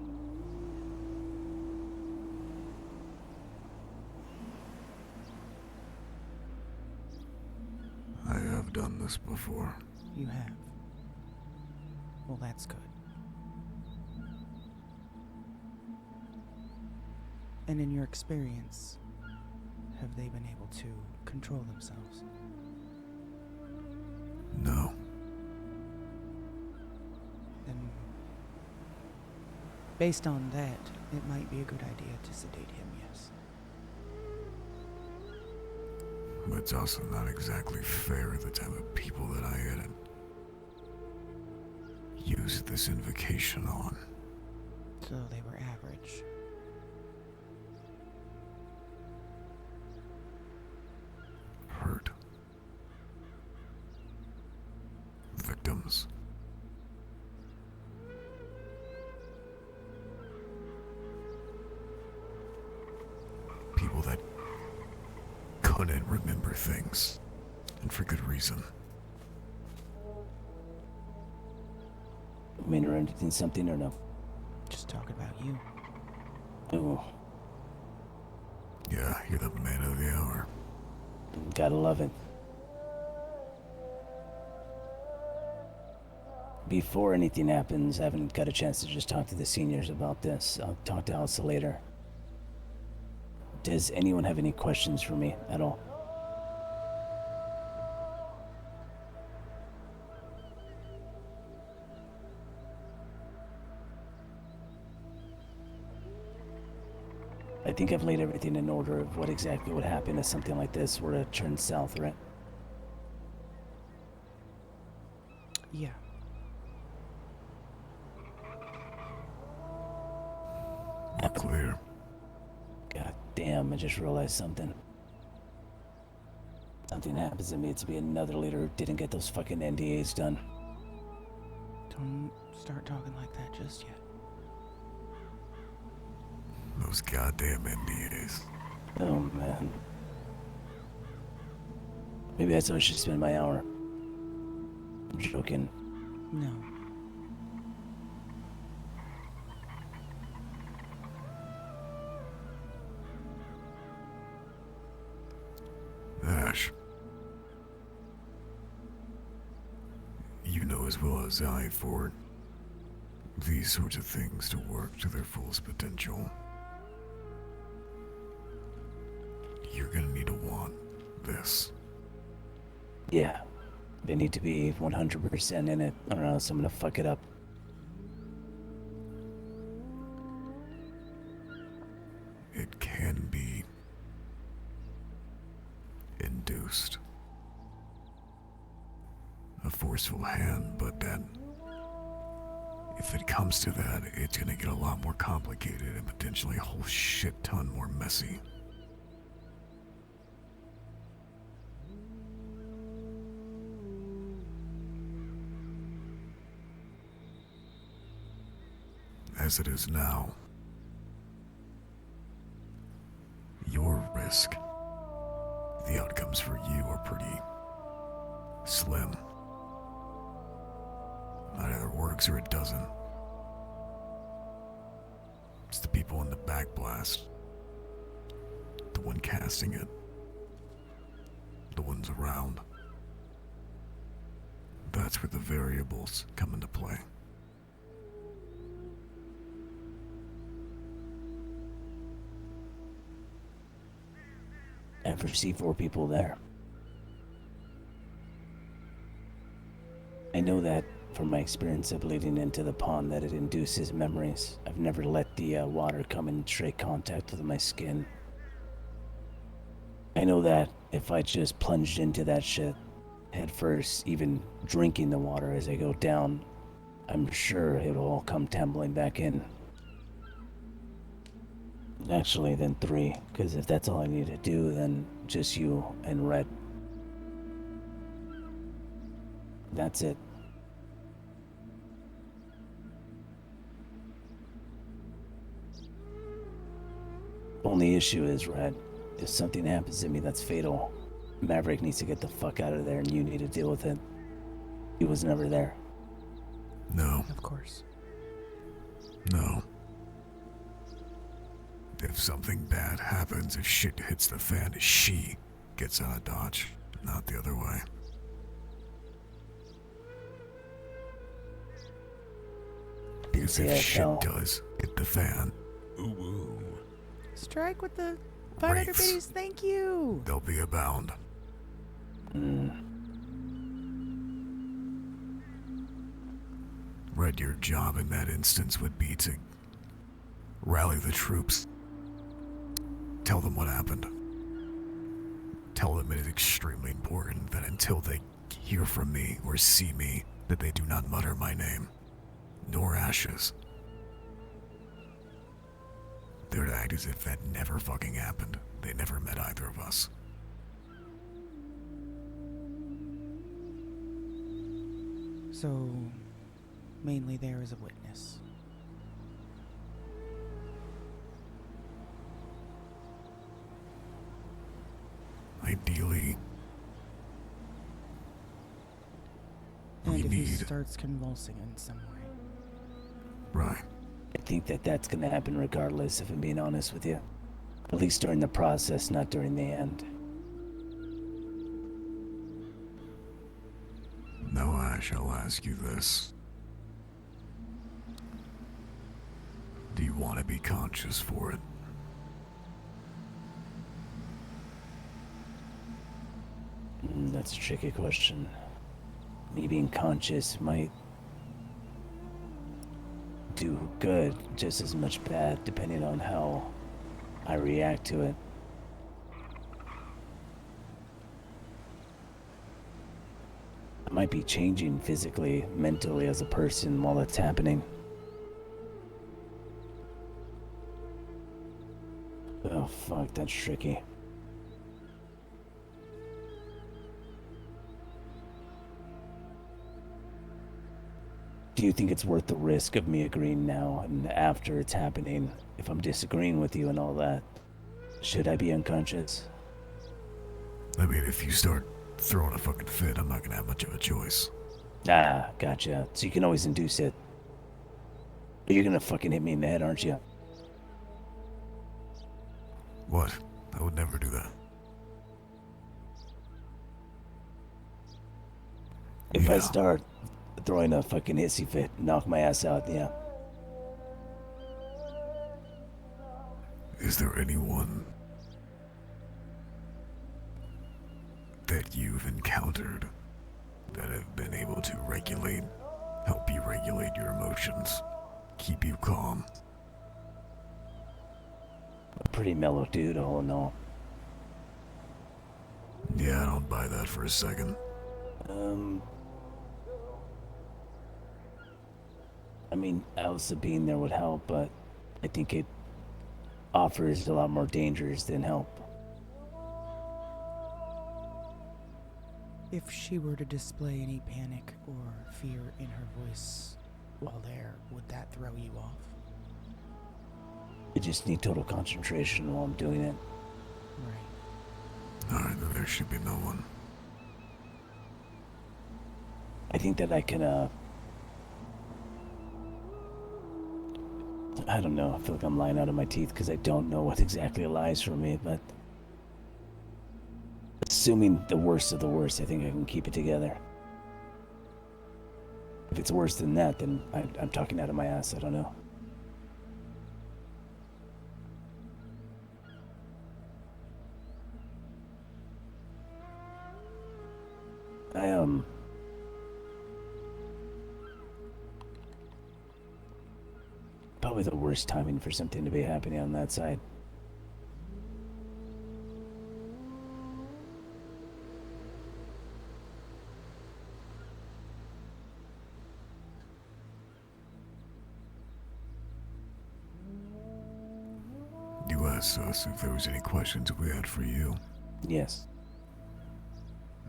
I have done this before. You have. Well, that's good. And in your experience, have they been able to control themselves? No. Then, based on that, it might be a good idea to sedate him, yes. But it's also not exactly fair the type of people that I had used this invocation on. So they were average. Hurt. Victims. People that couldn't remember things, and for good reason. I mean, interrupting something or no? Just talk about you. Oh, Yeah, you're the man of the hour. gotta love it. Before anything happens, I haven't got a chance to just talk to the seniors about this. I'll talk to Elsa later. Does anyone have any questions for me at all? I think I've laid everything in order of what exactly would happen if something like this were to turn south, right? Yeah. We're clear. God damn, I just realized something. Something happens to me, it's to be another leader who didn't get those fucking NDAs done. Don't start talking like that just yet. Those goddamn NDAs. Oh, man. Maybe that's how I should spend my hour. I'm joking. No. Ash. You know as well as I, for these sorts of things to work to their fullest potential, you're gonna need to want this. Yeah. They need to be 100% in it. I don't know, so I'm gonna fuck it up. It can be induced. A forceful hand, but then if it comes to that, it's gonna get a lot more complicated and potentially a whole shit ton more messy. as it is now, your risk, the outcomes for you are pretty slim. It either works or it doesn't. It's the people in the backblast, the one casting it, the ones around. That's where the variables come into play. I foresee 4 people there. I know that from my experience of leading into the pond that it induces memories. I've never let the water come in straight contact with my skin. I know that if I just plunged into that shit head first, even drinking the water as I go down, I'm sure it'll all come tumbling back in. Actually, then 3, because if that's all I need to do, then just you and Red. That's it. Only issue is, Red, if something happens to me that's fatal, Maverick needs to get the fuck out of there and you need to deal with it. He was never there. No. Of course. No. If something bad happens, if shit hits the fan, she gets out of Dodge, not the other way. Because if shit does hit the fan, ooh, Strike with the 500 wraiths, biddies, thank you. they'll be abound. Red, your job in that instance would be to rally the troops. Tell them what happened. Tell them it is extremely important that until they hear from me or see me, that they do not mutter my name, nor Ashes. They're to act as if that never fucking happened. They never met either of us. So, mainly there is a witness. Ideally, And we if he need... starts convulsing in some way. Right. I think that that's gonna happen regardless, if I'm being honest with you. At least during the process, not during the end. Now I shall ask you this. Do you want to be conscious for it? That's a tricky question. Me being conscious might do good just as much bad depending on how I react to it. I might be changing physically, mentally as a person while it's happening. Oh fuck, that's tricky. Do you think it's worth the risk of me agreeing now and after it's happening, if I'm disagreeing with you and all that? Should I be unconscious? I mean, if you start throwing a fucking fit, I'm not gonna have much of a choice. Ah, gotcha. So you can always induce it. But you're gonna fucking hit me in the head, aren't you? What? I would never do that. If I start throwing a fucking hissy fit, knock my ass out, yeah. Is there anyone that you've encountered that have been able to help you regulate your emotions, keep you calm? A pretty mellow dude, all in all. Yeah, I don't buy that for a second. I mean, Elsa being there would help, but I think it offers a lot more dangers than help. If she were to display any panic or fear in her voice while there, would that throw you off? I just need total concentration while I'm doing it. Right. Alright, then there should be no one. I think that I can, I don't know. I feel like I'm lying out of my teeth because I don't know what exactly lies for me, but assuming the worst of the worst, I think I can keep it together. If it's worse than that, then I'm talking out of my ass. I don't know. Probably the worst timing for something to be happening on that side. You asked us if there was any questions we had for you. Yes.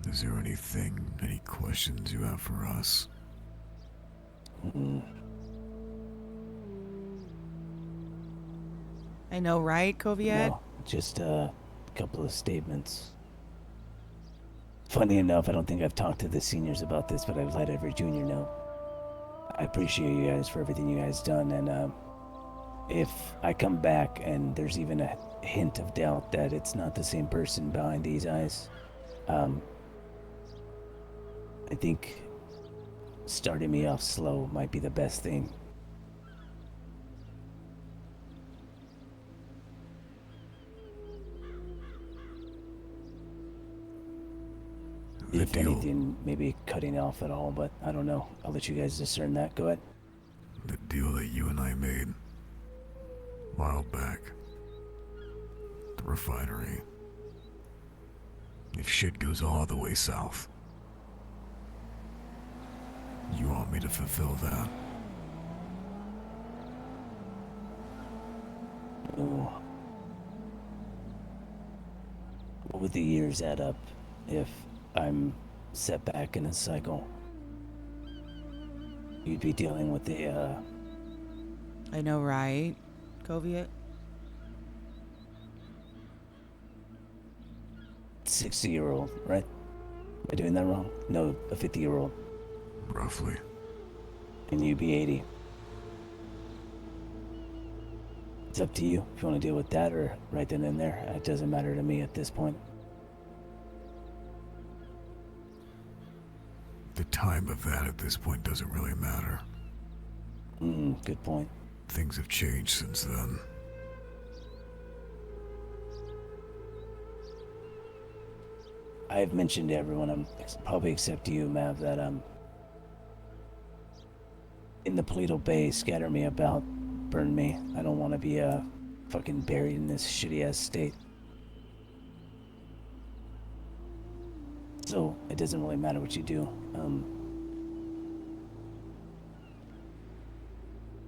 Is there anything, any questions you have for us? I know, right, Koviet? No, just a couple of statements. Funny enough, I don't think I've talked to the seniors about this, but I've let every junior know. I appreciate you guys for everything you guys done, and if I come back and there's even a hint of doubt that it's not the same person behind these eyes, I think starting me off slow might be the best thing. If anything, maybe cutting off at all, but I don't know. I'll let you guys discern that. Go ahead. The deal that you and I made a while back. The refinery. If shit goes all the way south, you want me to fulfill that? Ooh. What would the years add up if I'm set back in a cycle? You'd be dealing with the, I know, right, Koviet? 60-year-old, right? Am I doing that wrong? No, a 50-year-old. Roughly. And you'd be 80. It's up to you if you want to deal with that or right then and there. It doesn't matter to me at this point. The time of that at this point doesn't really matter. Good point. Things have changed since then. I've mentioned to everyone, probably except you, Mav, that I'm in the Paleto Bay. Scatter me about, burn me. I don't want to be fucking buried in this shitty ass state. So it doesn't really matter what you do.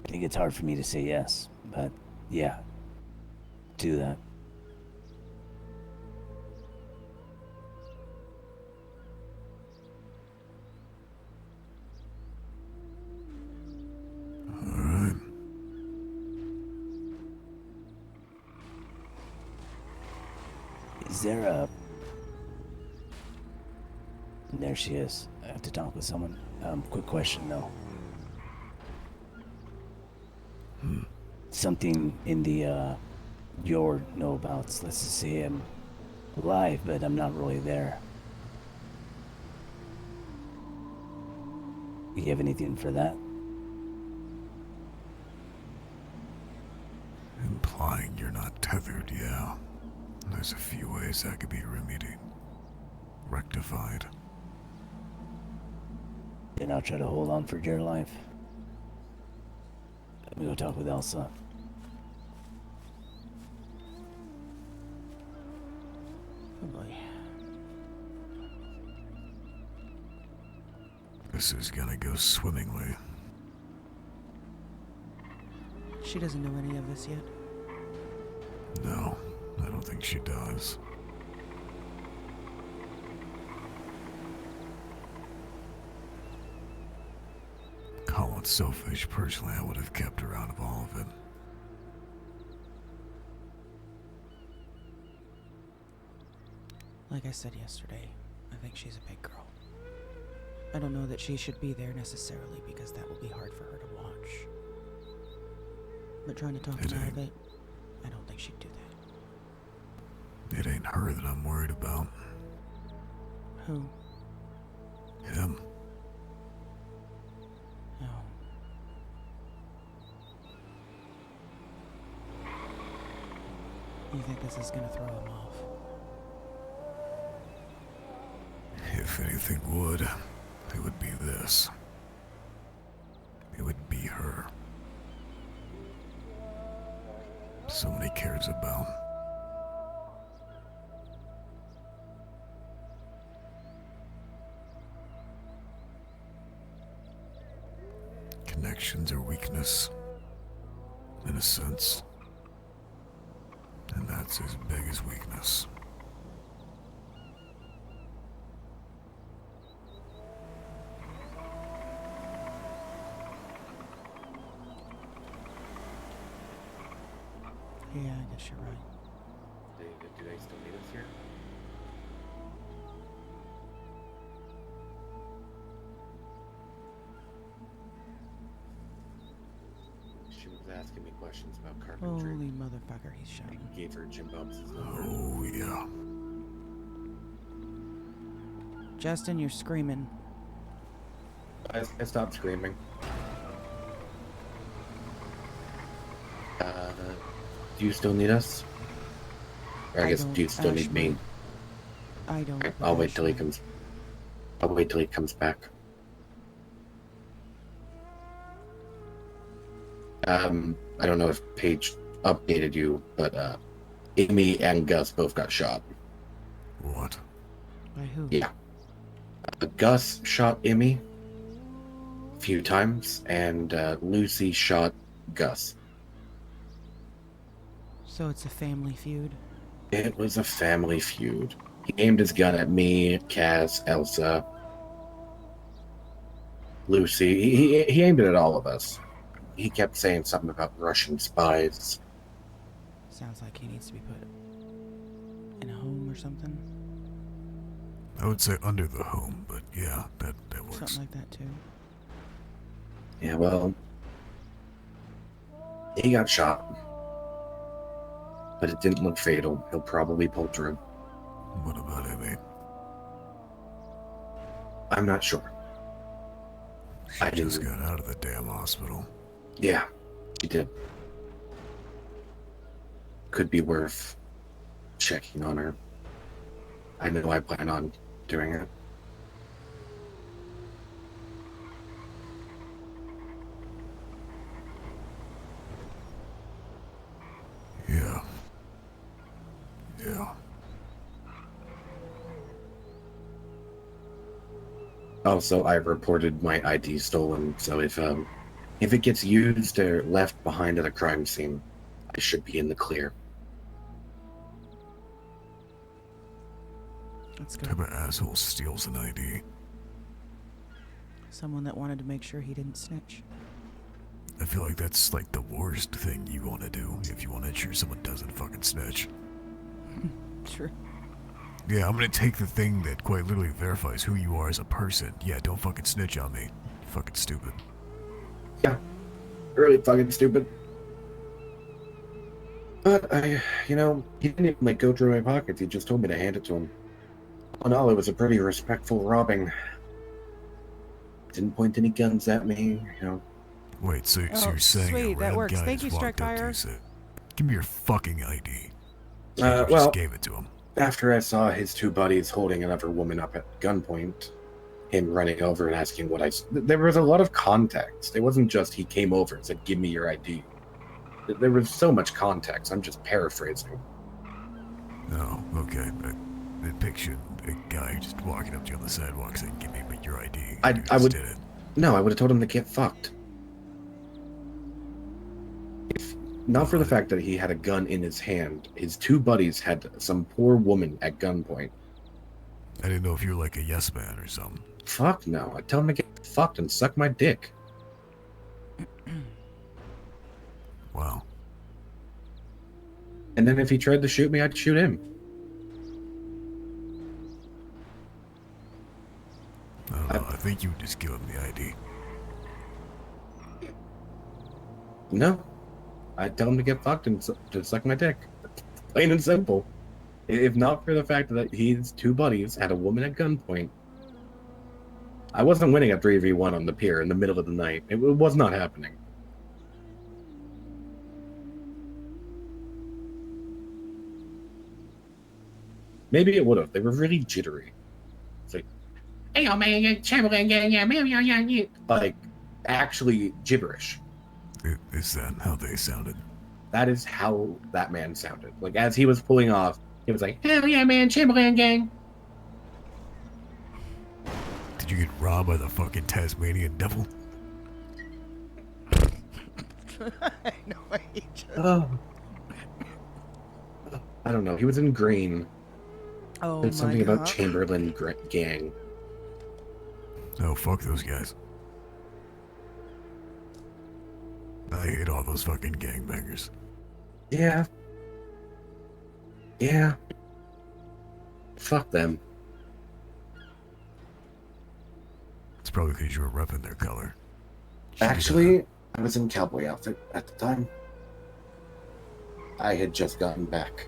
I think it's hard for me to say yes, but yeah, do that. Alright. Is there a... There she is. I have to talk with someone. Quick question though. Something in the your know-abouts. Let's just say I'm alive, but I'm not really there. You have anything for that? Implying you're not tethered, yeah. There's a few ways that could be remedied. Rectified. Then I'll try to hold on for dear life. Let me go talk with Elsa. Oh boy. This is gonna go swimmingly. She doesn't know any of this yet. No, I don't think she does. Call it selfish. Personally, I would have kept her out of all of it. Like I said yesterday, I think she's a big girl. I don't know that she should be there necessarily because that will be hard for her to watch. But trying to talk her out of it, I don't think she'd do that. It ain't her that I'm worried about. Who? Him. No. You think this is gonna throw him off? If anything would, it would be this. It would be her. Someone he cares about. Connections are weakness, in a sense. And that's as big as weakness. Yeah, I guess you're right. Do they still need us here? She was asking me questions about carpentry. Holy motherfucker, he's shouting. I gave her Jim Bubs' number. Oh, yeah. Justin, you're screaming. I stopped screaming. Do you still need us? Or I guess, do you still need me? I don't. Okay, I'll wait till he comes. I'll wait till he comes back. I don't know if Paige updated you, but Amy and Gus both got shot. What? By who? Yeah. Gus shot Amy a few times, and Lucy shot Gus. So it's a family feud? It was a family feud. He aimed his gun at me, Kaz, Elsa, Lucy. He aimed it at all of us. He kept saying something about Russian spies. Sounds like he needs to be put in a home or something. I would say under the home, but yeah, that works. Something like that too. Yeah, well, he got shot. But it didn't look fatal. He'll probably pull through. What about Amy? I'm not sure. She just got out of the damn hospital. Yeah, she did. Could be worth checking on her. I know I plan on doing it. Yeah. Yeah. Also, I reported my ID stolen, so if it gets used or left behind at a crime scene, I should be in the clear. That's What good. type of asshole steals an ID? Someone that wanted to make sure he didn't snitch. I feel like that's like the worst thing you want to do if you want to ensure someone doesn't fucking snitch. True. Yeah, I'm gonna take the thing that quite literally verifies who you are as a person. Yeah, don't fucking snitch on me. You fucking stupid. Yeah, really fucking stupid. But he didn't even like go through my pockets. He just told me to hand it to him. All in all, it was a pretty respectful robbing. Didn't point any guns at me, Wait, so Oh, you're saying sweet, a that random works. guy Thank just you, walked up to you Strikefire. and said, "Give me your fucking ID." You well, just gave it to him. after I saw his two buddies holding another woman up at gunpoint, him running over and asking there was a lot of context. It wasn't just he came over and said, "Give me your ID." There was so much context. I'm just paraphrasing. Oh, okay. I pictured a guy just walking up to you on the sidewalk saying, "Give me your ID." I would did it. No, I would have told him to get fucked. If not for the fact that he had a gun in his hand, his two buddies had some poor woman at gunpoint. I didn't know if you were like a yes man or something. Fuck no. I'd tell him to get fucked and suck my dick. Wow. And then if he tried to shoot me, I'd shoot him. think you would just give him the ID? No. I'd tell him to get fucked and to suck my dick. Plain and simple. If not for the fact that his two buddies had a woman at gunpoint, I wasn't winning a 3v1 on the pier in the middle of the night. It was not happening. Maybe it would have. They were really jittery. It's like, hey, oh man, Chamberlain, yeah, like actually gibberish. Is that how they sounded? That is how that man sounded. Like as he was pulling off, he was like, hell yeah, man, Chamberlain gang. Did you get robbed by the fucking Tasmanian devil? I know. I just... Oh. I don't know. He was in green. Oh There's my something God. about Chamberlain gang. Oh, fuck those guys. I hate all those fucking gangbangers. Yeah. Yeah. Fuck them. It's probably because you were repping their color. Actually, I was in cowboy outfit at the time. I had just gotten back.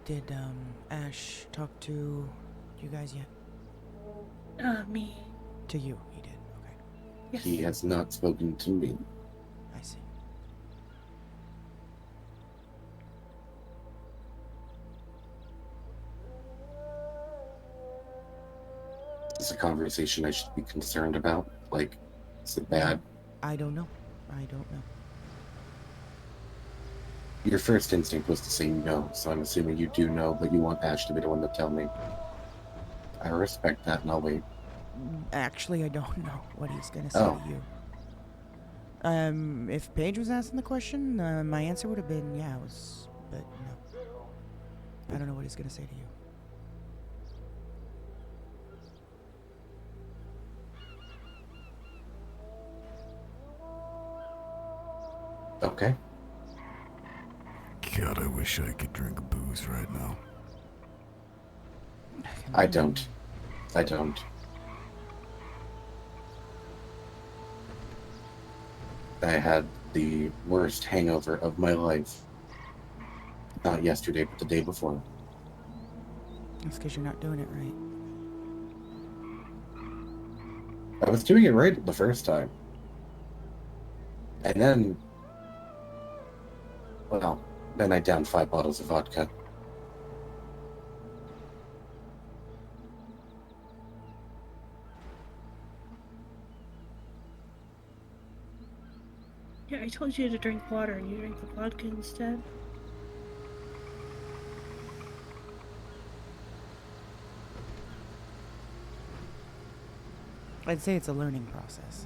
Did Ash talk to you guys yet? Me. To you, he did. Okay. Yes. He has not spoken to me. I see. Is this a conversation I should be concerned about? Like, is it bad? I don't know. I don't know. Your first instinct was to say no, so I'm assuming you do know, but you want Ash to be the one to tell me. I respect that, and I'll wait. Actually, I don't know what he's gonna say Oh. to you. If Paige was asking the question, my answer would have been yeah, it was, but no. I don't know what he's gonna say to you. Okay. God, I wish I could drink booze right now. I don't. I don't. I had the worst hangover of my life. Not yesterday, but the day before. That's because you're not doing it right. I was doing it right the first time. And then... well, then I downed 5 bottles of vodka. Yeah, I told you to drink water and you drank the vodka instead. I'd say it's a learning process.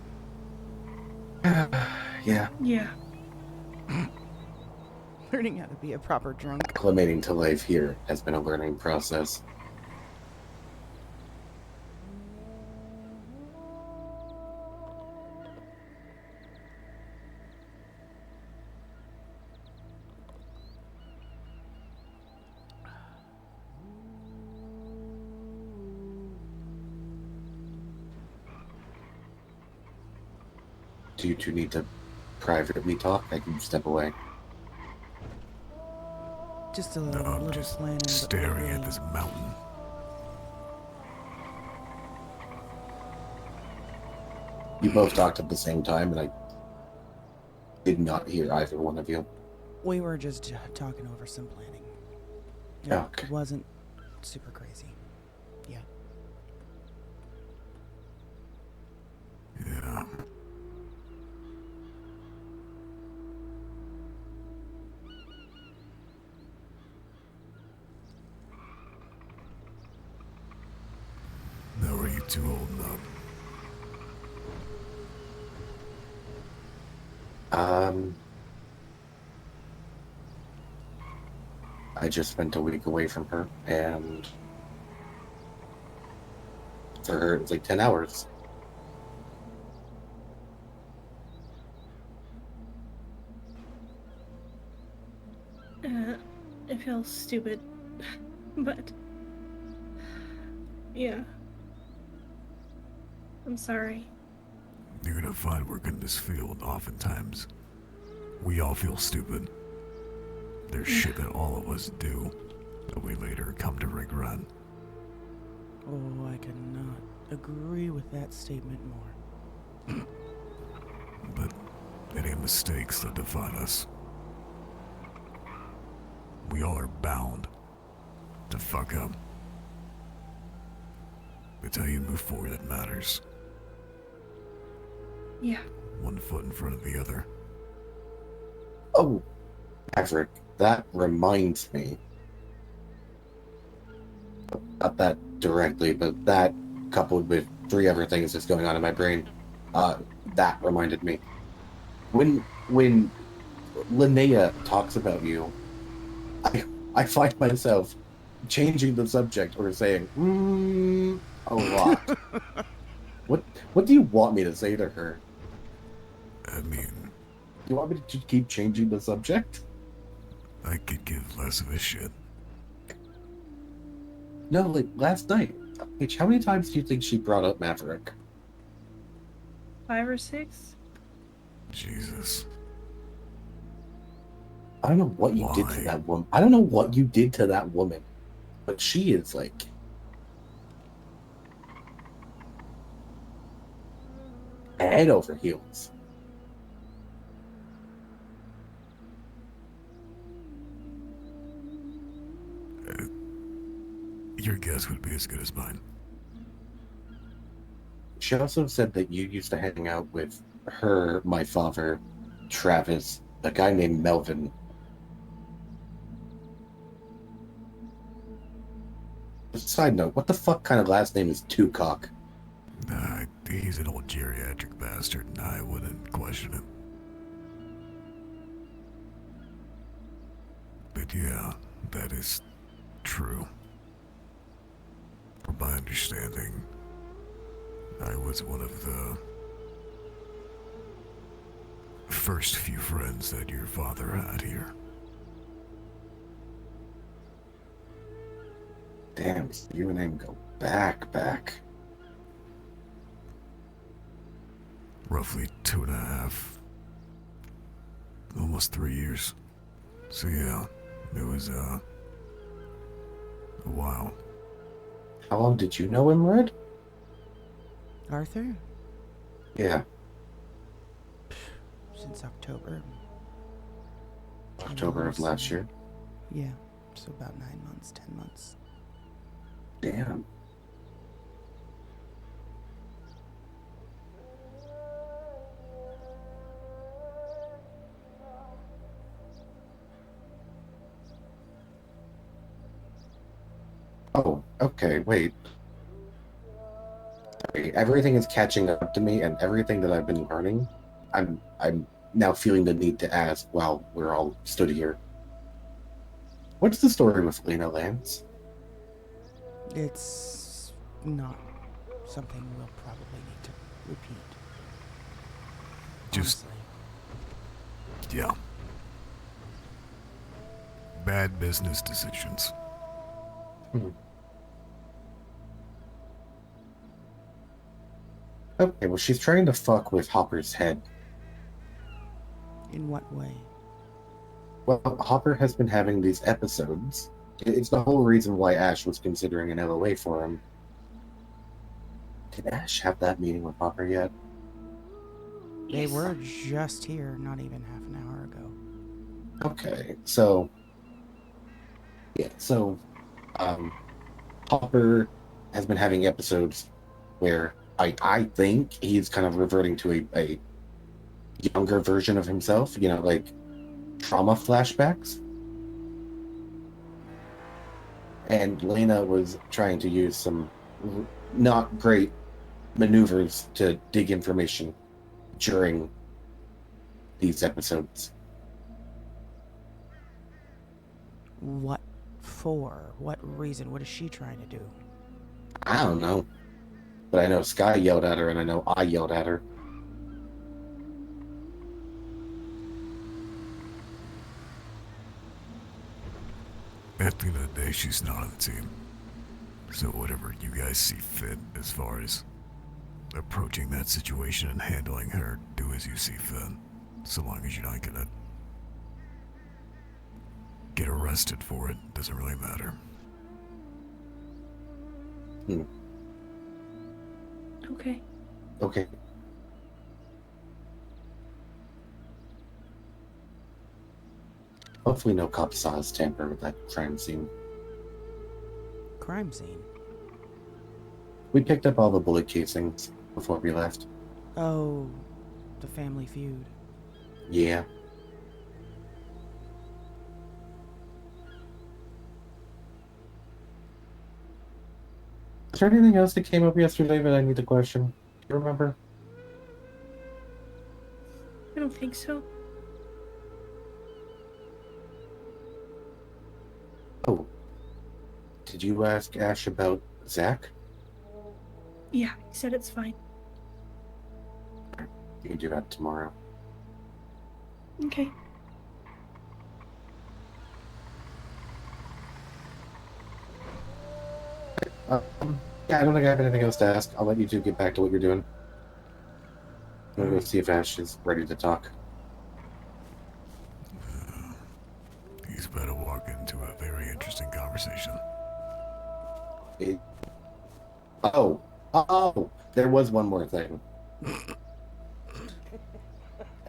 Yeah. Yeah. Learning how to be a proper drunk. Acclimating to life here has been a learning process. Do you two need to privately talk? I can step away. Just a No, I'm little just planning, but staring really- at this mountain. You both talked at the same time, and I did not hear either one of you. We were just talking over some planning. It Okay. wasn't super crazy. Yeah. Yeah. Now are you two holding up? I just spent a week away from her, and for her, it's like 10 hours. It feels stupid, but Yeah. I'm sorry. You're gonna find work in this field, oftentimes, we all feel stupid. There's shit that all of us do that we later come to regret. Oh, I cannot agree with that statement more. But any mistakes that define us, we all are bound to fuck up. It's how you move forward that matters. Yeah. One foot in front of the other. Oh, Maverick, that reminds me. Not that directly, but that coupled with three other things that's going on in my brain, that reminded me. When Linnea talks about you, I find myself changing the subject or saying a lot. What do you want me to say to her? I mean, You want me to keep changing the subject? I could give less of a shit. No, like last night. Paige, how many times do you think she brought up Maverick? 5 or 6? Jesus. I don't know what you did to Why? that woman. I don't know what you did to that woman, but she is like head over heels. Your guess would be as good as mine. She also said that you used to hang out with her, my father, Travis, a guy named Melvin. Side note, what the fuck kind of last name is Tucock? He's an old geriatric bastard, and I wouldn't question him. But yeah, that is true. From my understanding, I was one of the first few friends that your father had here. Damn, you and him go back. Roughly 2.5, almost 3 years. So yeah, it was a while. How long did you know him, Red? Arthur? Yeah, Since October. October of last year. Yeah, so about 9 months, 10 months. Damn. Oh, okay, wait. Sorry, everything is catching up to me, and everything that I've been learning, I'm now feeling the need to ask while we're all stood here. What's the story with Lena Lance? It's not something we'll probably need to repeat. Just, honestly. yeah. Bad business decisions. Okay, well, she's trying to fuck with Hopper's head. In what way? Well, Hopper has been having these episodes. It's the whole reason why Ash was considering an LOA for him. Did Ash have that meeting with Hopper yet? They were just here not even half an hour ago. Okay, so... Yeah, Hopper has been having episodes where I think he's kind of reverting to a younger version of himself, you know, like trauma flashbacks. And Lena was trying to use some not great maneuvers to dig information during these episodes. What for? What reason? What is she trying to do? I don't know. But I know Sky yelled at her, and I know I yelled at her. At the end of the day, she's not on the team. So whatever you guys see fit as far as approaching that situation and handling her, do as you see fit. So long as you're not gonna get arrested for it, doesn't really matter. Okay. Okay. Hopefully no cops saw us tamper with that crime scene. Crime scene. We picked up all the bullet casings before we left. Oh, the Family Feud. Yeah. Is there anything else that came up yesterday that I need to question? Do you remember? I don't think so. Oh. Did you ask Ash about Zach? Yeah, he said it's fine. You can do that tomorrow. Okay. Yeah, I don't think I have anything else to ask. I'll let you two get back to what you're doing. I'm gonna go Alright. see if Ash is ready to talk. He's about to walk into a very interesting conversation. Oh, there was one more thing.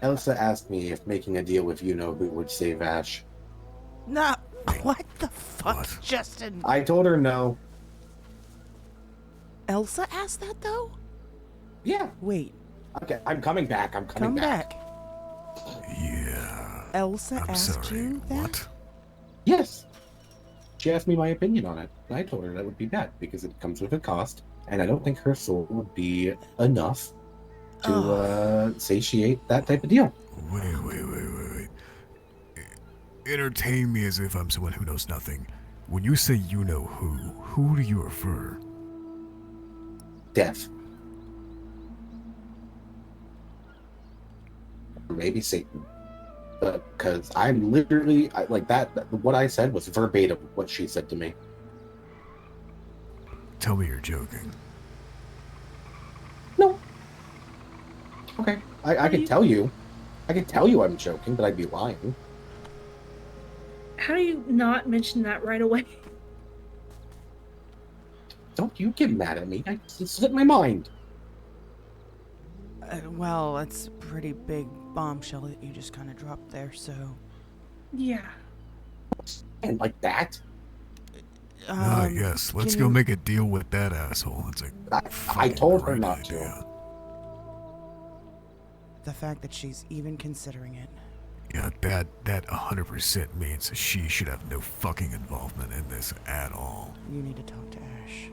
Elsa asked me if making a deal with you-know-who would save Ash. No, what the fuck, What? Justin? I told her no. Elsa asked that though? Yeah. Wait, Okay, I'm coming back. come back. Yeah. Elsa I'm asked sorry. you that? What? Yes. She asked me my opinion on it, and I told her that would be bad because it comes with a cost, and I don't think her soul would be enough to satiate that type of deal. Wait. Entertain me as if I'm someone who knows nothing. When you say you know who do you refer? Death. Maybe Satan. Because I'm literally like that. What I said was verbatim what she said to me. Tell me you're joking. No. Okay, I can tell you. I can tell you I'm joking, but I'd be lying. How do you not mention that right away? Don't you get mad at me. It slipped my mind. Well, it's a pretty big bombshell that you just kind of dropped there, so. Yeah. And like that? Yes, let's can go you- make a deal with that asshole. It's a I fucking told her great not idea. to. The fact that she's even considering it. Yeah, that 100% means she should have no fucking involvement in this at all. You need to talk to Ash.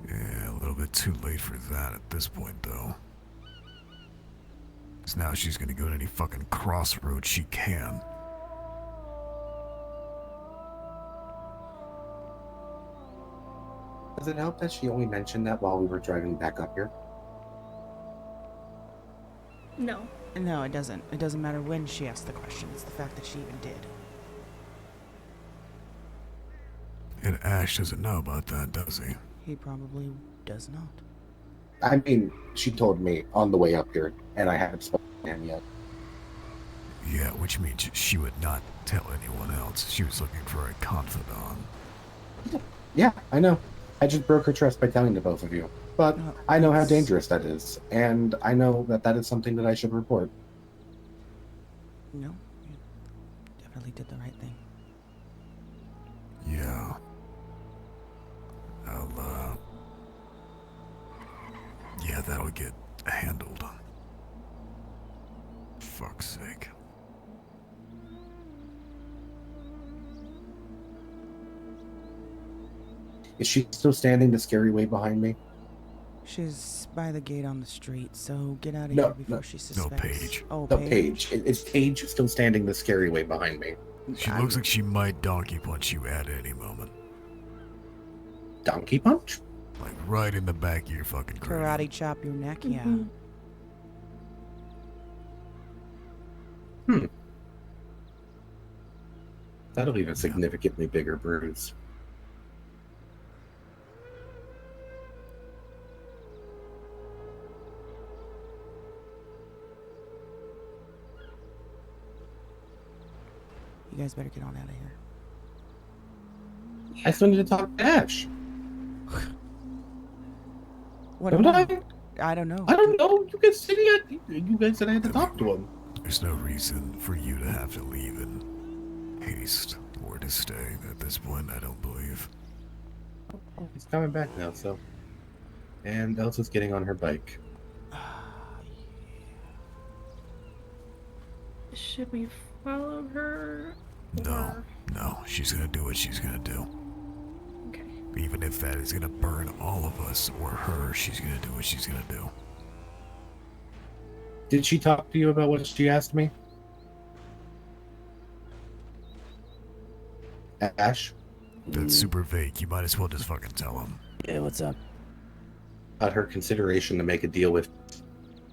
Yeah, a little bit too late for that at this point, though. 'Cause now she's gonna go to any fucking crossroads she can. Does it help that she only mentioned that while we were driving back up here? No. No, it doesn't. It doesn't matter when she asked the question. It's the fact that she even did. And Ash doesn't know about that, does he? He probably does not. I mean, she told me on the way up here, and I haven't spoken to him yet. Yeah, which means she would not tell anyone else. She was looking for a confidant. Yeah, I know. I just broke her trust by telling the both of you. But I know how that's- dangerous that is, and I know that that is something that I should report. No, you definitely did the right thing. Yeah. Yeah, that'll get handled. Fuck's sake. Is she still standing the scary way behind me? She's by the gate on the street, so get out of No, here before no. she No, suspects. Paige. Oh, No, Paige. Paige. Is Paige still standing the scary way behind me? She looks like she might donkey punch you at any moment. Donkey punch? Like right in the back of your fucking cranium. Karate chop your neck, yeah. Mhm. That'll leave a significantly bigger bruise. You guys better get on out of here. I still need to talk to Ash. What Don't about? I? I don't know. I don't know. You guys said I had to talk to him. There's no reason for you to have to leave in haste or to stay at this point, I don't believe. Oh, he's coming back now, so. And Elsa's getting on her bike. Should we follow her? No, no, she's gonna do what she's gonna do. Okay. Even if that is gonna burn all of us or her, she's gonna do what she's gonna do. Did she talk to you about what she asked me? Ash? That's super vague. You might as well just fucking tell him. Yeah, what's up? About her consideration to make a deal with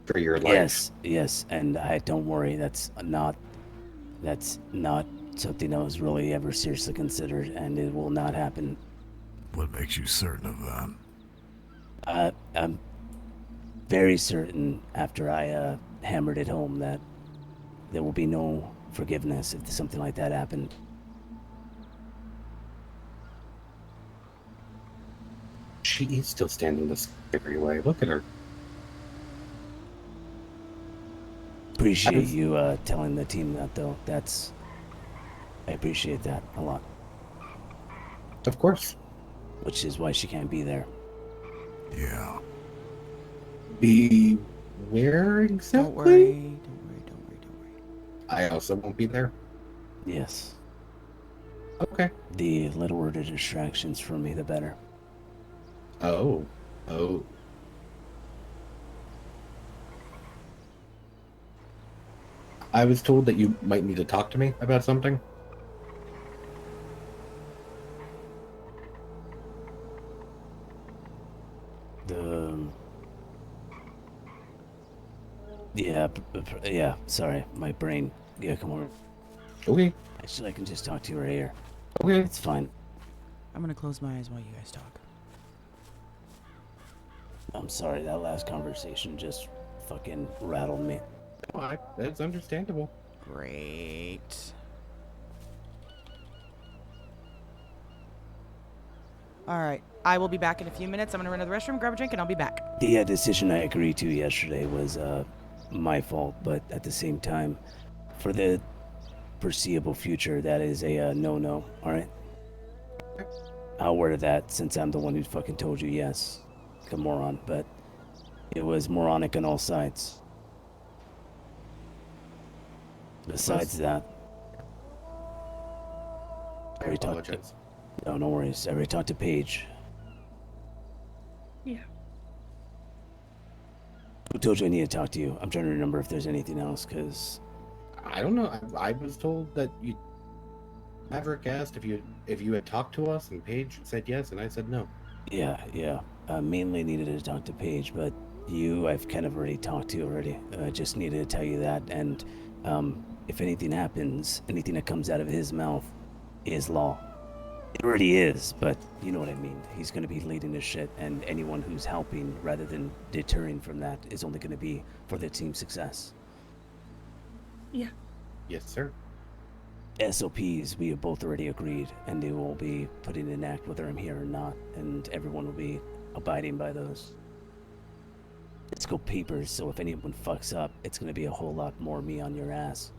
for your life. Yes, and don't worry, that's not something that was really ever seriously considered, and it will not happen. What makes you certain of that? I'm very certain after I hammered it home that there will be no forgiveness if something like that happened. She is still standing the scary way. Look at her. Appreciate you telling the team that, though. I appreciate that a lot. Of course. Which is why she can't be there. Yeah. Be where exactly? Don't worry. I also won't be there. Yes. Okay. The littler the distractions for me, the better. Oh. I was told that you might need to talk to me about something. Yeah, sorry, my brain. Yeah, come on. Okay. Actually, I can just talk to you right here. Okay. It's fine. I'm gonna close my eyes while you guys talk. I'm sorry, that last conversation just fucking rattled me. Oh, that's understandable. Great. All right. I will be back in a few minutes. I'm gonna run to the restroom, grab a drink, and I'll be back. The decision I agreed to yesterday was my fault, but at the same time, for the foreseeable future, that is a no-no, alright? I'll word that since I'm the one who fucking told you yes. Like a moron, but it was moronic on all sides. Besides that, I already talked to, no worries. I already talked to Paige. Yeah. Who told you I need to talk to you? I'm trying to remember if there's anything else, because I don't know. I was told that you. Maverick asked if you had talked to us, and Paige said yes, and I said no. Yeah. Mainly needed to talk to Paige, but you, I've kind of already talked to already. I just needed to tell you that, and if anything happens, anything that comes out of his mouth is law. It already is, but you know what I mean. He's going to be leading this shit, and anyone who's helping rather than deterring from that is only going to be for the team's success. Yeah. Yes, sir. SOPs, we have both already agreed, and they will be putting in act whether I'm here or not, and everyone will be abiding by those. It's go papers, so if anyone fucks up, it's going to be a whole lot more me on your ass.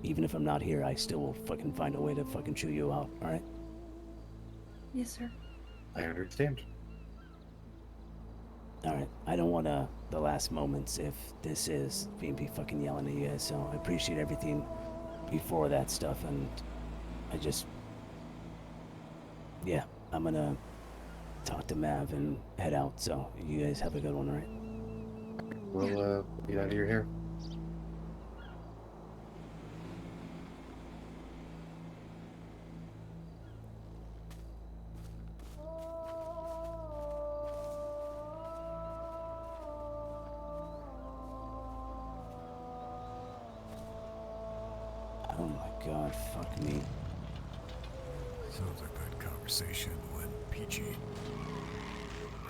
Even if I'm not here, I still will fucking find a way to fucking chew you out, alright? Yes, sir. I understand. Alright, I don't want the last moments if this is me be fucking yelling at you guys, so I appreciate everything before that stuff, and I just, yeah, I'm gonna talk to Mav and head out, so you guys have a good one, alright? We'll get out of your hair. Oh my god, fuck me. Sounds like that conversation went peachy.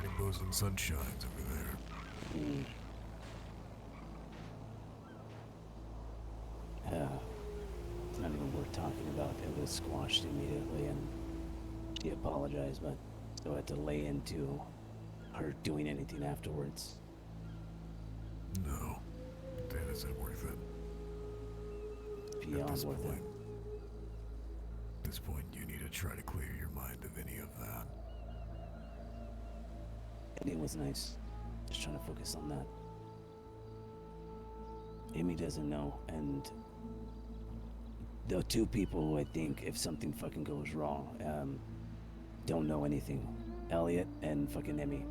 Rainbows and sunshines over there. Yeah. It's not even worth talking about, it was squashed immediately, and she apologized, but so I had to lay into her doing anything afterwards. No, that isn't worth it. Beyond worth it. At this point, you need to try to clear your mind of any of that. And it was nice. Just trying to focus on that. Amy doesn't know, and the two people who I think if something fucking goes wrong, don't know anything. Elliot and fucking Emmy.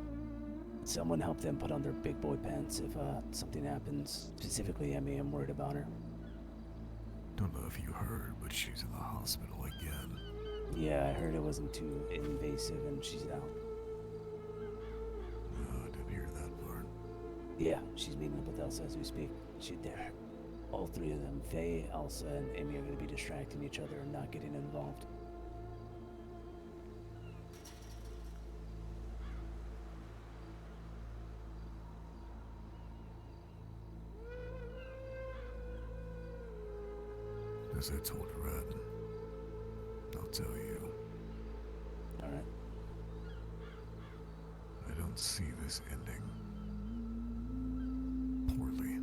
Someone help them put on their big boy pants if something happens. Specifically Emmy, I'm worried about her. Don't know if you heard, but she's in the hospital again. Yeah, I heard it wasn't too invasive and she's out. No, I didn't hear that part. Yeah, she's meeting up with Elsa as we speak. They're all three of them, Faye, Elsa, and Amy are going to be distracting each other and not getting involved. As I told Red, I'll tell you. Alright. I don't see this ending poorly.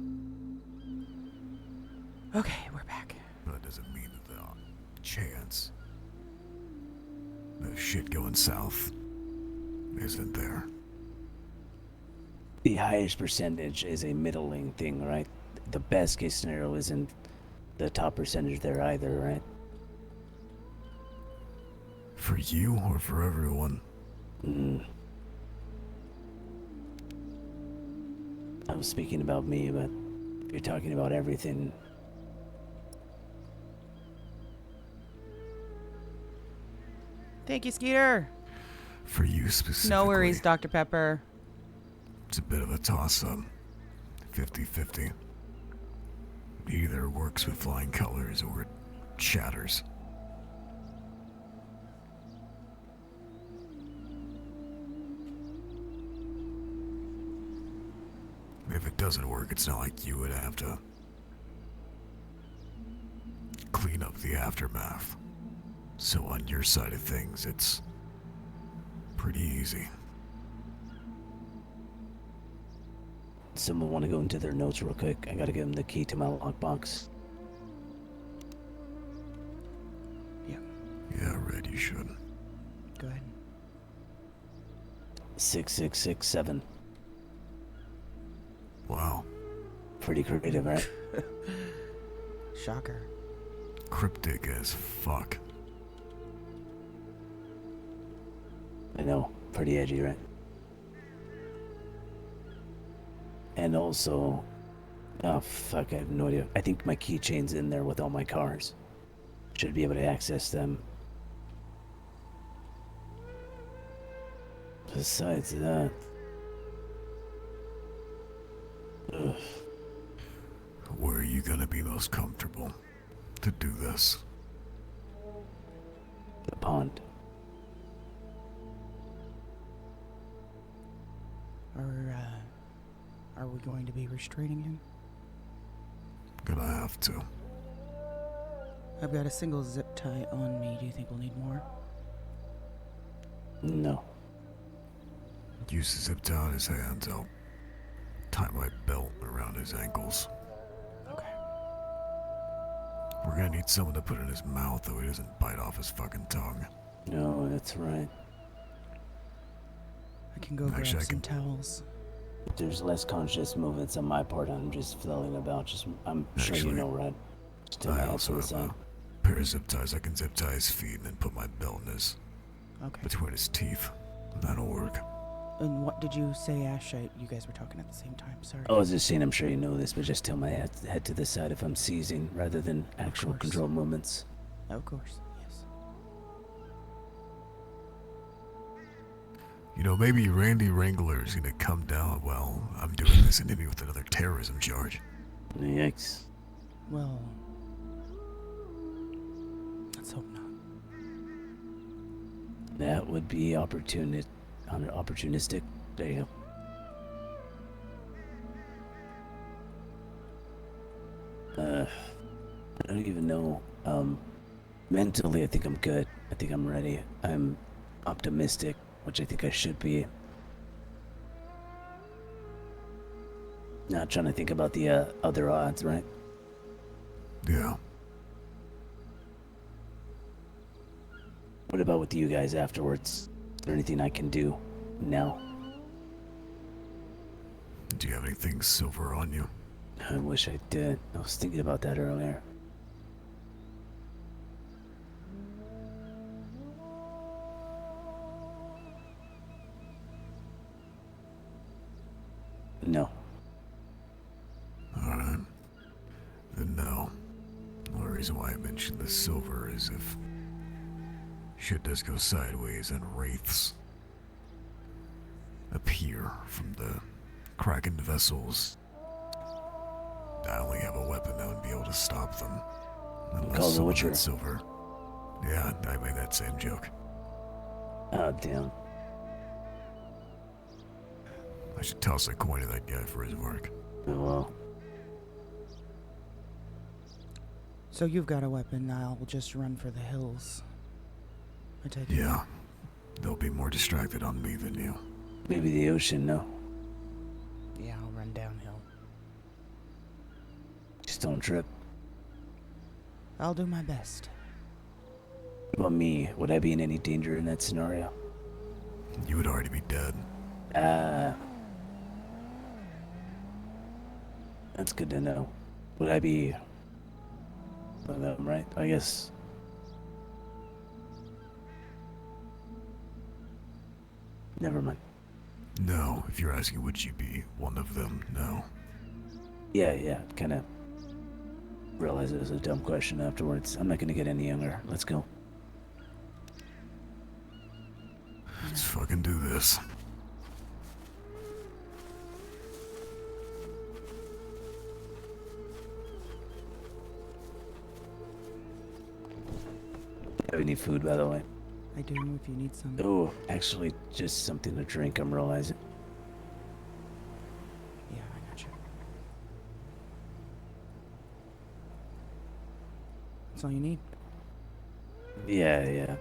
Okay, we're back. That doesn't mean that the chance of shit going south isn't there. The highest percentage is a middling thing, right? The best case scenario isn't the top percentage there either, right? For you or for everyone? I was speaking about me, but if you're talking about everything, Thank you, Skeeter. For you specifically. No worries, Dr. Pepper. It's a bit of a toss-up. 50-50. It either works with flying colors or it shatters. If it doesn't work, it's not like you would have to clean up the aftermath. So on your side of things, it's pretty easy. someone want to go into their notes real quick? I gotta give them the key to my lockbox. Yeah, Red, you should. Go ahead. 6667. Wow. Pretty creative, right? Shocker. Cryptic as fuck. I know. Pretty edgy, right? And also, oh fuck, I have no idea. I think my keychain's in there with all my cars. Should be able to access them. Besides that, ugh. Where are you gonna be most comfortable to do this? The pond. Are we going to be restraining him? Gonna have to. I've got a single zip tie on me. Do you think we'll need more? No. Use the zip tie on his hands. I'll tie my belt around his ankles. Okay. We're gonna need someone to put in his mouth though he doesn't bite off his fucking tongue. No, that's right. I can go grab some towels. If there's less conscious movements on my part, I'm just flailing about. I'm sure you know, right? Just take my I head to also the have side. a pair of zip ties. I can zip tie his feet and then put my belt in his between his teeth. That'll work. And what did you say, Ash? You guys were talking at the same time. Sorry. I was just saying, I'm sure you know this, but just tell my head to the side if I'm seizing rather than actual control movements. Of course, yes. You know, maybe Randy Wrangler's gonna come down while I'm doing this and hit me with another terrorism charge. Yikes. Well, let's hope not. That would be opportunistic. There you go. I don't even know. Mentally, I think I'm good. I think I'm ready. I'm optimistic, which I think I should be. Not trying to think about the other odds, right? Yeah. What about with you guys afterwards? Is there anything I can do now? Do you have anything silver on you? I wish I did. I was thinking about that earlier. No. Alright. Then no. The only reason why I mentioned the silver is if shit does go sideways and wraiths appear from the crackened vessels, I only have a weapon that would be able to stop them. Unless Call the someone Witcher. had silver. Yeah, I made that same joke. Oh, damn. I should toss a coin to that guy for his work. Oh, well. So you've got a weapon. I'll just run for the hills. I take it. Yeah. They'll be more distracted on me than you. Maybe the ocean, no? Yeah, I'll run downhill. Just don't trip. I'll do my best. What about me? Would I be in any danger in that scenario? You would already be dead. That's good to know. Would I be... one of them, right? I guess... Never mind. No, if you're asking would you be one of them, no. Yeah, kind of realized it was a dumb question afterwards. I'm not gonna get any younger. Let's go. Let's fucking do this. Have any food, by the way? I do if you need some. Oh, actually, just something to drink, I'm realizing. Yeah, I got you. That's all you need. Yeah.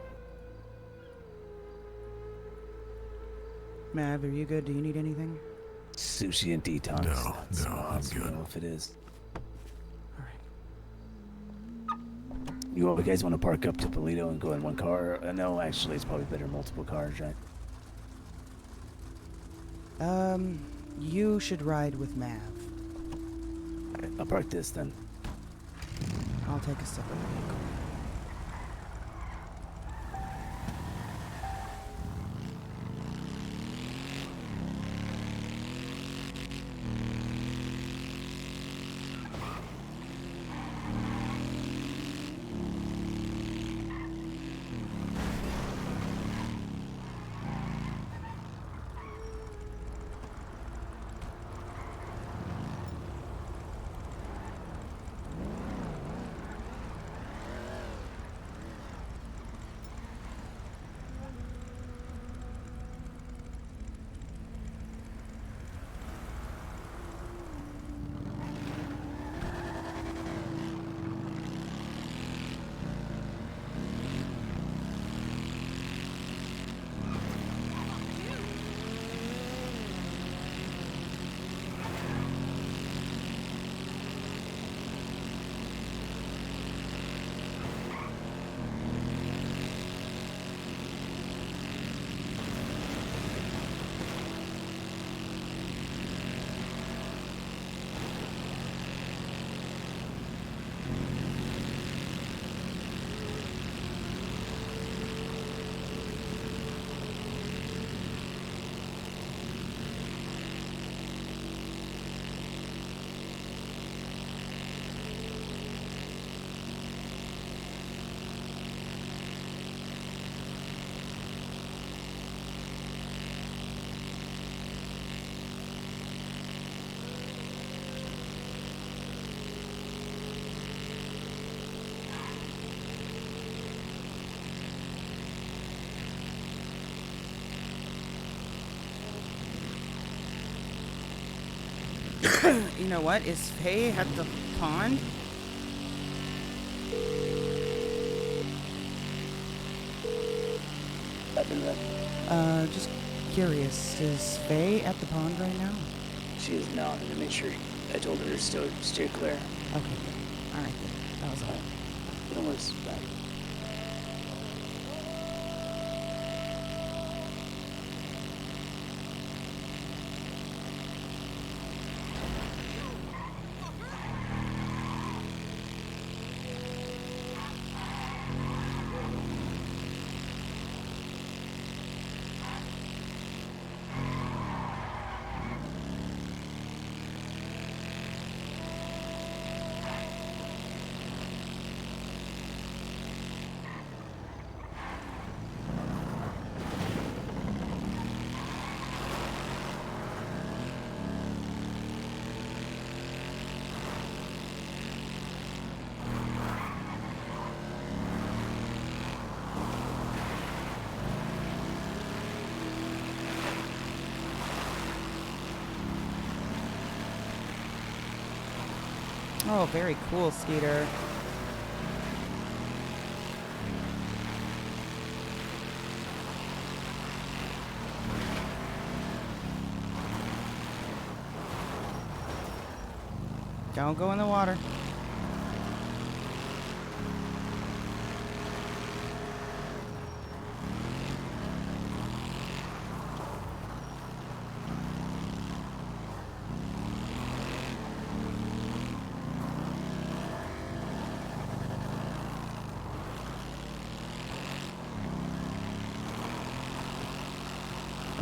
Mav, are you good? Do you need anything? Sushi and detox. No, I'm good. If it is. Alright. You guys want to park up to Polito and go in one car? No, actually, it's probably better multiple cars, right? You should ride with Mav. Alright, I'll park this then. I'll take a separate vehicle. You know what? Is Faye at the pond? happened then? Just curious. Is Faye at the pond right now? She is not, and to make sure I told her to steer clear. Okay, good. Alright, good. That was all. No worries. Bye. Oh, very cool, Skeeter. Don't go in the water.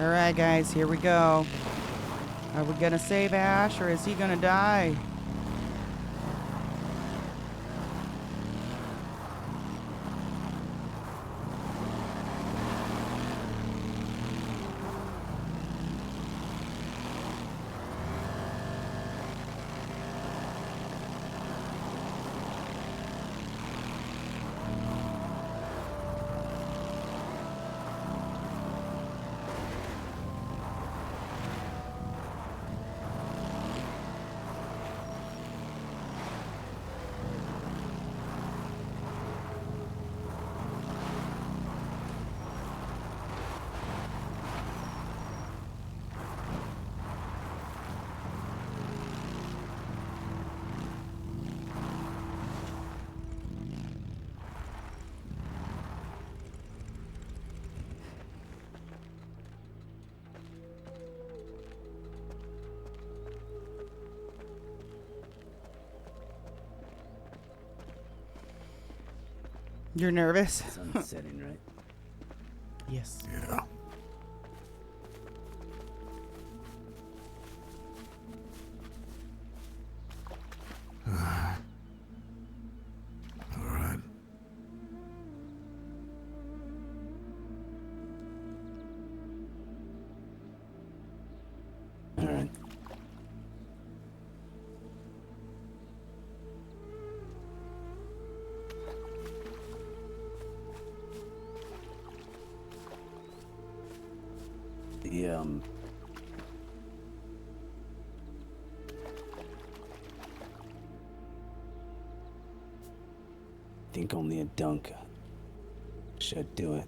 Alright, guys, here we go. Are we gonna save Ash, or is he gonna die? You're nervous? It's unsetting, right? Yes. Yeah. All right. All right. The think only a dunk should do it.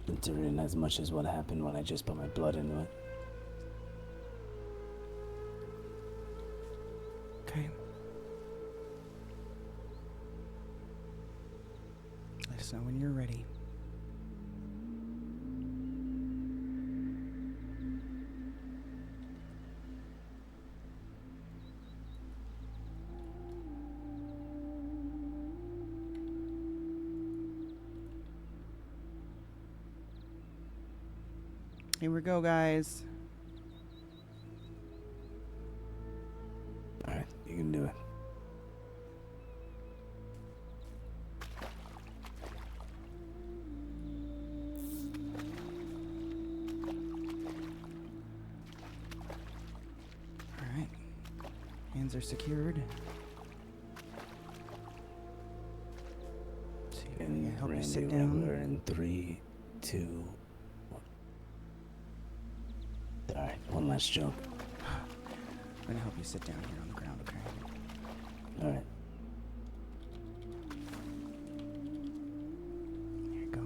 Considering as much as what happened when I just put my blood into it. Okay. Let us know when you're ready. Here we go, guys. All right, you can do it. All right. Hands are secured. See if I can And help you Randy sit Rambler down. in 3, 2, 1. All right, one last joke. I'm gonna help you sit down here on the ground, okay? All right. Here you go.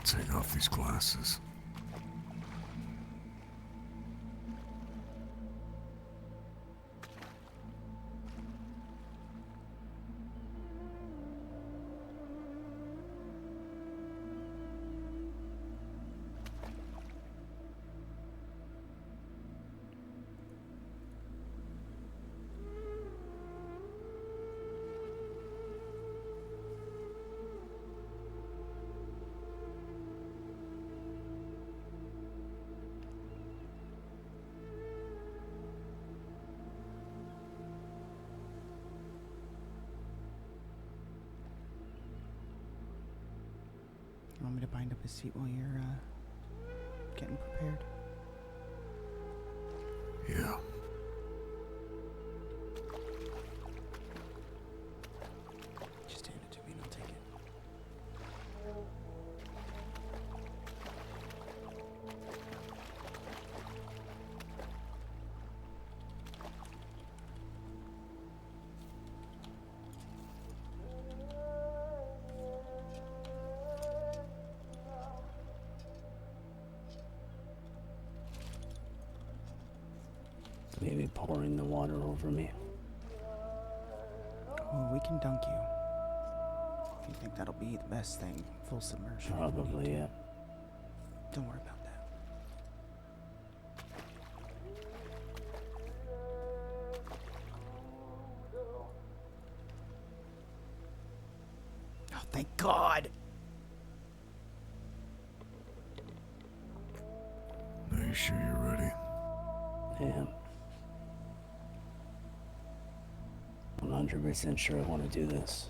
take off these glasses. You want me to bind up his feet while you're getting prepared? Yeah. Just hand it to me and I'll take it. Maybe pouring the water over me. Oh, we can dunk you. You think that'll be the best thing? Full submersion. if we need Probably, to. yeah. Don't worry about that. Oh, thank God! Are you sure you're ready? Yeah. 100% sure I want to do this.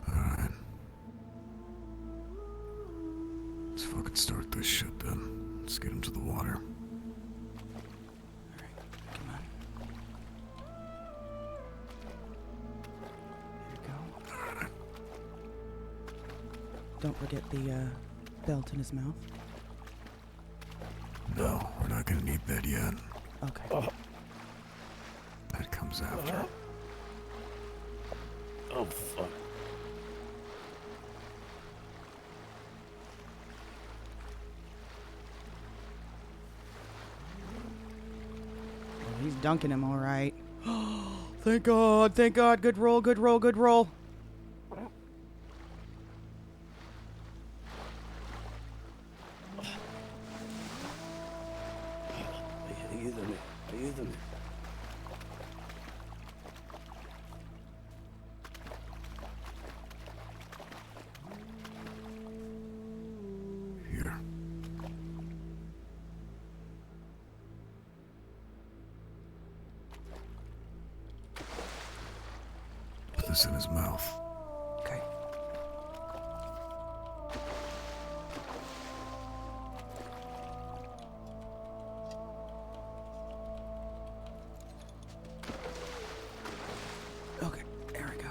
Alright. Let's fucking start this shit then. Let's get him to the water. Alright, come on. Here we go. Alright. Don't forget the belt in his mouth. No, we're not gonna need that yet. Okay. That comes after. Oh, fuck. Oh, he's dunking him all right. Thank God, thank God. Good roll, good roll, good roll. Ayúdame, ayúdame. Here. Put this in his mouth. Okay. Okay, there we go.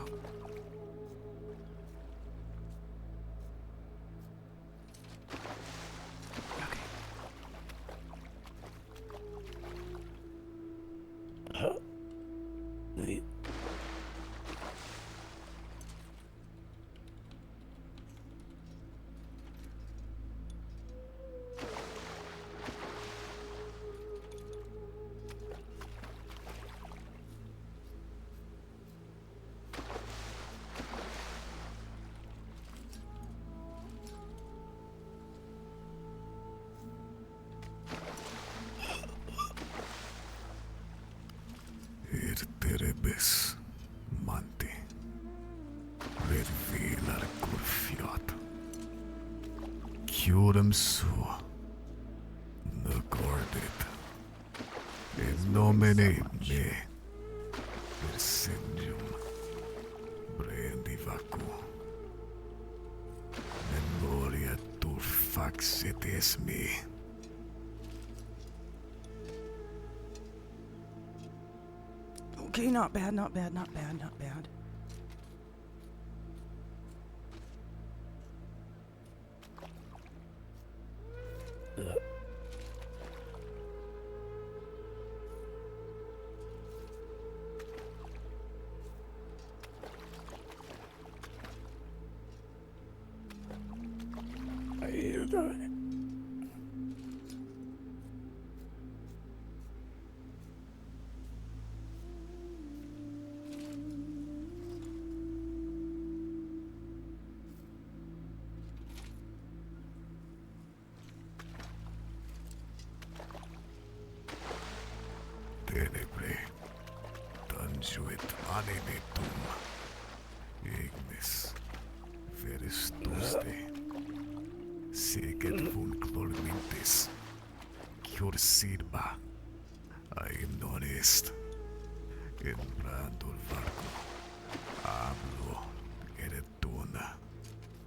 Okay. Wait. Terebes Mante Revelar Kurfiat Curem Sua Nagordit In nomine me Persendium Brandivacu Memoria tur faxetes me. Okay, not bad, not bad, not bad, not bad. Tenebre, tanjuit animetum, ignis, veris tuste, secet fun clormintes, cursidba, aim non est, in brandor varco, hablo, eretuna,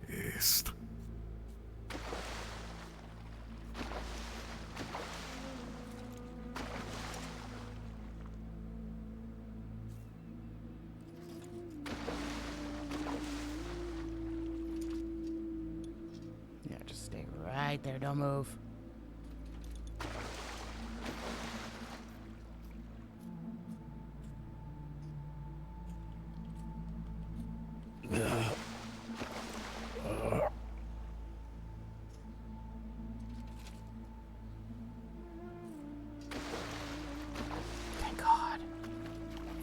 est. Yeah, just stay right there. Don't move. Thank God.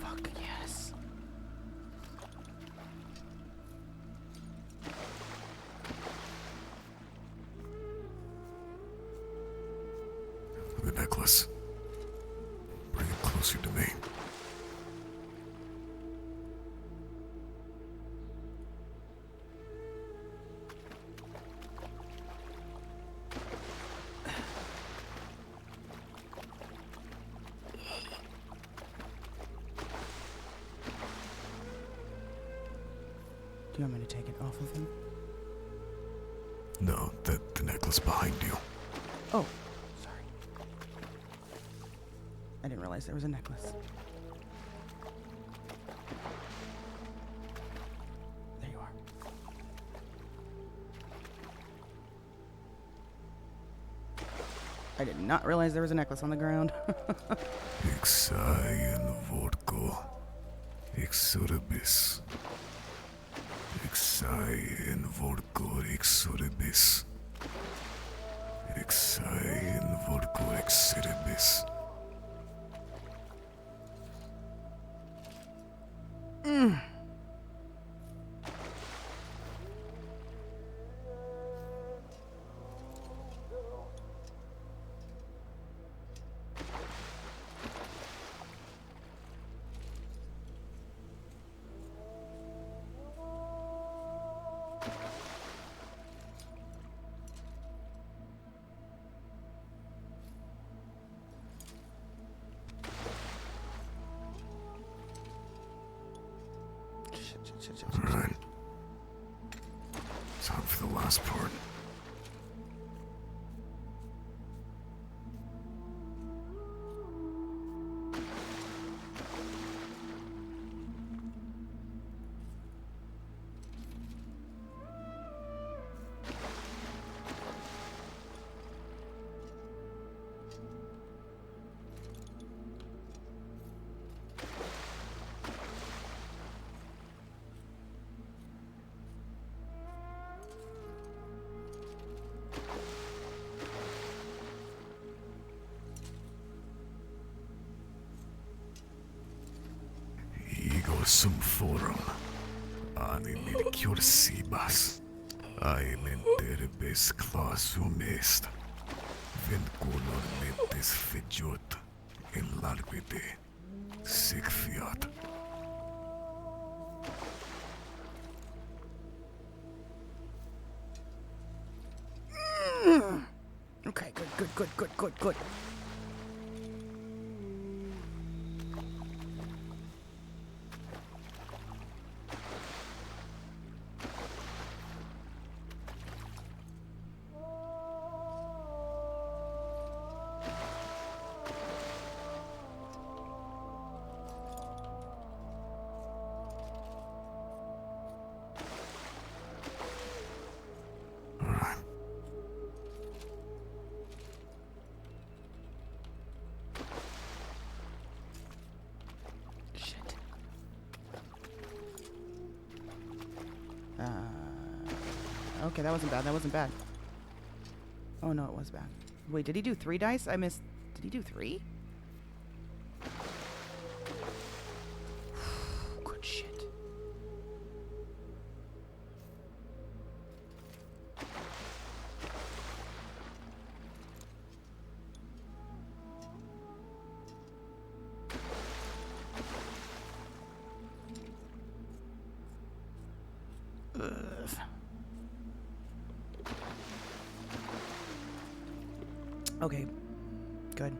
Fuck yes. The necklace. Bring it closer to me. Do you want me to take it off of him? No, the necklace behind you. Oh, sorry. I didn't realize there was a necklace. There you are. I did not realize there was a necklace on the ground. Exaien vodko. Exoribis. Exaien vodko exoribis. Exaien vodko exoribis. Alright. Time for the last part. Ego sum forum. Animil cursibas. Aementerbes classum est. Vinculor mentes figiot. In larvide. Sic fiat. Okay, good. Alright. Shit. Okay, that wasn't bad. Oh no, it was bad. Wait, did he do 3 dice? I missed. Did he do 3? Good shit. Ugh. Okay, good.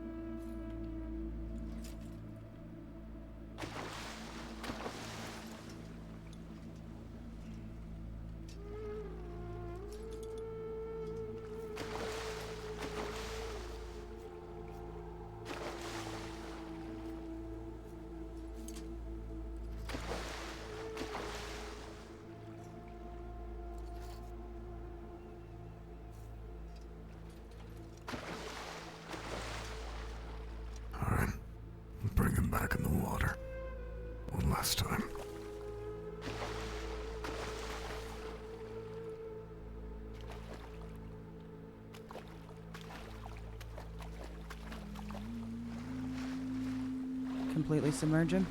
Alright. Bring him back in the water. One last time. Completely submerge him.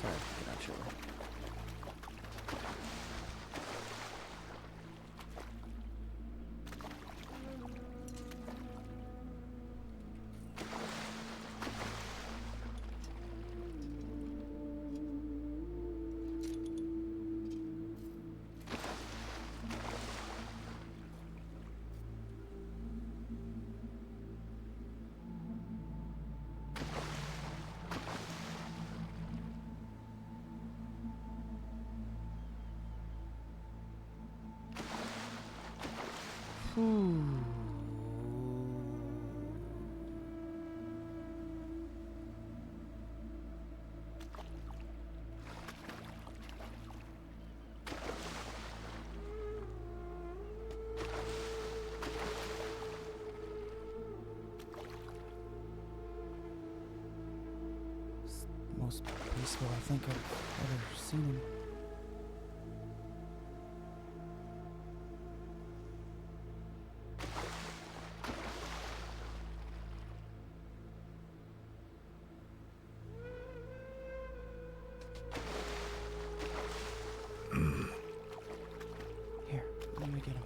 Sorry, get out your way. It's the most peaceful I think I've ever seen him. Here, let me get him.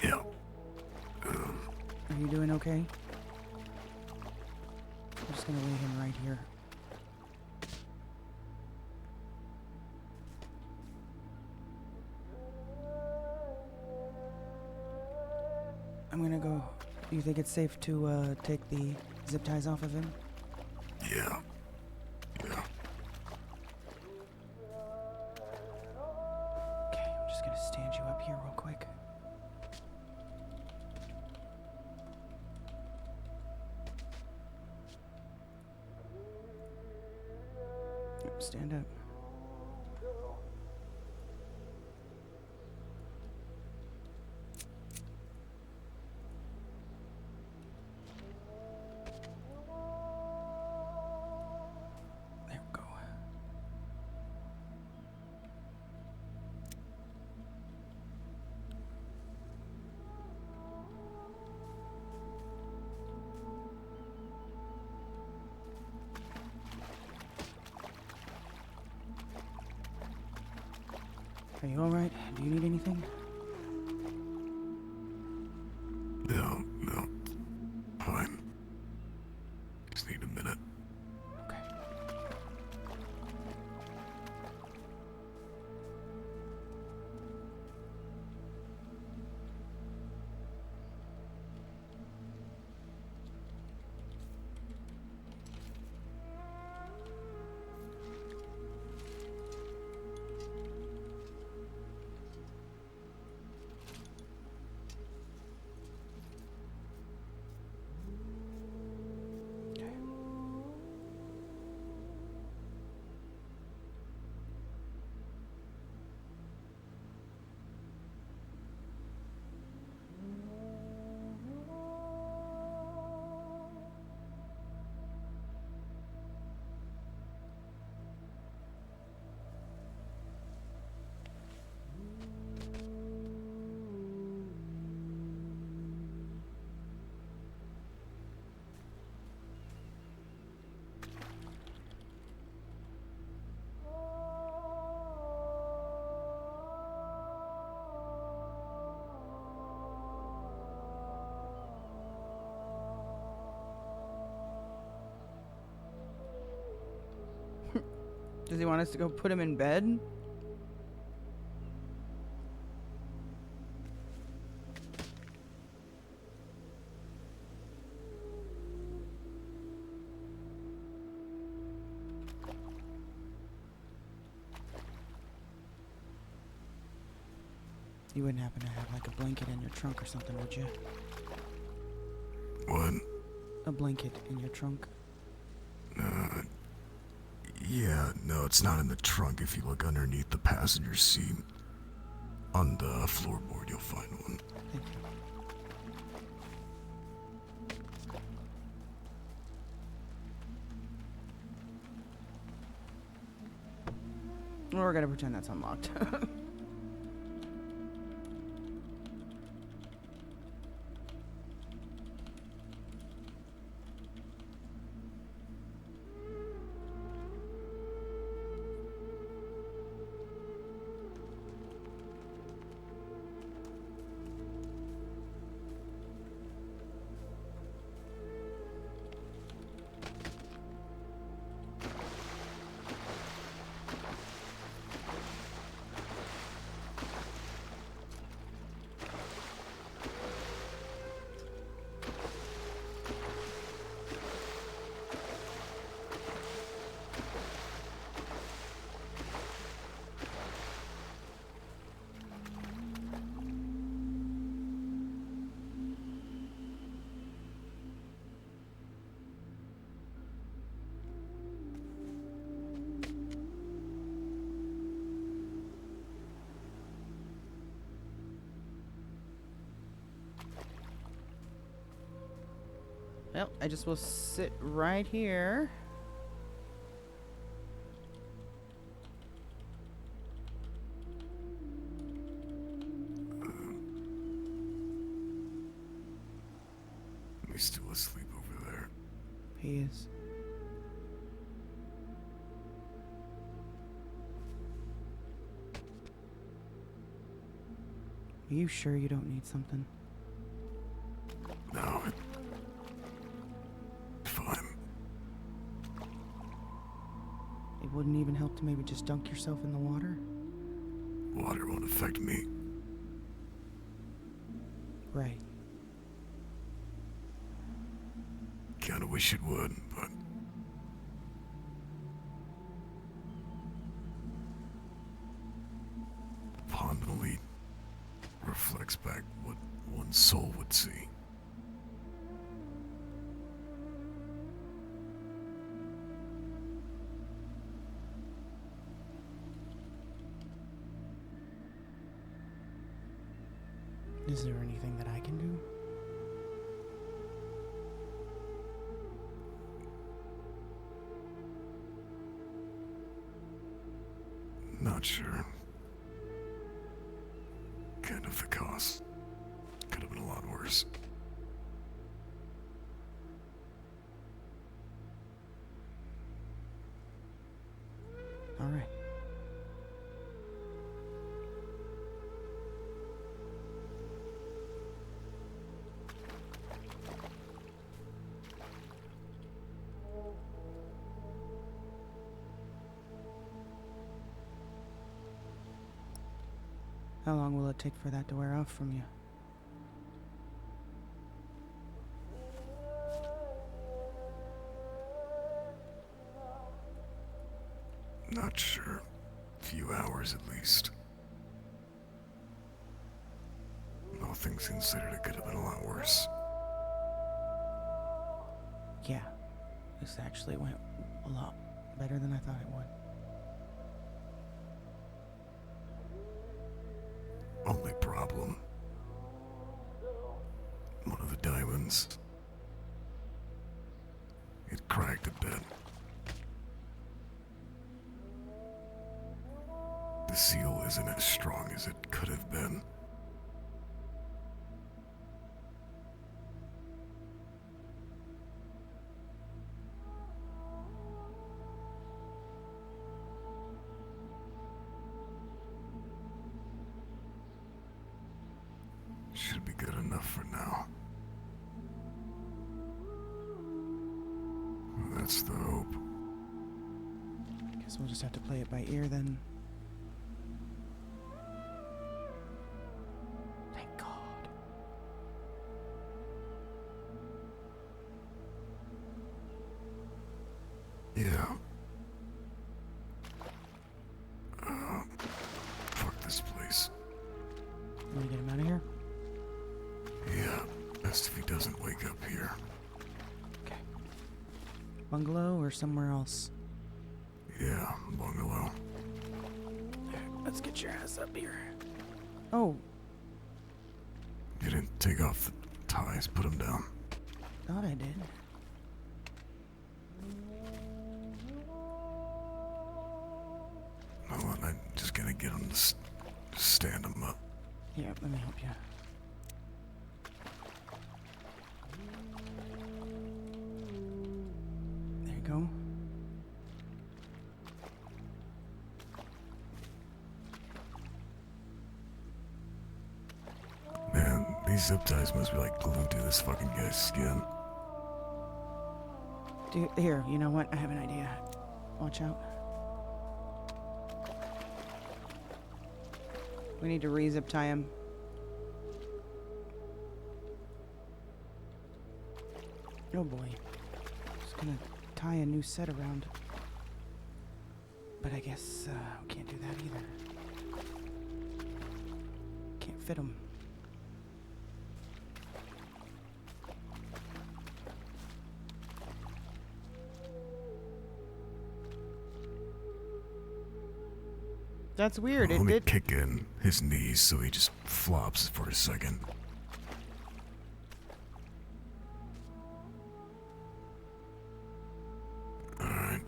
Yeah. Are you doing okay? I'm just gonna lay him right here. I'm gonna go. Do you think it's safe to take the zip ties off of him? Yeah. Yeah. Okay, I'm just gonna stand you up here real quick. Yep, stand up. There we go. Are you alright? Do you need anything? No, no. Fine. Just need a minute. Okay. Does he want us to go put him in bed? You wouldn't happen to have like a blanket in your trunk or something, would you? What? A blanket in your trunk. Yeah, no, it's not in the trunk. If you look underneath the passenger seat, on the floorboard, you'll find one. Thank you. We're gonna pretend that's unlocked. Well, I just will sit right here. He's still asleep over there. He is. Are you sure you don't need something? No, fine. It wouldn't even help to maybe just dunk yourself in the water? Water won't affect me. Right. Kinda wish it would, but... Pond only reflects back what one's soul would see. Is there anything that I can do? Not sure. Kind of the cost. Could have been a lot worse. All right. How long will it take for that to wear off from you? Not sure. Few hours at least. All things considered, it could have been a lot worse. Yeah. This actually went a lot better than I thought it would. Only problem. One of the diamonds. It cracked a bit. The seal isn't as strong as it could have been. Should be good enough for now. That's the hope. Guess we'll just have to play it by ear then. Thank God. Yeah. Fuck this place. Want to get him out of here? Yeah. Best if he doesn't wake up here. Okay. Bungalow or somewhere else? Yeah, bungalow. Let's get your ass up here. Oh, You didn't take off the ties, put them down. thought I did. Hold on, I'm just gonna get him to stand him up. Here, let me help you. There you go. Man, these zip ties must be like glued to this fucking guy's skin. Dude, here, you know what? I have an idea. Watch out. We need to re-zip tie him. Oh boy. Just gonna tie a new set around. But I guess we can't do that either. Can't fit him. That's weird. Let It me did. kick in his knees so he just flops for a second. Alright.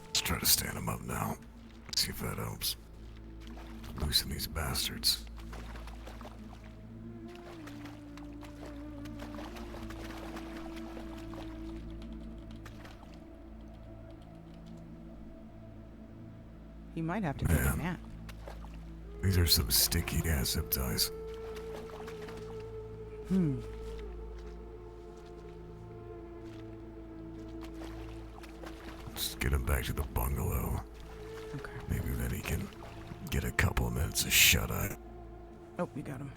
Let's try to stand him up now. See if that helps. Loosen these bastards. He might have to take a Man. nap. These are some sticky ass zip ties. Just get him back to the bungalow. Okay. Maybe then he can get a couple of minutes of shut-eye. Oh, we got him.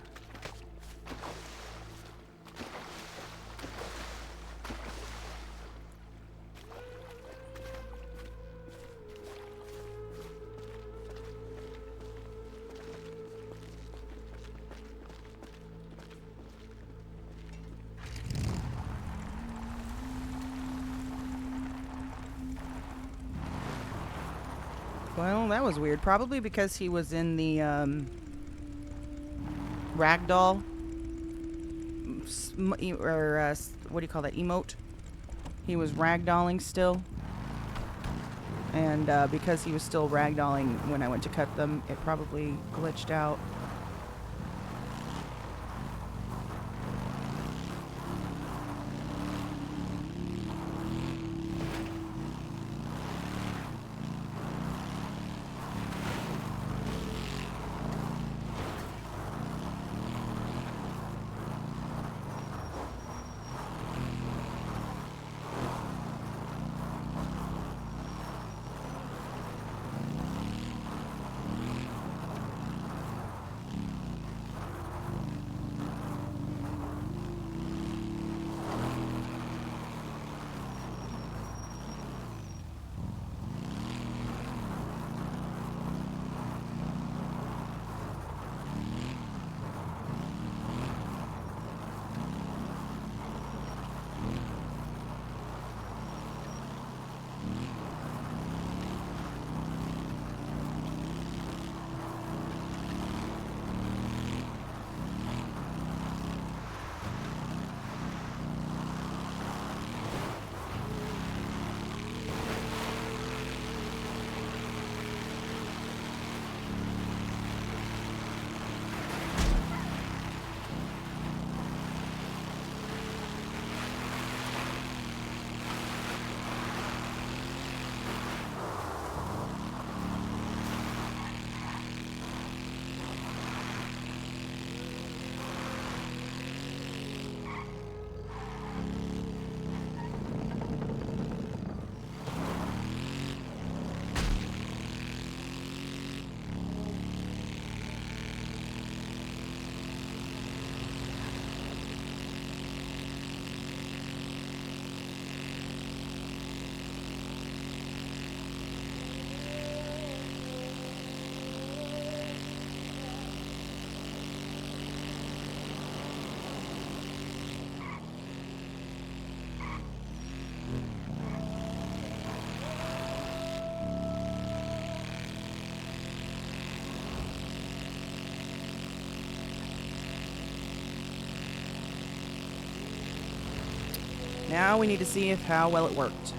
Well, that was weird. Probably because he was in the ragdoll, or what do you call that, emote? He was ragdolling still. And because he was still ragdolling when I went to cut them, it probably glitched out. Now we need to see how well it worked.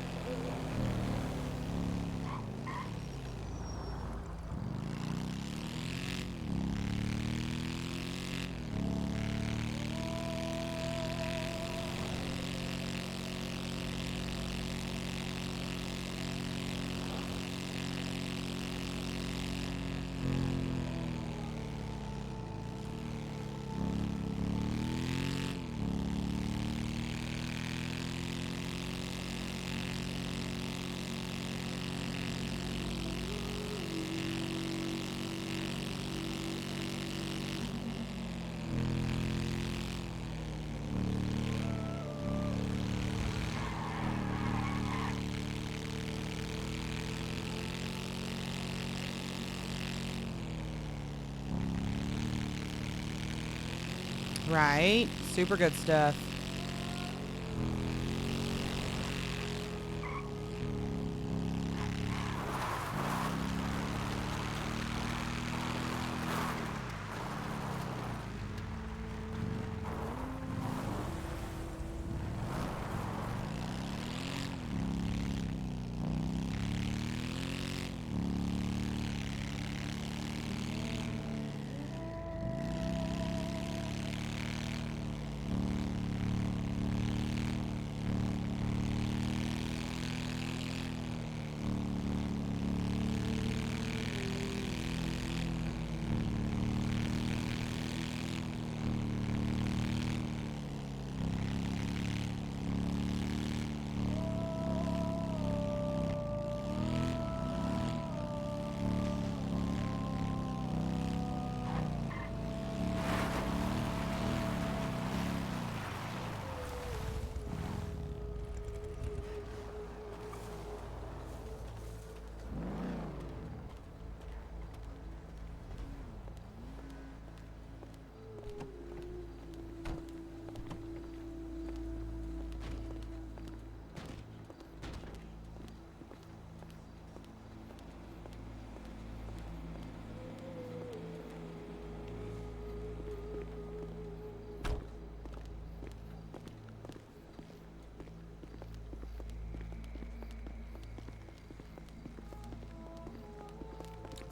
Right. Super good stuff.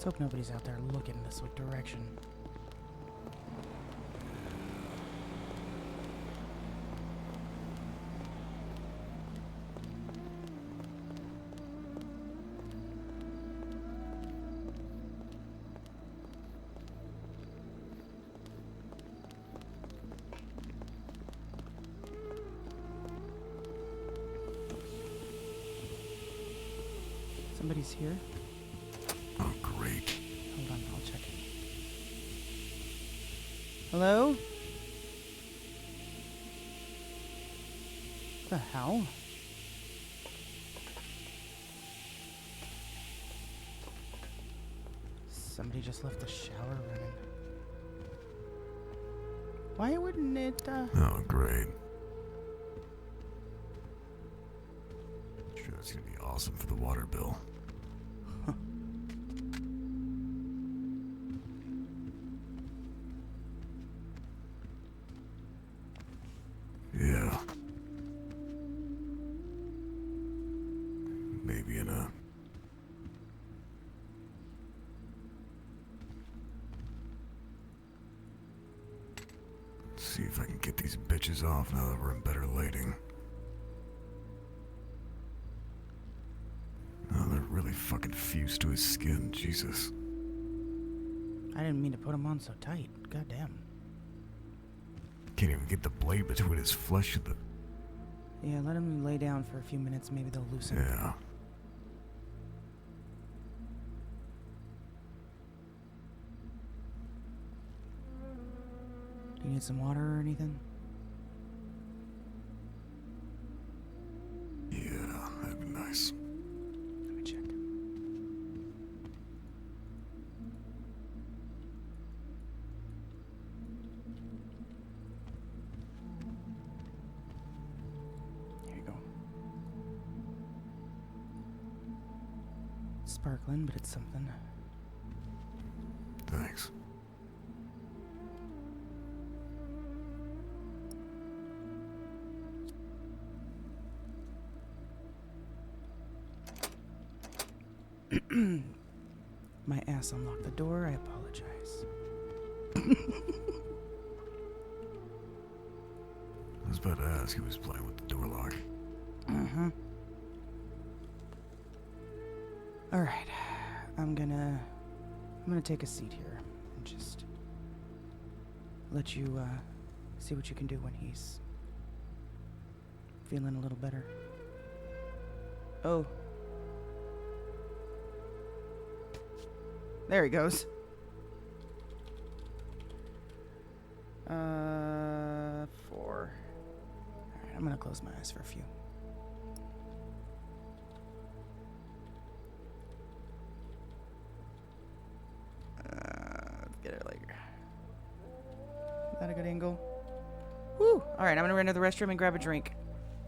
Let's hope nobody's out there looking this direction. Somebody's here. Oh, great. Hold on, I'll check it. Hello? What the hell? Somebody just left the shower running. Why wouldn't it, Oh, great. Sure, it's gonna be awesome for the water bill. Yeah. Maybe in a... See if I can get these bitches off now that we're in better lighting. Oh, they're really fucking fused to his skin, Jesus. I didn't mean to put him on so tight. Goddamn. Can't even get the blade between his flesh and the... Yeah, let him lay down for a few minutes. Maybe they'll loosen. Yeah. Do you need some water or anything? Yeah, that'd be nice. Let me check. Here you go. Sparkling, but it's something. Thanks. My ass unlocked the door. I apologize. I was about to ask who was playing with the door lock. Mm-hmm. All right. I'm gonna take a seat here and just let you see what you can do when he's feeling a little better. Oh. There he goes. 4. Alright, I'm gonna close my eyes for a few. Let's get it later. Is that a good angle? Woo! Alright, I'm gonna run to the restroom and grab a drink.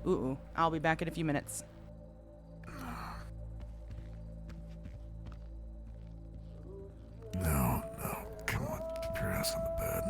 Ooh, I'll be back in a few minutes. No, come on, keep your ass on the bed.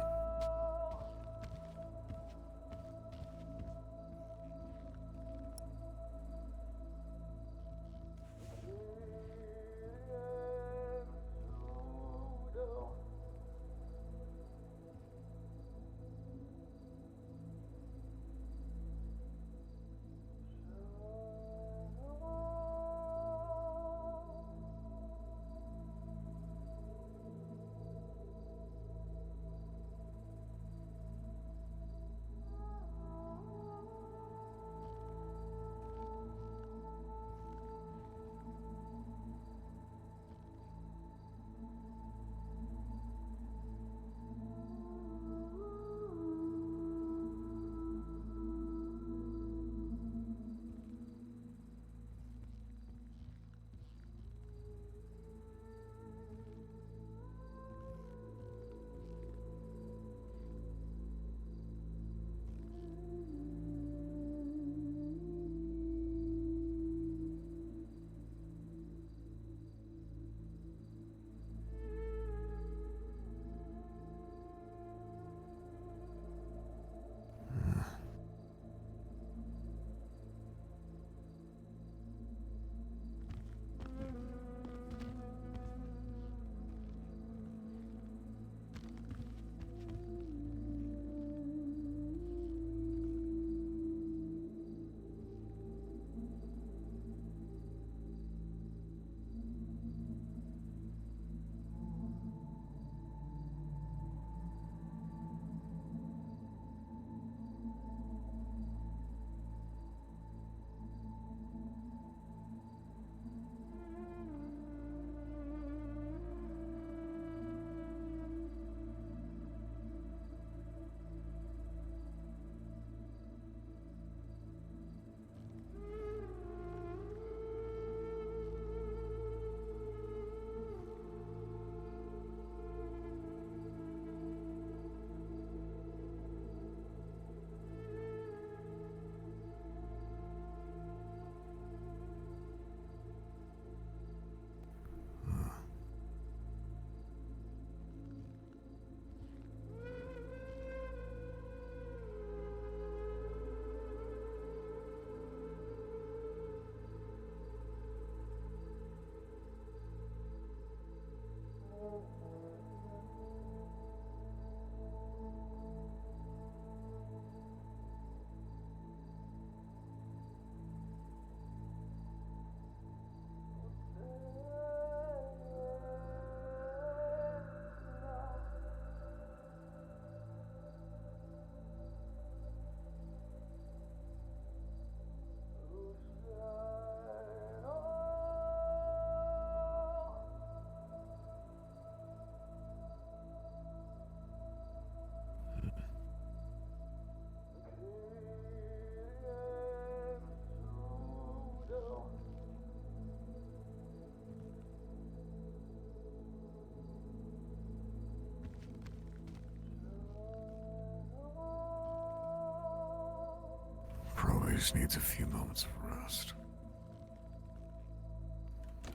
Probably just needs a few moments of rest.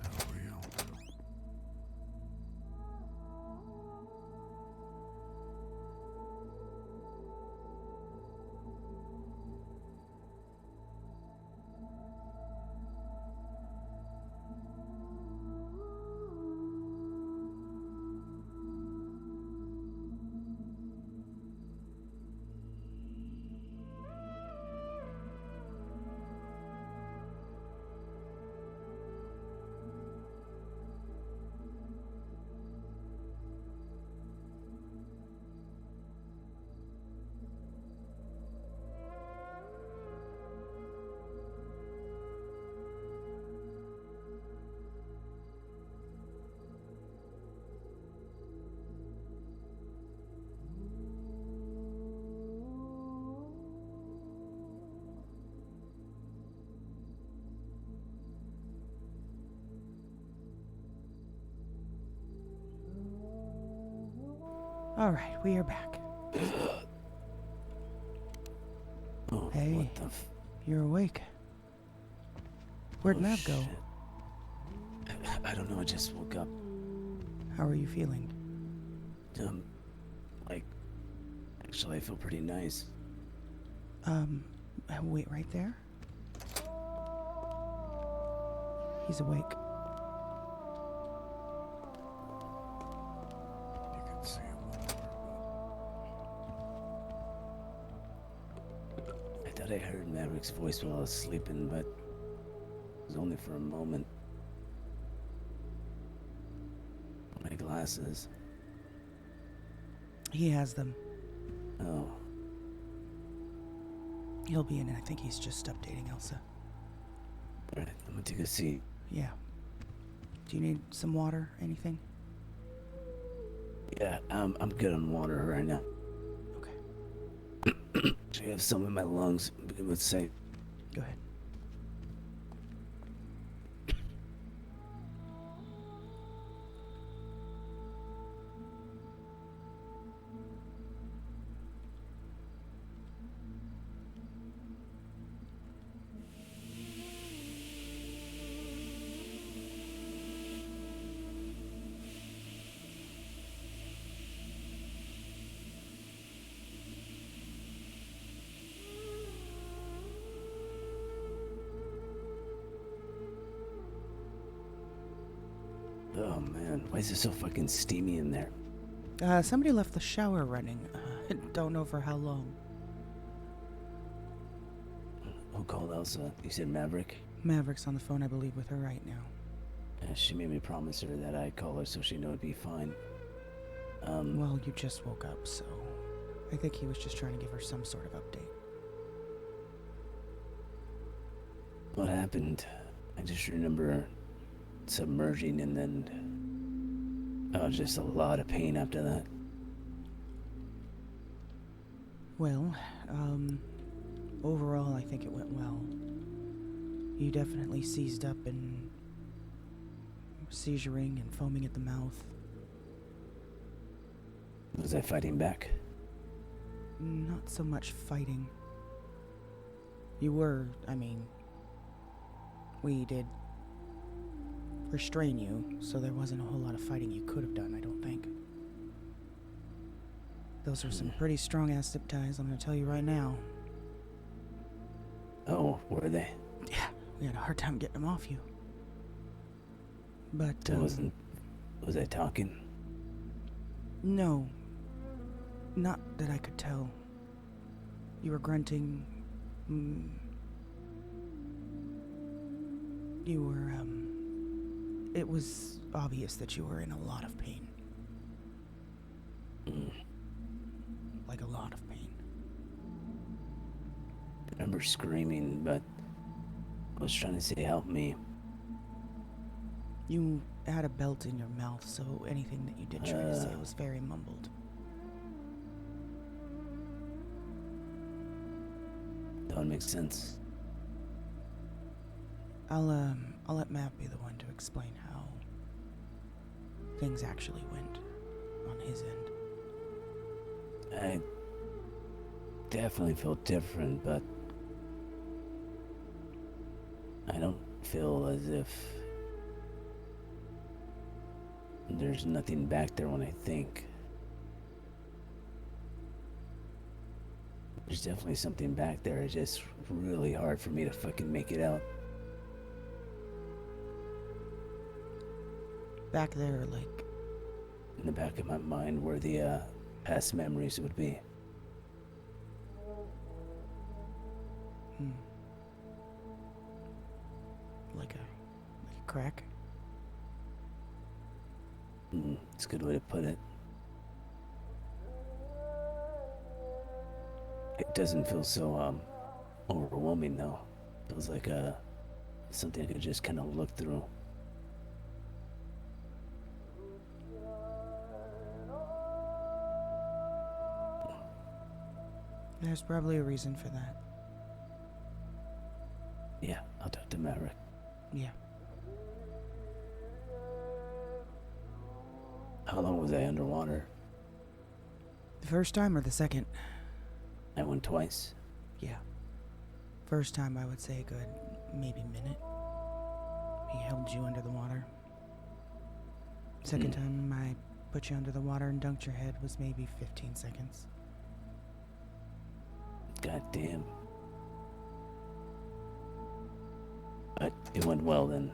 How real. All right, we are back. Oh, Hey, what the you're awake. Where'd oh, Mav go? shit. I don't know, I just woke up. How are you feeling? Like, actually, I feel pretty nice. Wait right there. He's awake. You can see him a little more. I thought I heard Maverick's voice while I was sleeping, but it was only for a moment. My glasses. He has them. Oh, He'll be in, and I think he's just updating Elsa. alright, I'm gonna take a seat. Yeah. Do you need some water? Anything? Yeah, I'm good on water right now. Okay. I have some in my lungs. Let's say. Go ahead. Oh man, why is it so fucking steamy in there? Somebody left the shower running. Don't know for how long. Who called Elsa? You said Maverick? Maverick's on the phone, I believe, with her right now. Yeah, she made me promise her that I'd call her so she knew it'd be fine. Well, you just woke up, so I think he was just trying to give her some sort of update. What happened? I just remember submerging and then just a lot of pain after that. Well, overall, I think it went well. You definitely seized up and seizuring and foaming at the mouth. Was I fighting back? Not so much fighting. You were, we did restrain you, so there wasn't a whole lot of fighting you could have done, I don't think. Those are some pretty strong ass zip ties, I'm gonna tell you right now. Oh, were they? Yeah, we had a hard time getting them off you. But, Was I talking? No. Not that I could tell. You were grunting. You were, it was obvious that you were in a lot of pain. Like a lot of pain. I remember screaming, but I was trying to say, help me. You had a belt in your mouth, so anything that you did try to say was very mumbled. That would make sense. I'll let Matt be the one to explain how things actually went on his end. I definitely feel different, but I don't feel as if there's nothing back there when I think. There's definitely something back there. It's just really hard for me to fucking make it out. Back there, like... In the back of my mind where the past memories would be. Like a crack? It's a good way to put it. It doesn't feel so overwhelming though. It feels like something I could just kind of look through. There's probably a reason for that. Yeah, I'll talk to Maverick. Yeah. How long was I underwater? The first time or the second? I went twice. Yeah. First time, I would say a good maybe minute. He held you under the water. Second time I put you under the water and dunked your head was maybe 15 seconds. God damn. But it went well then.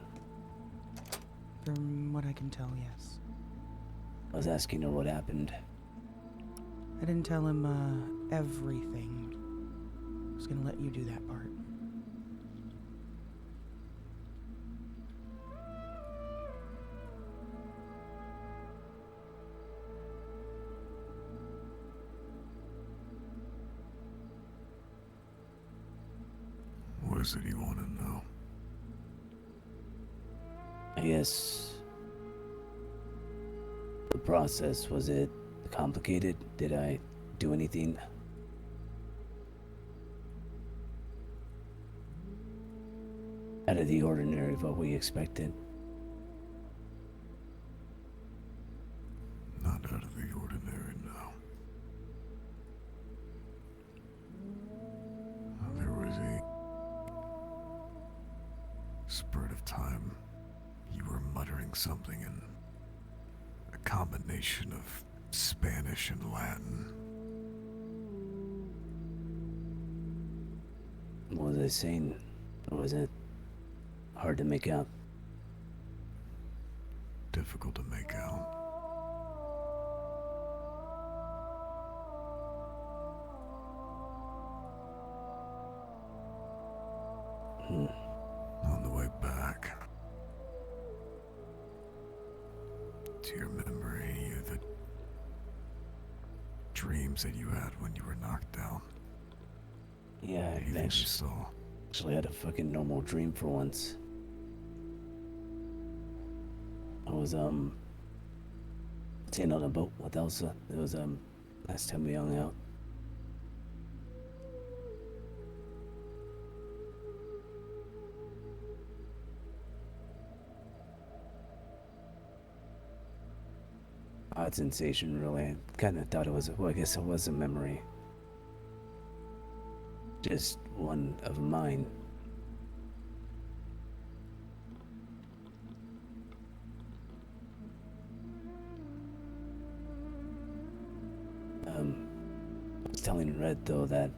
From what I can tell, yes. I was asking her what happened. I didn't tell him everything. I was gonna let you do that part. What is it you want to know? I guess the process, was it complicated? Did I do anything out of the ordinary of what we expected? Not out of the ordinary, no. There was a spurt of time you were muttering something in a combination of Spanish and Latin. What was I saying? Or was it hard to make out? Difficult to make out. On the way back to your memory, the dreams that you had when you were knocked down. Yeah, I Anything you saw. actually had a fucking normal dream for once. I was sitting on a boat with Elsa. It was last time we hung out. Odd sensation, really. I kind of thought it was, well, I guess it was a memory. Just one of mine. I was telling Red, though, that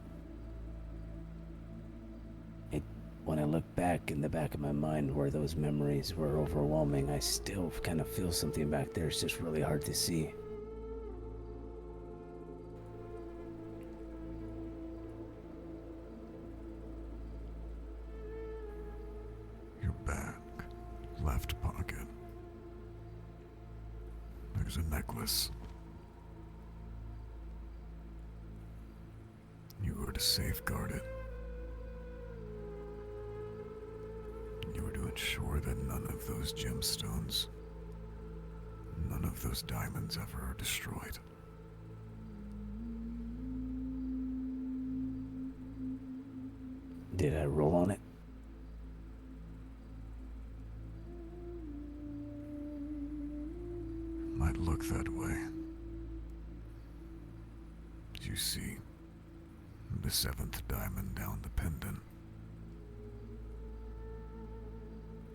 when I look back in the back of my mind where those memories were overwhelming, I still kind of feel something back there. It's just really hard to see. Your back, left pocket. There's a necklace. You were to safeguard it. You were to ensure that none of those gemstones, none of those diamonds ever are destroyed. Did I roll on it? Might look that way. You see the seventh diamond down the pendant.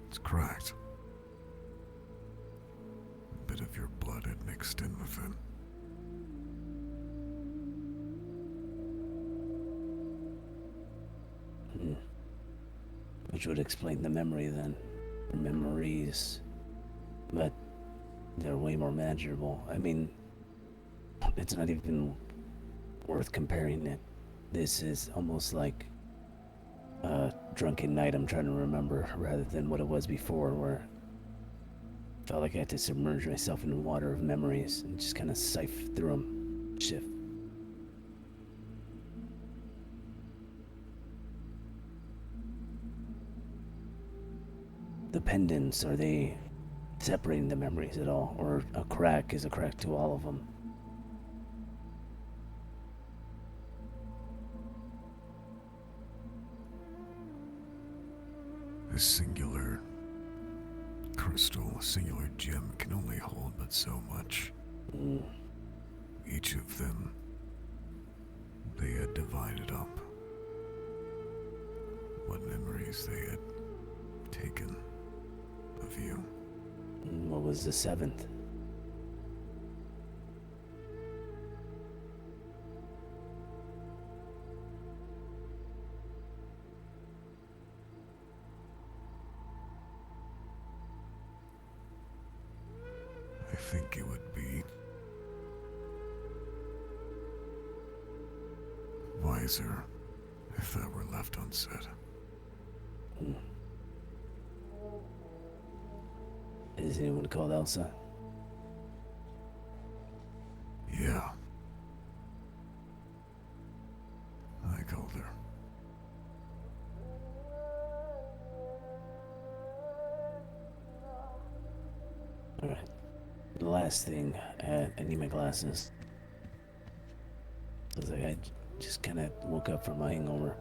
It's cracked. A bit of your blood had mixed in with it. Which would explain the memory then. Or memories. But they're way more manageable. I mean, it's not even worth comparing it. This is almost like a drunken night I'm trying to remember rather than what it was before, where I felt like I had to submerge myself in the water of memories and just kind of sift through them. Shift. The pendants, are they separating the memories at all? Or a crack is a crack to all of them? A singular crystal, a singular gem can only hold but so much. Each of them they had divided up, what memories they had taken of you. What was the seventh? I think it would be wiser if that were left unsaid. Is anyone called Elsa? Yeah. I called her. Alright. The last thing, I need my glasses. It's like I just kind of woke up from my hangover.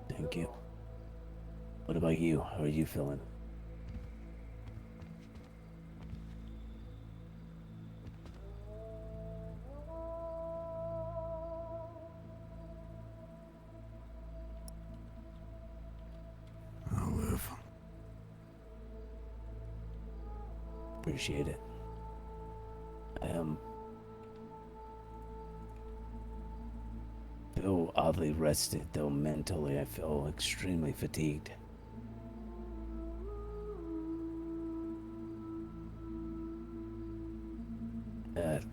Thank you. What about you? How are you feeling? I'll live. Appreciate it. Feel oddly rested, though mentally I feel extremely fatigued.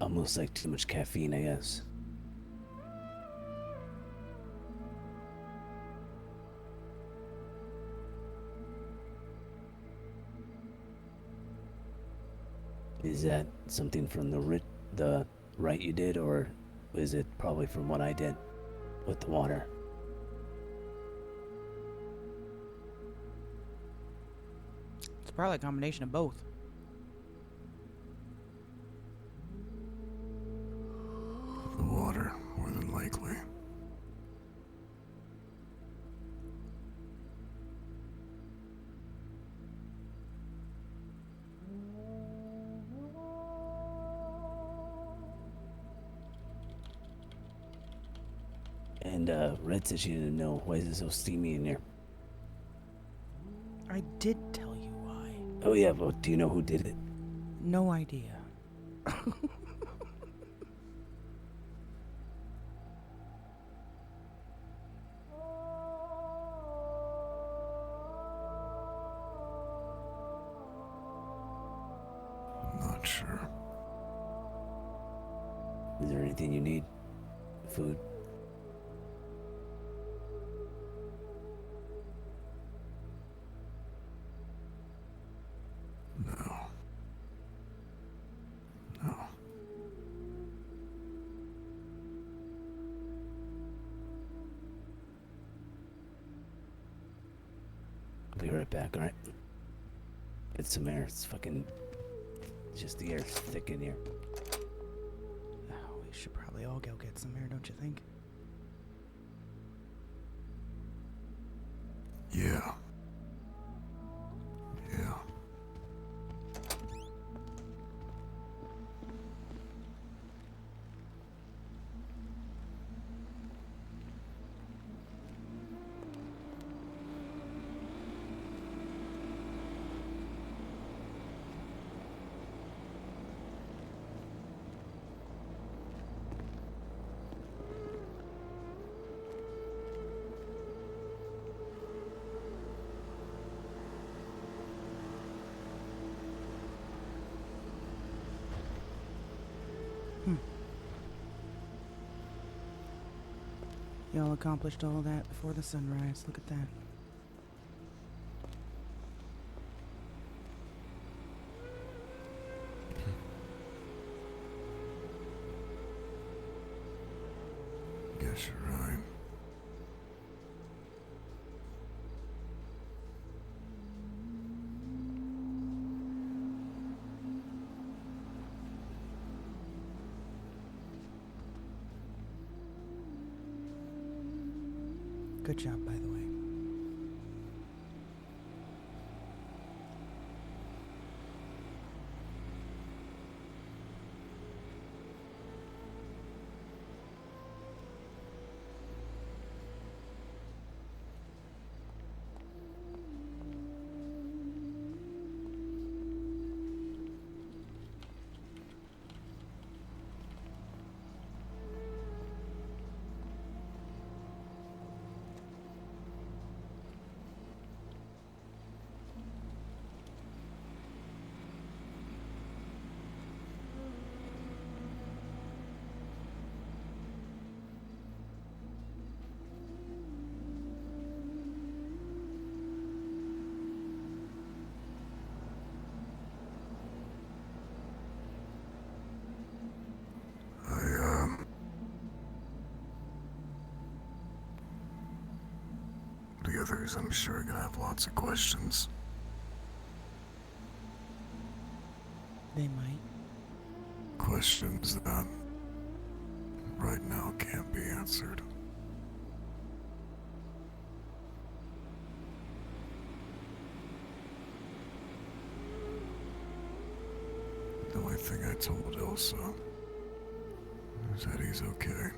Almost like too much caffeine, I guess. Is that something from the right you did, or is it probably from what I did with the water? It's probably a combination of both. The water, more than likely. And Red said she didn't know. Why is it so steamy in here? I did tell you why. Oh yeah, but do you know who did it? No idea. Not sure. Is there anything you need? Food? No. No. I'll be right back, alright? Get some air. It's fucking... just the air's thick in here. Oh, we should probably all go get some air, don't you think? Yeah. Yeah. Y'all accomplished all that before the sunrise. Look at that. Guess you're right. Good job, by the way. The others, I'm sure, are gonna have lots of questions. They might. Questions that right now can't be answered. The only thing I told Elsa is that he's okay.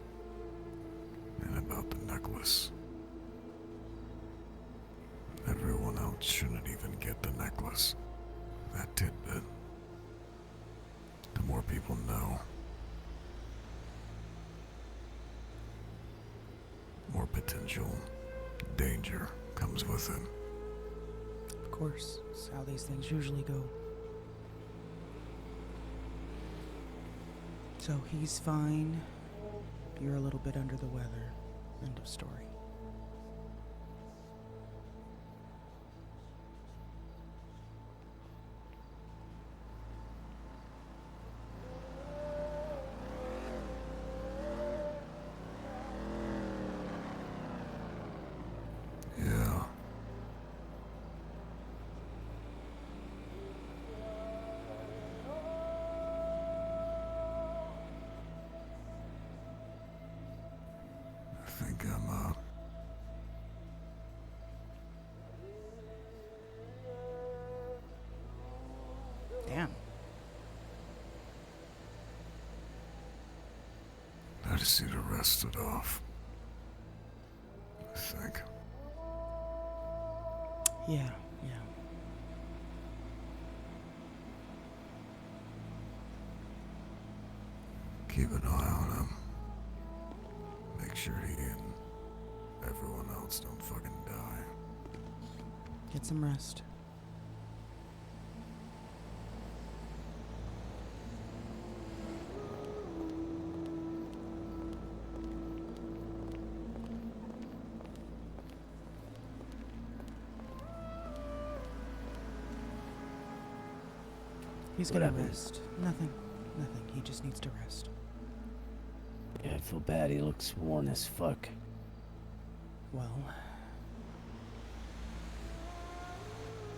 And about the necklace. Everyone else shouldn't even get the necklace. That tidbit. The more people know, more potential danger comes with it. Of course, that's how these things usually go. So he's fine. You're a little bit under the weather. End of story. Yeah. I think Damn. I just need to rest it off. I think. Yeah. Keep an eye on him. Make sure he and everyone else don't fucking die. Get some rest. He's gonna rest. Nothing. He just needs to rest. Yeah, I feel bad. He looks worn as fuck. Well,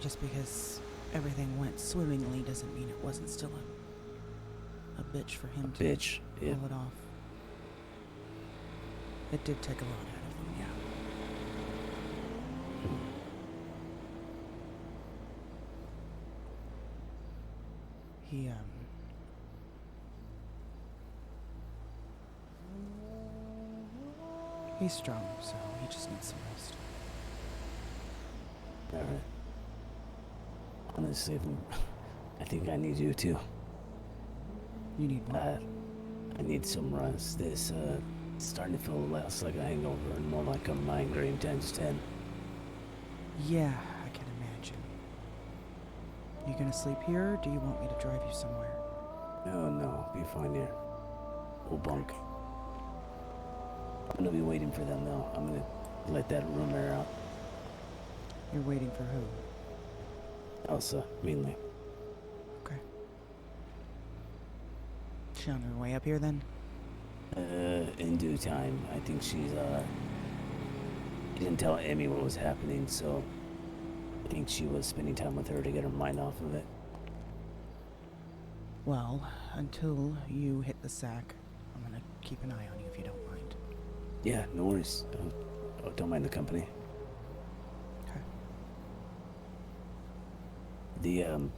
just because everything went swimmingly doesn't mean it wasn't still a bitch for him to Bitch, yeah. pull it off. It did take a lot out of him, yeah. He's strong, so he just needs some rest. Alright. Honestly, I think I need you too. You need what? I need some rest. This, it's starting to feel less like a hangover and more like a migraine times 10. Yeah, I can imagine. You gonna sleep here, or do you want me to drive you somewhere? No, be fine here. We'll bunk. I'm gonna be waiting for them though. I'm gonna let that room air out. You're waiting for who? Elsa, mainly. Okay. She on her way up here then? In due time. I think she's, he didn't tell Emmy what was happening, so I think she was spending time with her to get her mind off of it. Well, until you hit the sack, I'm gonna keep an eye on you if you don't mind. Yeah, no worries. Oh, don't mind the company. Okay. The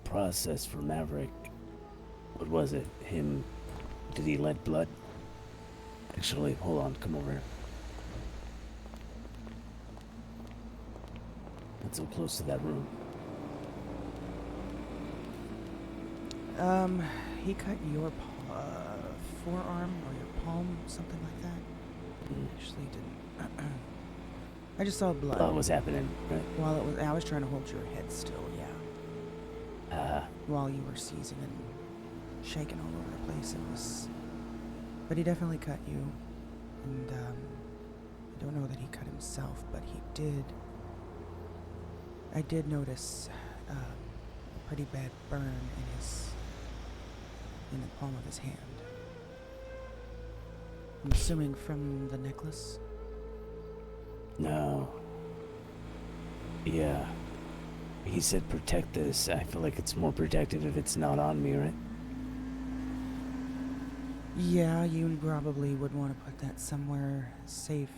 process for Maverick. What was it? Him? Did he let blood? Actually, hold on. Come over here. Not so close to that room. He cut your forearm or your palm, something like that. Actually, didn't. I just saw blood. What was happening, right? While I was trying to hold your head still, yeah. While you were seizing and shaking all over the place, it was. But he definitely cut you, and I don't know that he cut himself, but he did. I did notice a pretty bad burn in the palm of his hand. I'm assuming from the necklace? No. Yeah. He said protect this. I feel like it's more protected if it's not on me, right? Yeah, you probably would want to put that somewhere safe.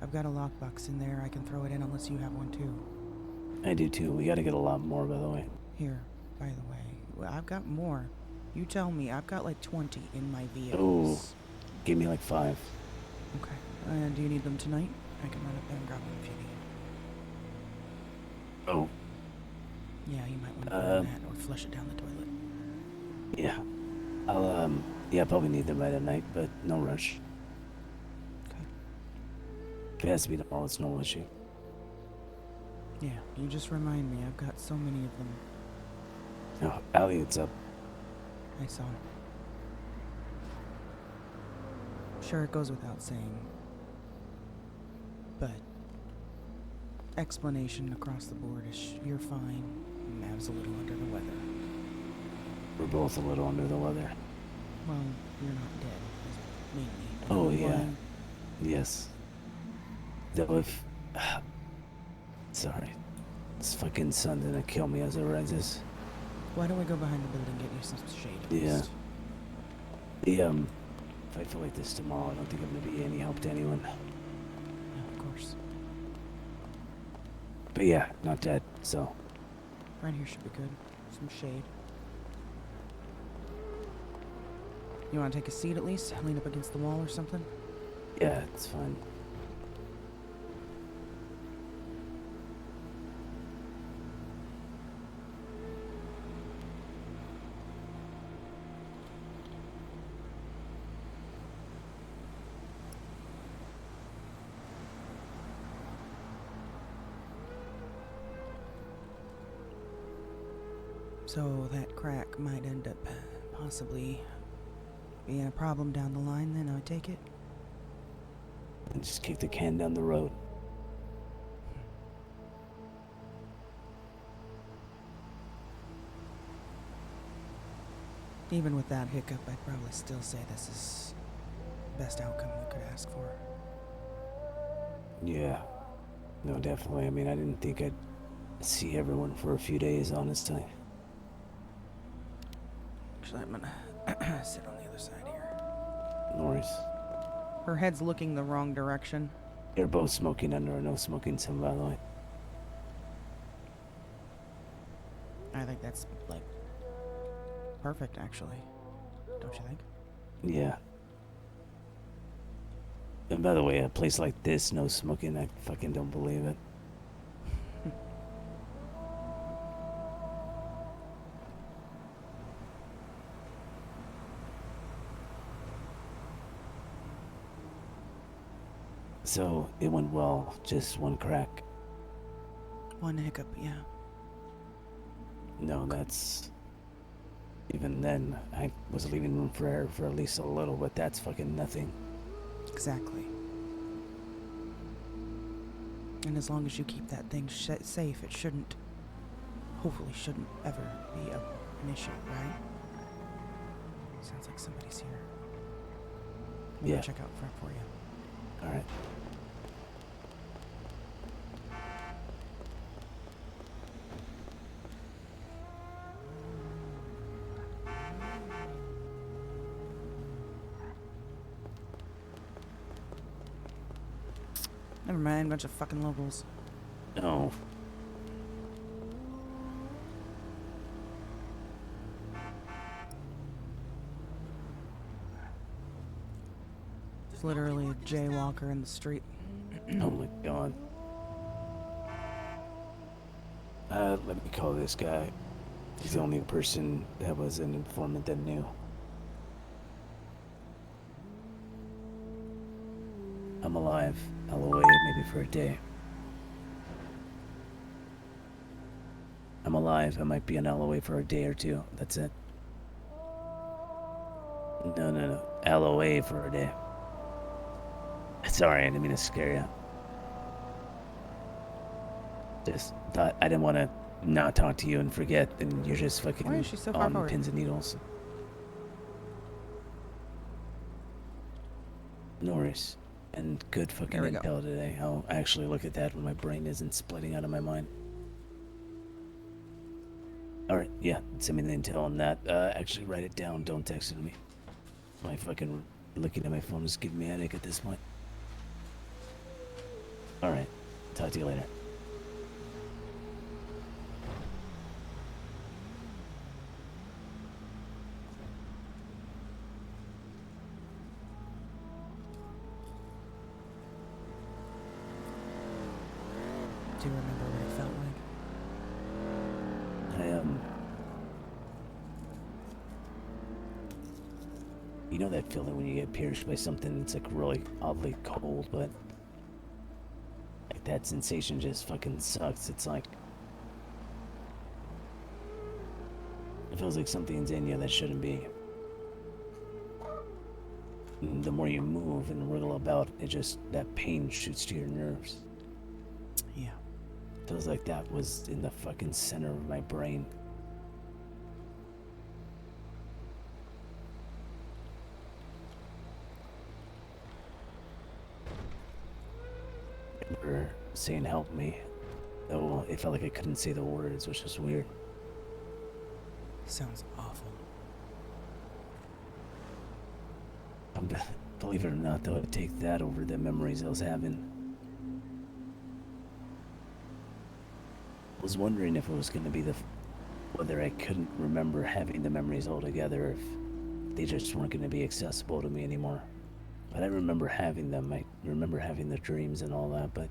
I've got a lockbox in there. I can throw it in unless you have one too. I do too. We gotta get a lot more, by the way. Here, by the way. Well, I've got more. You tell me. I've got like 20 in my vehicles. Oh, give me like 5. Okay. Do you need them tonight? I can run up there and grab them if you need. Oh. Yeah, you might want to put that or flush it down the toilet. Yeah. I'll probably need them by tonight, but no rush. Okay. If it has to be tomorrow, it's no issue. Yeah, you just remind me. I've got so many of them. Oh, Allie, it's up. I saw. Sure, it goes without saying. But explanation across the board is you're fine. Mav's a little under the weather. We're both a little under the weather. Well, you're not dead, mainly. Oh, You're yeah. lying. Yes. Though if... Sorry. This fucking sun's gonna kill me as it rises. Why don't we go behind the building and get you some shade at Yeah. least? If I feel like this tomorrow, I don't think I'm gonna be any help to anyone. Yeah, of course. But yeah, not dead, so... Right here should be good. Some shade. You want to take a seat at least? Lean up against the wall or something? Yeah, it's fine. So that crack might end up possibly being a problem down the line then, I take it? And just kick the can down the road. Even with that hiccup, I'd probably still say this is the best outcome we could ask for. Yeah. No, definitely. I mean, I didn't think I'd see everyone for a few days, honestly. Actually, I'm gonna sit on the other side here. No worries. Her head's looking the wrong direction. You're both smoking under a no smoking sign, by the way. I think that's, like, perfect, actually. Don't you think? Yeah. And by the way, a place like this, no smoking, I fucking don't believe it. So, it went well, just one crack. One hiccup, yeah. No, that's... Even then, I was leaving room for error for at least a little, but that's fucking nothing. Exactly. And as long as you keep that thing safe, it shouldn't, hopefully shouldn't ever be an issue, right? Sounds like somebody's here. Maybe Yeah. check out front for you. Alright. Never mind, bunch of fucking locals. No. It's literally a jaywalker in the street. Oh my god. Let me call this guy. He's the only person that was an informant that knew. I'm alive. LOA, maybe for a day. I'm alive. I might be an LOA for a day or two. That's it. No. LOA for a day. Sorry, I didn't mean to scare you. Just thought I didn't want to not talk to you and forget, and you're just fucking Why is she so far on forward? pins and needles. Norris, and good fucking There we go. intel today. I'll actually look at that when my brain isn't splitting out of my mind. Alright, yeah, send me the intel on that. Actually write it down, don't text it to me. My fucking looking at my phone is giving me a headache at this point. Alright, talk to you later. Do you remember what it felt like? You know that feeling when you get pierced by something that's like really oddly cold, but like that sensation just fucking sucks. It's like it feels like something's in you that shouldn't be. And the more you move and wriggle about, it just that pain shoots to your nerves. Yeah. Feels like that was in the fucking center of my brain. I remember saying help me, though it felt like I couldn't say the words, which was weird. Sounds awful. Believe it or not, though, I'd take that over the memories I was having. I was wondering if it was going to be whether I couldn't remember having the memories altogether, if they just weren't going to be accessible to me anymore. But I remember having them. I remember having the dreams and all that, but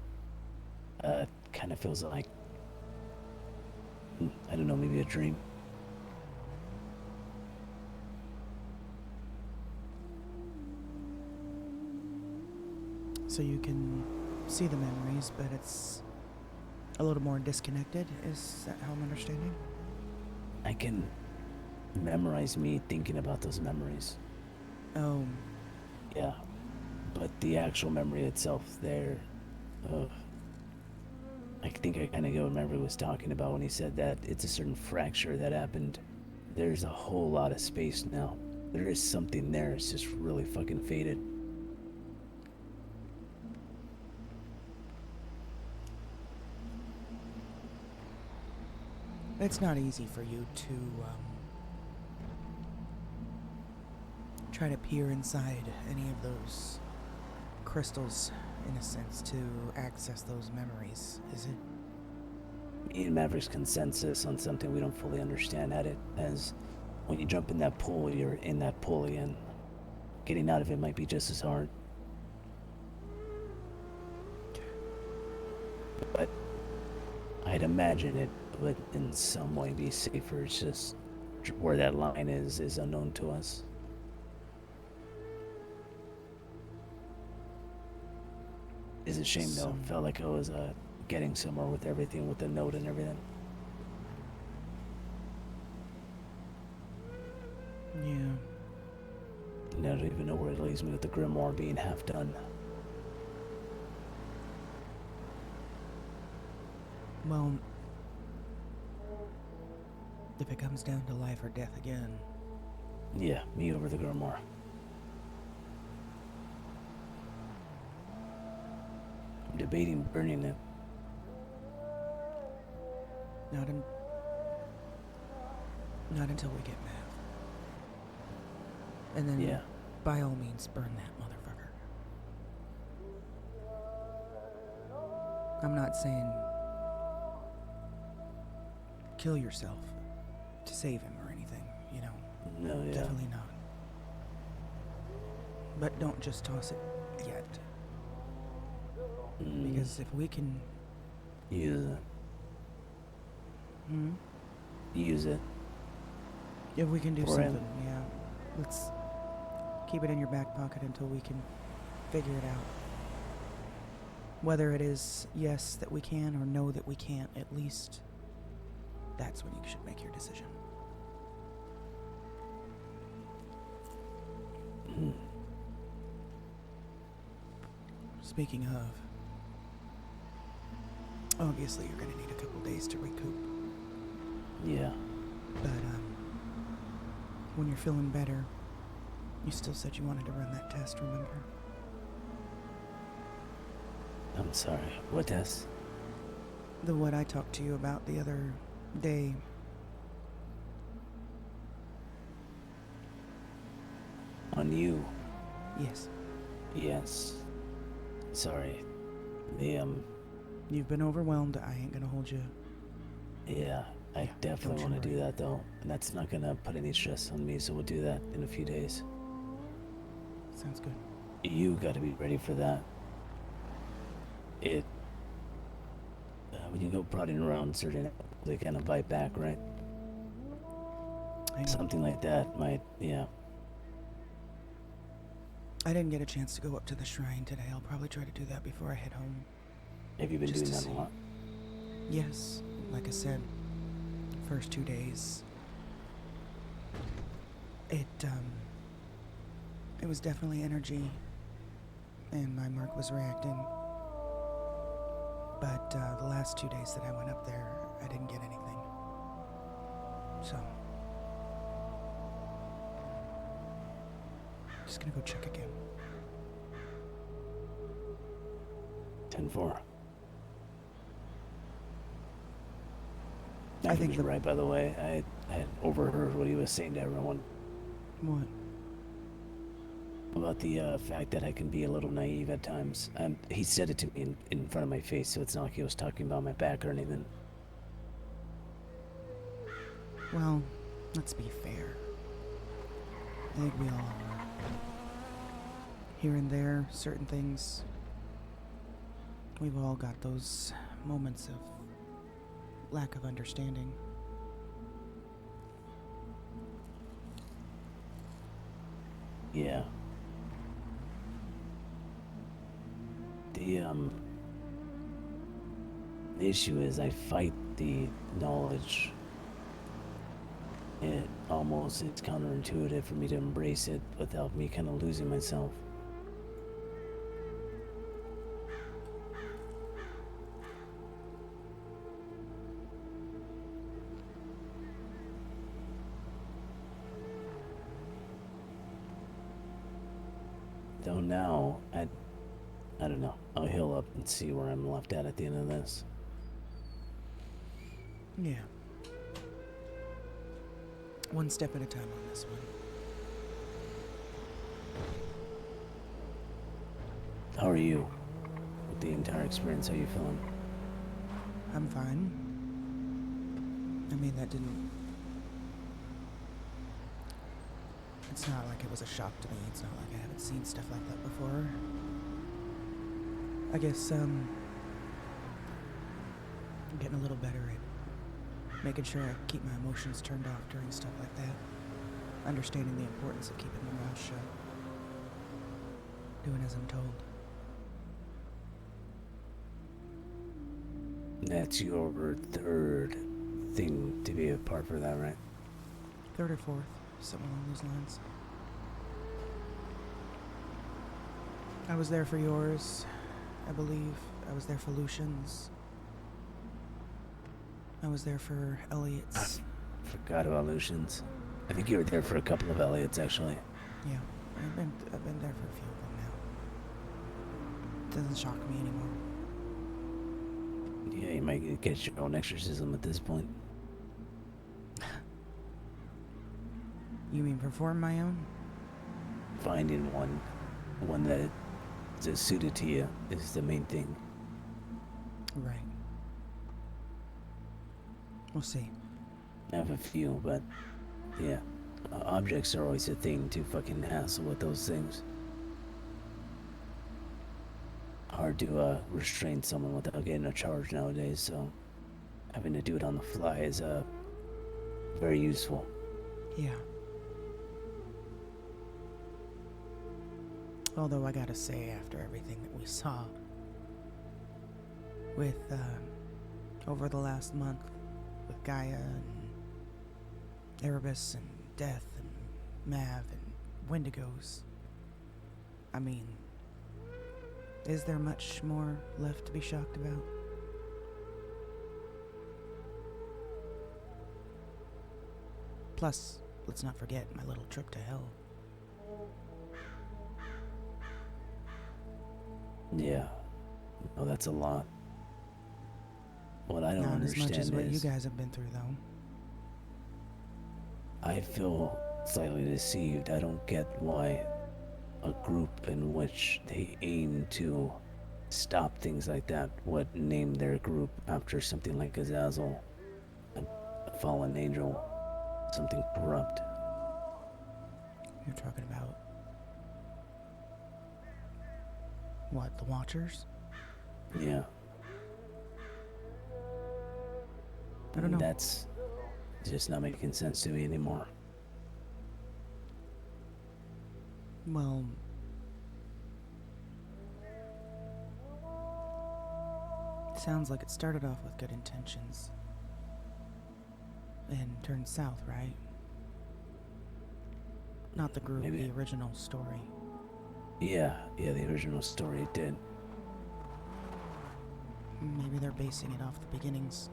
it kind of feels like, I don't know, maybe a dream. So you can see the memories, but it's a little more disconnected. Is that how I'm understanding? I can memorize me thinking about those memories. Oh. Yeah. But the actual memory itself there, I think I kind of go remember he was talking about when he said that it's a certain fracture that happened. There's a whole lot of space now. There is something there, it's just really fucking faded. It's not easy for you to try to peer inside any of those crystals, in a sense, to access those memories, is it? Me and Maverick's consensus on something we don't fully understand at it, as when you jump in that pool, you're in that pool again. Getting out of it might be just as hard. But I'd imagine it would in some way be safer. It's just where that line is unknown to us. It's a shame though. Felt like I was getting somewhere with everything, with the note and everything. Yeah. And I don't even know where it leaves me with the grimoire being half done. Well, if it comes down to life or death again. Yeah, me over the grimoire. I'm debating burning it. Not until we get Mav. And then, yeah, by all means, burn that motherfucker. I'm not saying kill yourself to save him or anything, you know. No, yeah. Definitely not. But don't just toss it yet. Because if we can... Use it. Use it. If we can do For something, him. yeah. Let's keep it in your back pocket until we can figure it out. Whether it is yes that we can or no that we can't, at least that's when you should make your decision. Speaking of, obviously you're gonna need a couple days to recoup. Yeah. But when you're feeling better, you still said you wanted to run that test, remember? I'm sorry. What test? The what I talked to you about the other day. On you? Yes. Yes. Sorry. You've been overwhelmed. I ain't gonna hold you. Yeah, I definitely want to do that though. And that's not gonna put any stress on me, so we'll do that in a few days. Sounds good. You gotta be ready for that. When you go prodding around certain, they kind of bite back, right? Something like that might, yeah. I didn't get a chance to go up to the shrine today. I'll probably try to do that before I head home. Have you been Just doing to that a see. lot? Yes, like I said, first 2 days. It was definitely energy, and my mark was reacting. But the last 2 days that I went up there, I didn't get anything. So, just gonna go check again. 10-4. I think he was right, by the way. I had overheard what he was saying to everyone. What? About the fact that I can be a little naive at times. He said it to me in front of my face, so it's not like he was talking about my back or anything. Well, let's be fair. I think we all are. Here and there, certain things. We've all got those moments of lack of understanding. Yeah. The issue is I fight the knowledge. It's counterintuitive for me to embrace it without me kind of losing myself. Though now, I don't know. I'll heal up and see where I'm left at the end of this. Yeah. One step at a time on this one. How are you? With the entire experience, how you feeling? I'm fine. I mean, that didn't... It's not like it was a shock to me. It's not like I haven't seen stuff like that before. I guess, I'm getting a little better at making sure I keep my emotions turned off during stuff like that. Understanding the importance of keeping my mouth shut. Doing as I'm told. That's your third thing to be a part for that, right? Third or fourth, something along those lines. I was there for yours, I believe. I was there for Lucian's. I was there for Elliot's. Forgot about Lucian's. I think you were there for a couple of Elliot's, actually. Yeah, I've been there for a few of them now. Doesn't shock me anymore. Yeah, you might get your own exorcism at this point. You mean perform my own? Finding one that is suited to you is the main thing. Right. We'll see. I have a few, but yeah. Objects are always a thing to fucking hassle with those things. Hard to restrain someone without getting a charge nowadays, so having to do it on the fly is very useful. Yeah. Although I gotta say, after everything that we saw with over the last month with Gaia and Erebus and Death and Mav and Wendigos, I mean, is there much more left to be shocked about? Plus, let's not forget my little trip to hell. Yeah. Oh, that's a lot. What I don't Not as understand much as what you is guys have been through, though. I feel slightly deceived. I don't get why a group in which they aim to stop things like that would name their group after something like Azazel, a fallen angel, something corrupt. You're talking about what, the Watchers? Yeah. I don't know. That's just not making sense to me anymore. Well, sounds like it started off with good intentions and turned south, right? Not the group, Maybe. the original story. Yeah, the original story did. Maybe they're basing it off the beginnings.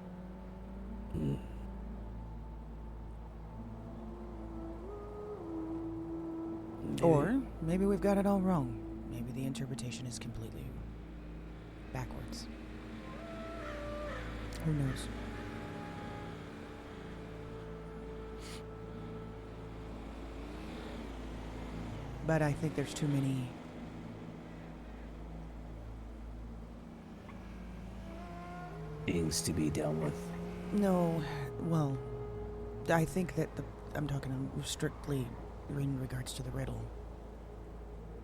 Mm. Or maybe we've got it all wrong. Maybe the interpretation is completely backwards. Who knows? But I think there's too many things to be dealt with. No, well, I think that I'm talking strictly in regards to the riddle.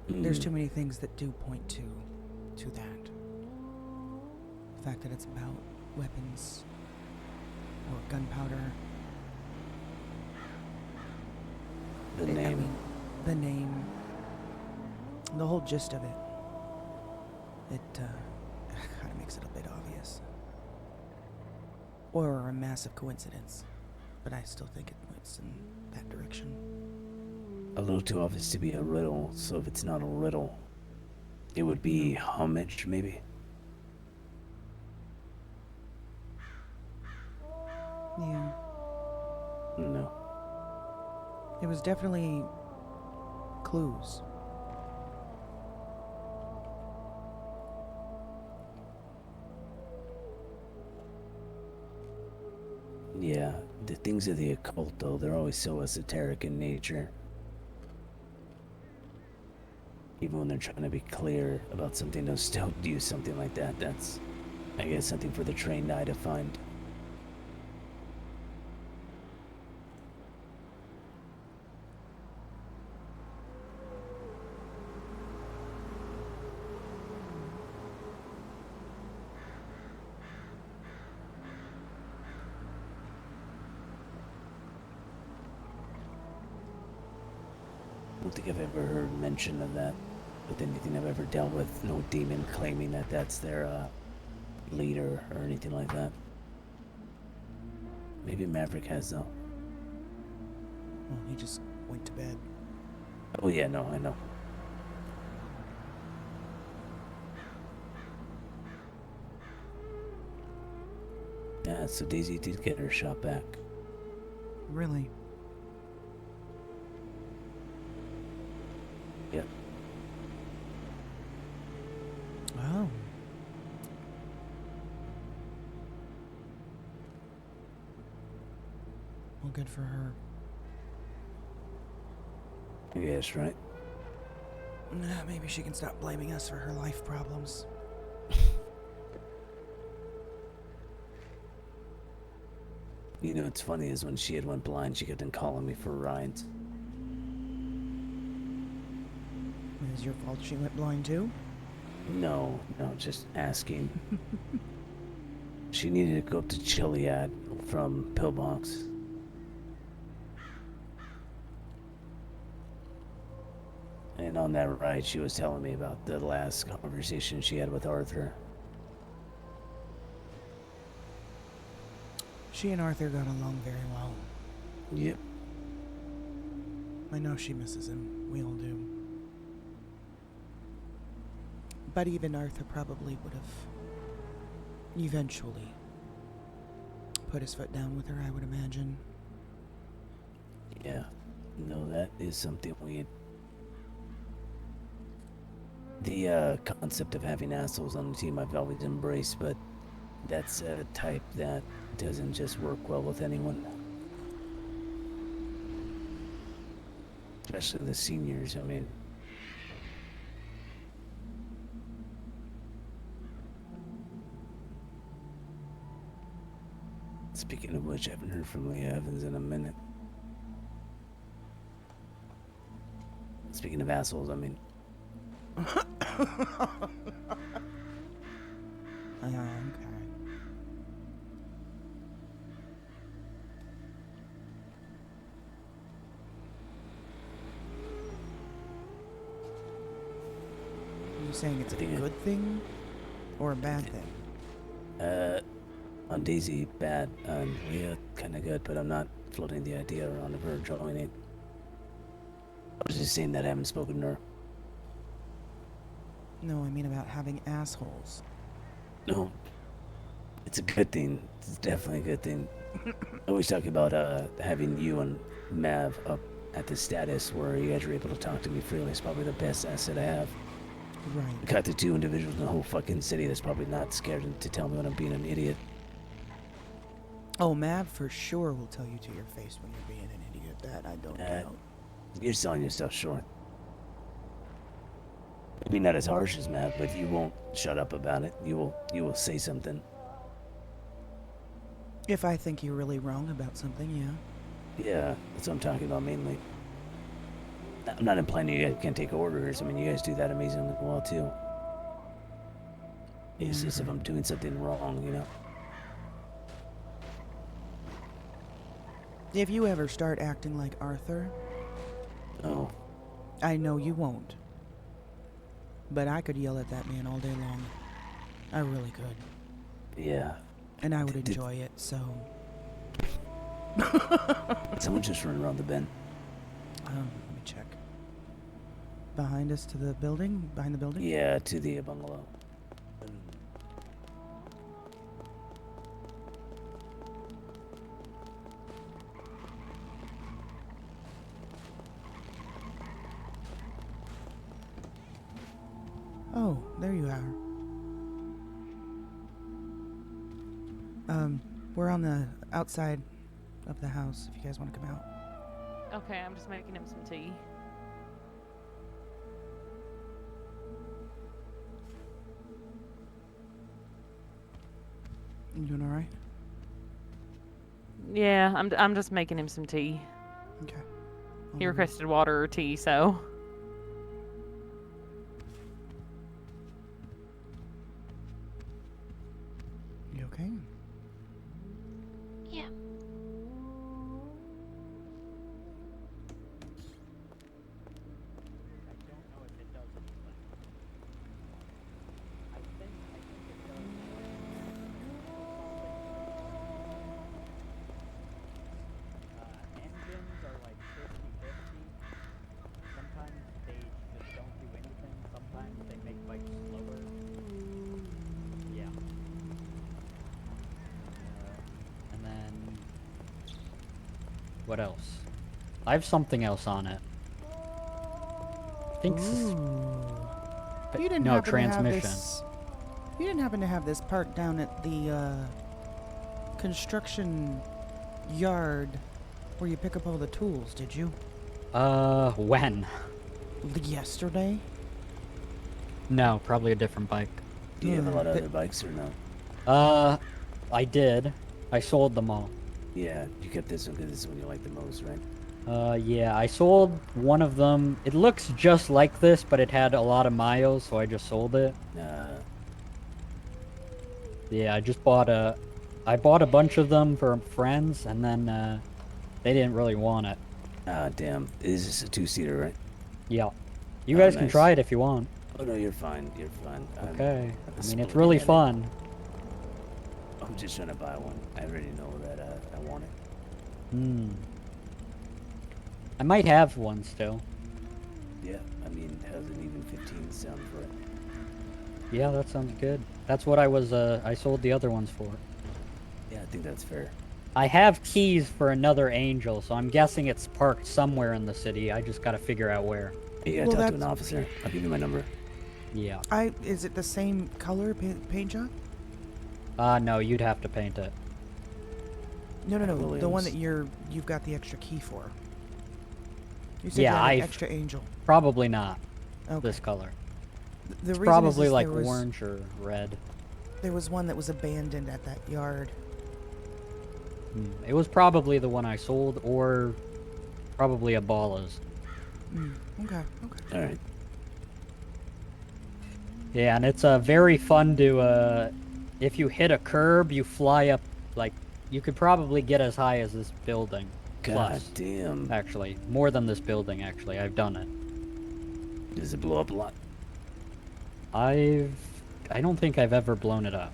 There's too many things that do point to that. The fact that it's about weapons or gunpowder. The name. I mean, the name. The whole gist of it. It kind of makes it a bit obvious. Or a massive coincidence. But I still think it points in that direction. A little too obvious to be a riddle, so if it's not a riddle, it would be homage, maybe? Yeah. No. It was definitely clues. Yeah, the things of the occult, though, they're always so esoteric in nature. Even when they're trying to be clear about something, they'll still do something like that. That's, I guess, something for the trained eye to find. I don't think I've ever heard mention of that with anything I've ever dealt with. No demon claiming that that's their leader or anything like that. Maybe Maverick has, though. Well, he just went to bed. Oh yeah, no, I know. Yeah, so Daisy did get her shot back. Really? Yep. Oh. Well, good for her. I guess, right? Maybe she can stop blaming us for her life problems. You know, what's funny is when she had went blind, she kept on calling me for rides. It was your fault she went blind too? No, just asking. She needed to go up to Chiliad from Pillbox. And on that ride, she was telling me about the last conversation she had with Arthur. She and Arthur got along very well. Yep. I know she misses him. We all do. But even Arthur probably would have eventually put his foot down with her, I would imagine. Yeah. No, that is something weird. The concept of having assholes on the team I've always embraced, but that's a type that doesn't just work well with anyone. Especially the seniors, I mean. Speaking of which, I haven't heard from Leah Evans in a minute. Speaking of assholes, I mean. Okay. Are you saying it's a good thing or a bad thing? On Daisy, bad. On Leah, kind of good, but I'm not floating the idea around of her joining. I was just saying that I haven't spoken to her. No, I mean about having assholes. No. It's a good thing. It's definitely a good thing. I always talk about having you and Mav up at the status where you guys are able to talk to me freely. It's probably the best asset I have. Right. I got the two individuals in the whole fucking city that's probably not scared to tell me when I'm being an idiot. Oh, Mav for sure will tell you to your face when you're being an idiot. That I don't doubt. You're selling yourself short. Maybe not as harsh as Mav, but you won't shut up about it. You will say something. If I think you're really wrong about something, yeah. Yeah, that's what I'm talking about mainly. I'm not implying you guys can't take orders. I mean, you guys do that amazingly well, too. It's just if I'm doing something wrong, you know? If you ever start acting like Arthur... Oh. I know you won't. But I could yell at that man all day long. I really could. Yeah. And I would enjoy it, so... Someone just run around the bend. Let me check. Behind us to the building? Behind the building? Yeah, to the bungalow. Oh, there you are. We're on the outside of the house if you guys want to come out. Okay, I'm just making him some tea. You doing alright? Yeah, I'm just making him some tea. Okay. He requested water or tea, so... You okay? Yeah. Engines are like 50-50. Sometimes they just don't do anything. Sometimes they make bikes slower. Yeah. And then what else? I have something else on it. I think You didn't no happen transmission. To have this, you didn't happen to have this parked down at the construction yard where you pick up all the tools, did you? When? Yesterday? No, probably a different bike. Do you have a lot of other bikes or no? I did. I sold them all. Yeah, you kept this one because this is one you like the most, right? Yeah, I sold one of them. It looks just like this, but it had a lot of miles, so I just sold it. Yeah, I bought a bunch of them for friends, and then, they didn't really want it. Ah, damn. Is this a two-seater, right? Yeah. You Oh, guys can nice. try it if you want. Oh, no, you're fine. You're fine. Okay. I'm I mean, it's looking really at it. fun. I'm just trying to buy one. I already know that I want it. Hmm. I might have one still. Yeah, I mean, how's an even 15 sound for it? Yeah, that sounds good. That's what I sold the other ones for. Yeah, I think that's fair. I have keys for another angel, so I'm guessing it's parked somewhere in the city. I just gotta figure out where. You gotta Well, talk to an that's- officer. I'll give you my number. Yeah. Is it the same color paint job? No, you'd have to paint it. No, the one Williams. that you've got the extra key for. You said Yeah, you had an I've- extra angel. Probably not. Okay. This color. The It's reason probably is like there was, orange or red. There was one that was abandoned at that yard. It was probably the one I sold, or probably a Bala's. Okay. All right. Yeah, and it's very fun to, if you hit a curb, you fly up, like, you could probably get as high as this building. God Plus, damn. actually. More than this building, actually. I've done it. Does it blow up a lot? I don't think I've ever blown it up.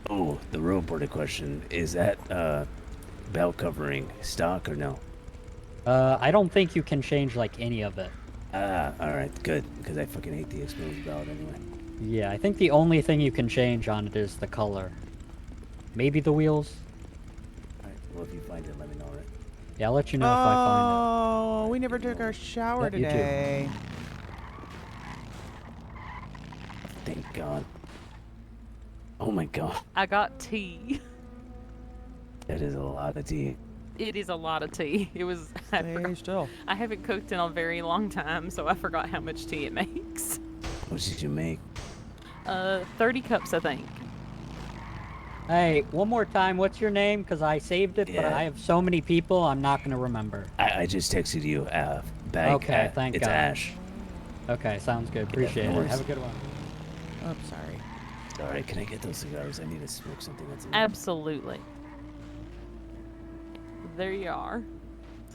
Oh, the real important question. Is that belt covering stock or no? I don't think you can change, like, any of it. Ah, alright, good. Because I fucking hate the exposed belt anyway. Yeah, I think the only thing you can change on it is the color. Maybe the wheels? Alright, well, if you find it, let me know, right? Yeah, I'll let you know if I find Oh, we never took our shower Yep, you too. today. Thank God. Oh my God. I got tea. That is a lot of tea. It is a lot of tea. It was. Stay still. I haven't cooked in a very long time, so I forgot how much tea it makes. What did you make? 30 cups, I think. it. Hey, one more time, what's your name? Because I saved it, but Yeah. I have so many people, I'm not going to remember. I just texted you, bag. Okay, thank it's God. Ash. Okay, sounds good. Appreciate no it. worries. Have a good one. Oh, sorry. Alright, can I get those cigars? I need to smoke something that's in there. Absolutely. There you are.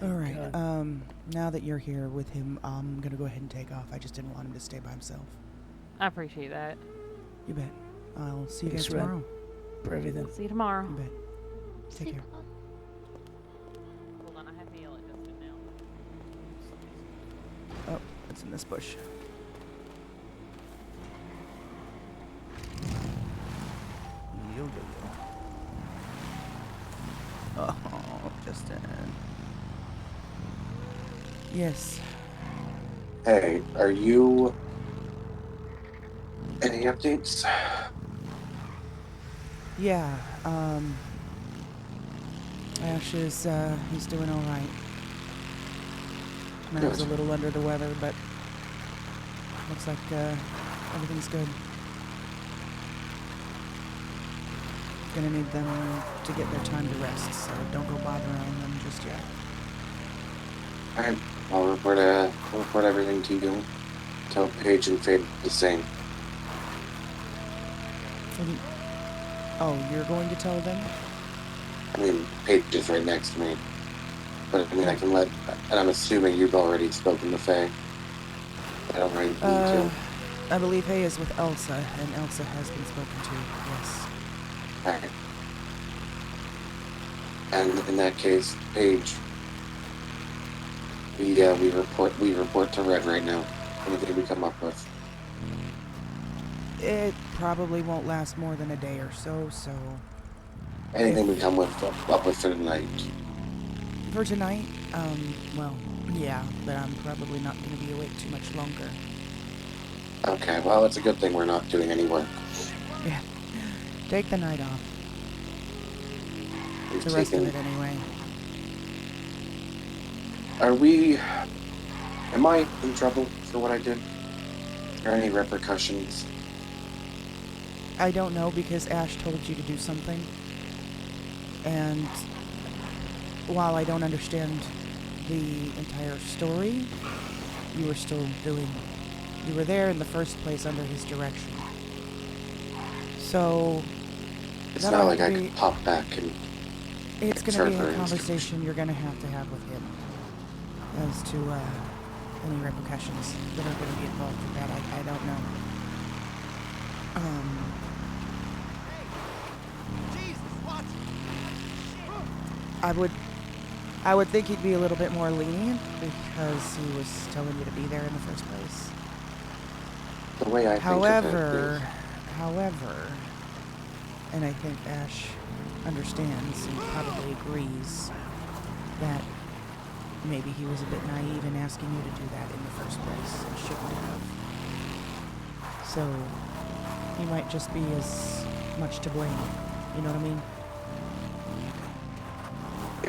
All right. God. Now that you're here with him, I'm gonna go ahead and take off. I just didn't want him to stay by himself. I appreciate that. You bet. I'll see you guys Thanks, Red. tomorrow. For everything. See you tomorrow. You bet. Take care. Hold on, I have to yell at Justin now. Oh, it's in this bush. Yo, yo, yo. Oh, Justin. Yes. Hey, are you... Any updates? Yeah, Ash is, he's doing alright. I was a Good. little under the weather, but looks like, everything's good. Gonna need them to get their time to rest, so don't go bothering them just yet. Alright, I'll report everything to you. Tell Paige and Fade the same. Oh, you're going to tell them? I mean, Paige is right next to me. But I mean, I can let... And I'm assuming you've already spoken to Faye. I don't really need to. I believe Hay is with Elsa, and Elsa has been spoken to, yes. Alright. And in that case, Paige, we report to Red right now. Anything we come up with. It probably won't last more than a day or so, so... Anything we come up with for tonight. For tonight, well, yeah, but I'm probably not going to be awake too much longer. Okay, well, it's a good thing we're not doing any work. Yeah. Take the night off. We've The rest of taken... it, anyway. Am I in trouble for what I did? Are there any repercussions? I don't know, because Ash told you to do something. And while I don't understand the entire story, you were still you were there in the first place under his direction. So It's that'll not have like to I be, could pop back and it's going to serve be her a instructions. conversation you're going to have with him as to any repercussions that are going to be involved with that. I don't know. Jesus, what? I would think he'd be a little bit more lenient because he was telling you to be there in the first place. The way I think of it is, However, and I think Ash understands and probably agrees that maybe he was a bit naive in asking you to do that in the first place and shouldn't have. So he might just be as much to blame. You know what I mean?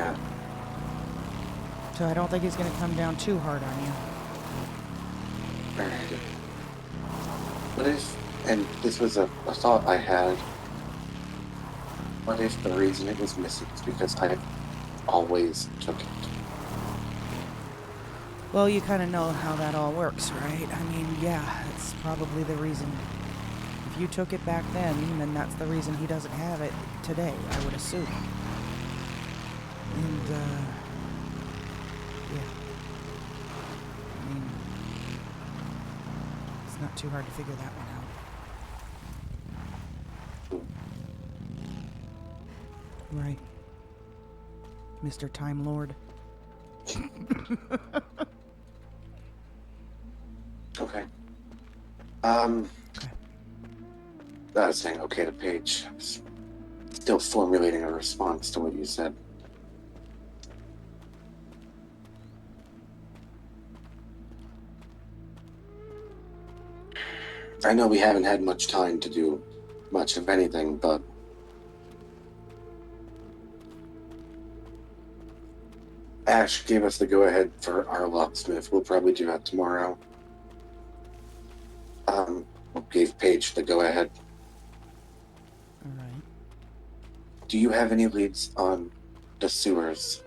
yeah. So I don't think he's going to come down too hard on you. Alright. What if, and this was a thought I had, what if the reason it was missing is because I always took it? Well, you kind of know how that all works, right? I mean, yeah, it's probably the reason. If you took it back then that's the reason he doesn't have it today, I would assume. And, yeah. I mean, it's not too hard to figure that one out. Right. Mr. Time Lord. Okay. Okay. I was saying okay to Paige. I was still formulating a response to what you said. I know we haven't had much time to do much of anything, but Ash gave us the go-ahead for our locksmith. We'll probably do that tomorrow. Gave Paige the go-ahead. All right. Do you have any leads on the sewers?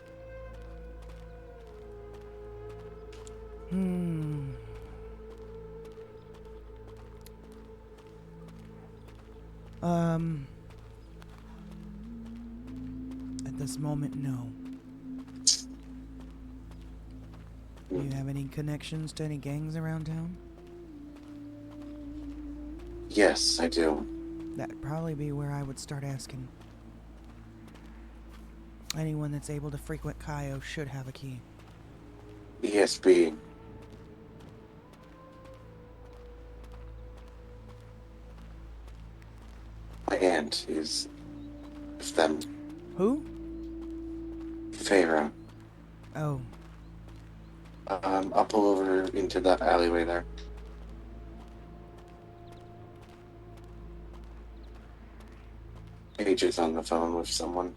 At this moment, no. Do you have any connections to any gangs around town? Yes, I do. That'd probably be where I would start asking. Anyone that's able to frequent Kaio should have a key. ESB. My aunt is with them. Who? Feyre. Oh. I'll pull over into that alleyway there. Paige is on the phone with someone.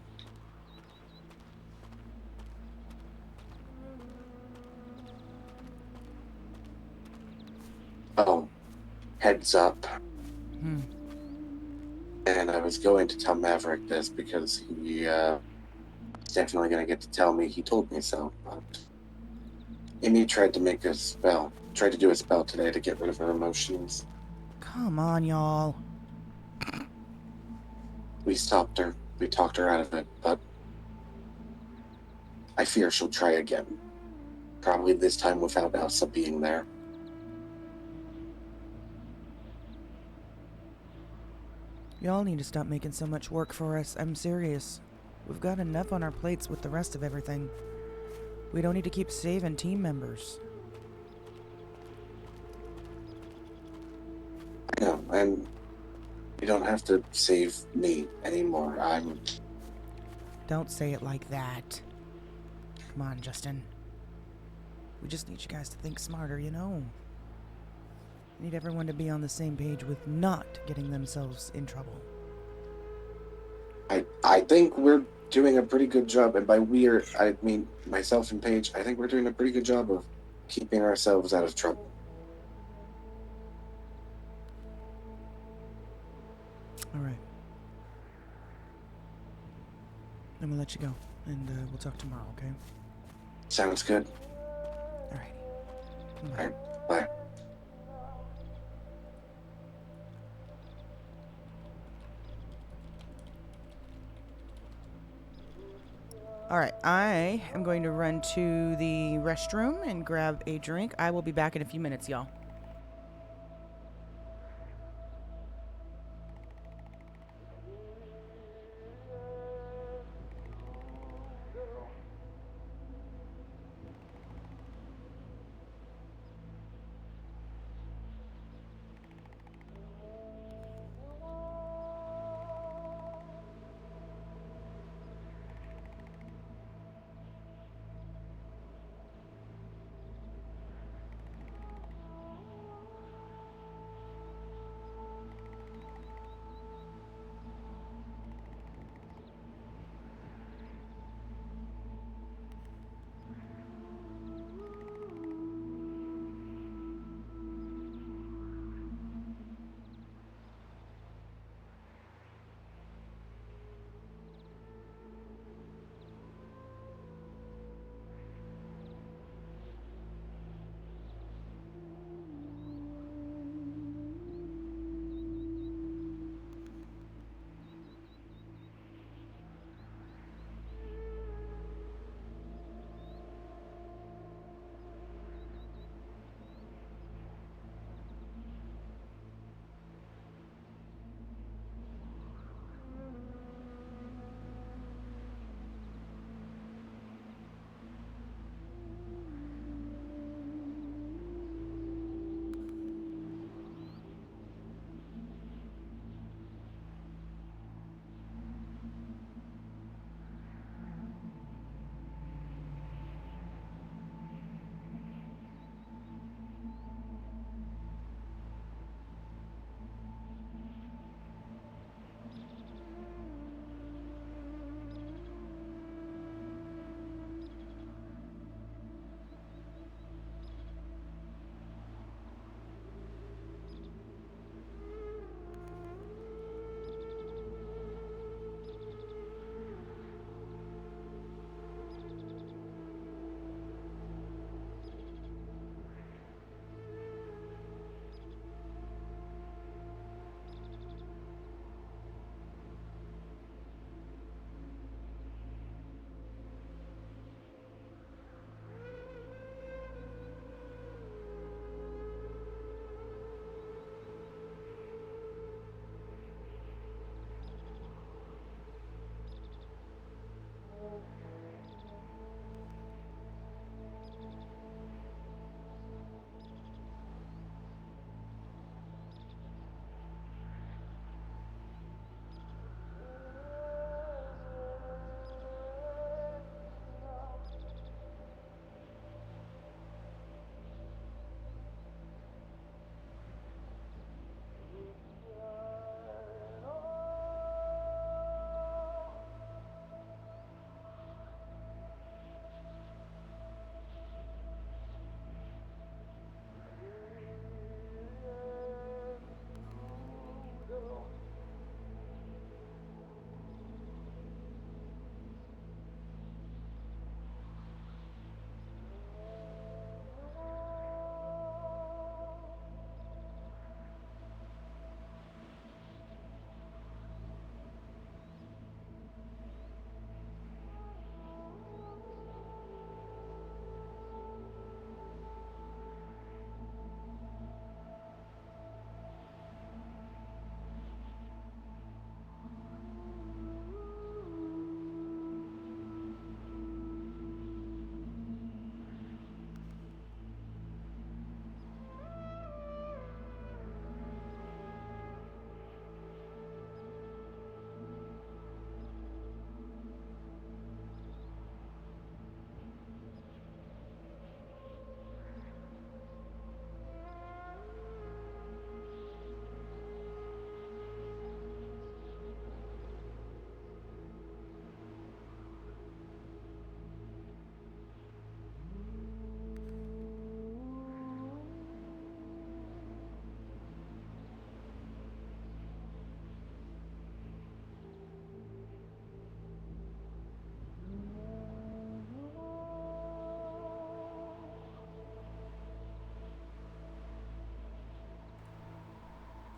Oh, heads up. And I was going to tell Maverick this because he is definitely going to get to tell me he told me so. But Amy tried to make a spell, tried to do a spell today to get rid of her emotions. Come on, y'all. We stopped her. We talked her out of it, but I fear she'll try again. Probably this time without Elsa being there. Y'all need to stop making so much work for us. I'm serious. We've got enough on our plates with the rest of everything. We don't need to keep saving team members. I know, and you don't have to save me anymore. Don't say it like that. Come on, Justin. We just need you guys to think smarter, you know? We need everyone to be on the same page with not getting themselves in trouble. I think we're doing a pretty good job, and by we're, I mean myself and Paige, I think we're doing a pretty good job of keeping ourselves out of trouble. All right. I'm gonna let you go, and we'll talk tomorrow, okay? Sounds good. Alrighty. Bye. Alright, bye. All right, I am going to run to the restroom and grab a drink. I will be back in a few minutes, y'all.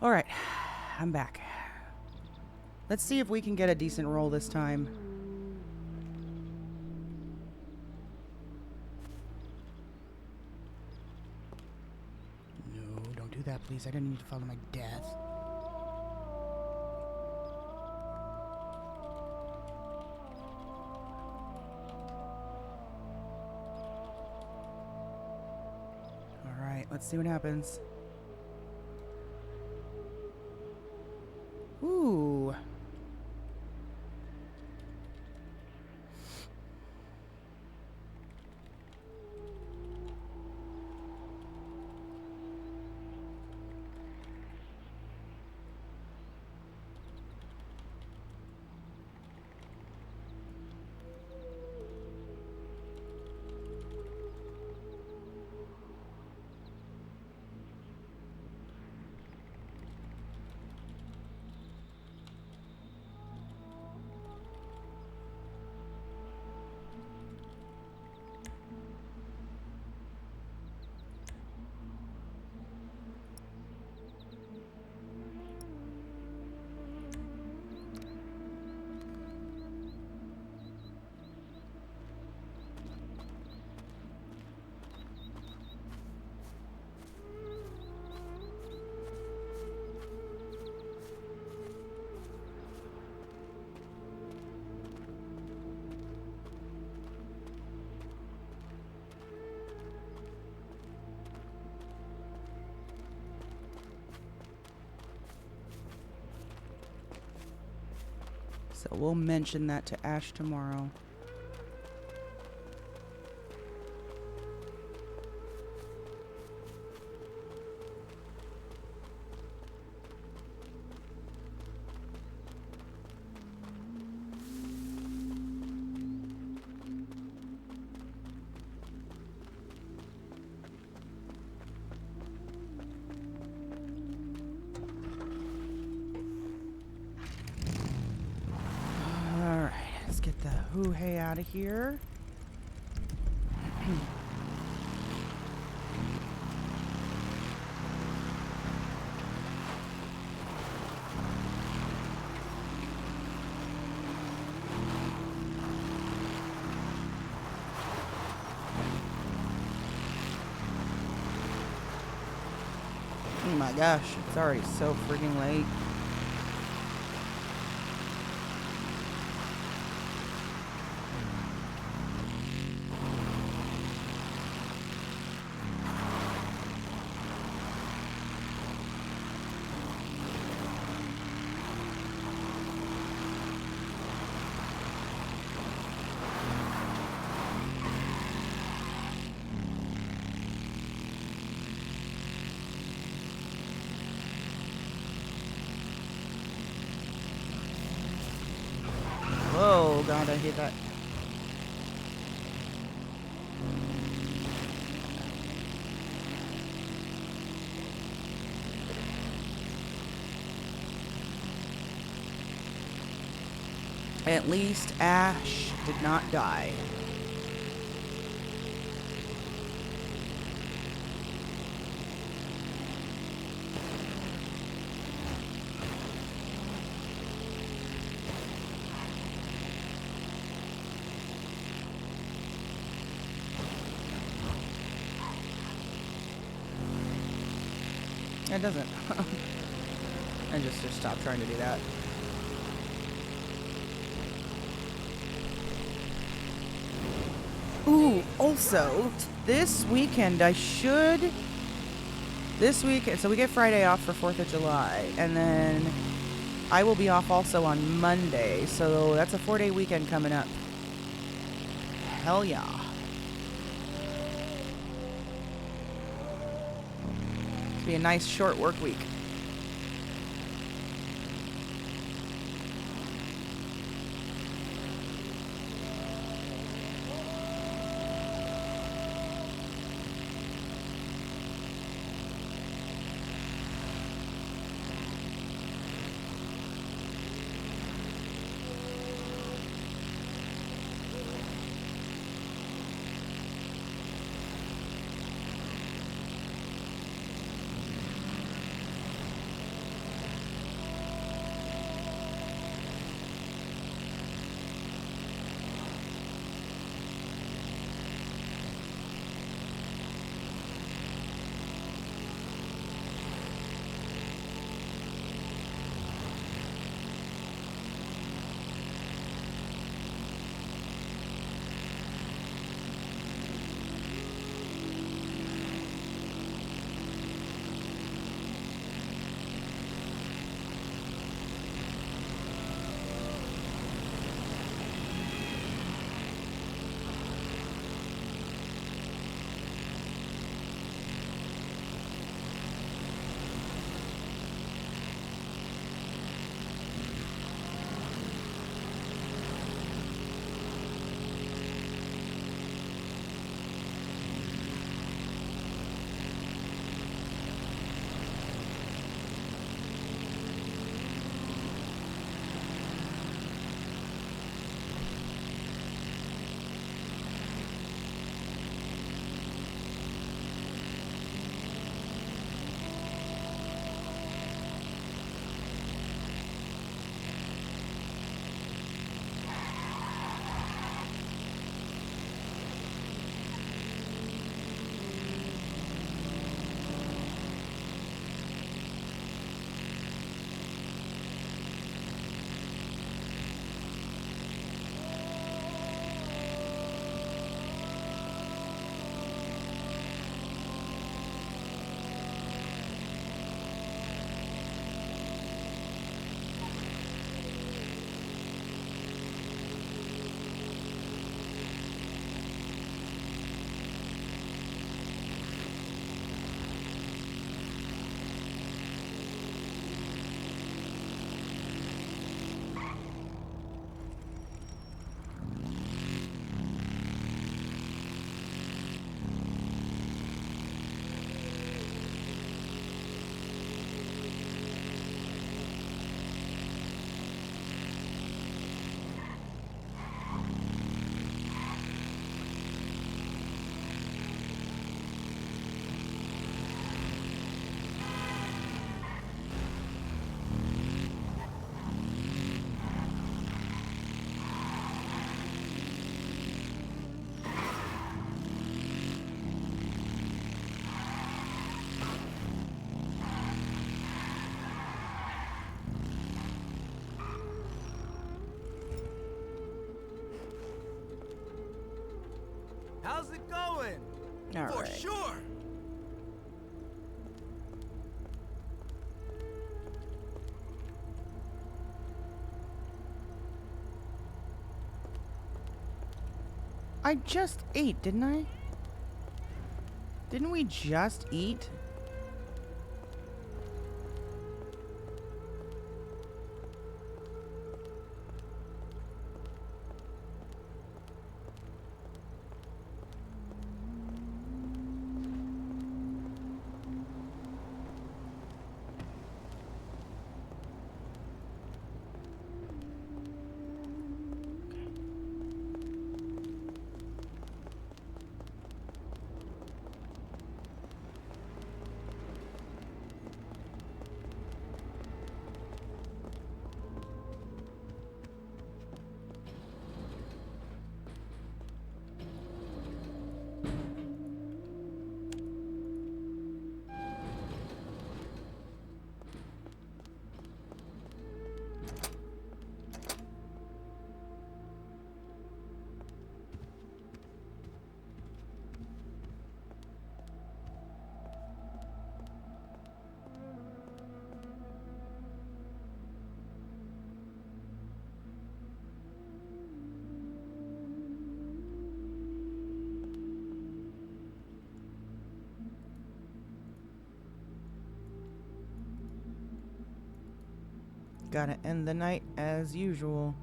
All right, I'm back. Let's see if we can get a decent roll this time. No, don't do that, please. I didn't need to follow my death. All right, let's see what happens. Ooh. So we'll mention that to Ash tomorrow. Alright, let's get the hoo-hey out of here. Oh my gosh, it's already so freaking late. Whoa, God, I hate that. At least Ash did not die. It doesn't. I just stopped trying to do that. Ooh, also, this weekend I should... This weekend, so we get Friday off for 4th of July, and then I will be off also on Monday, so that's a 4-day weekend coming up. Hell yeah. It'll be a nice short work week. How's it going? All For right. sure. I just ate, didn't I? Didn't we just eat? Gotta end the night as usual.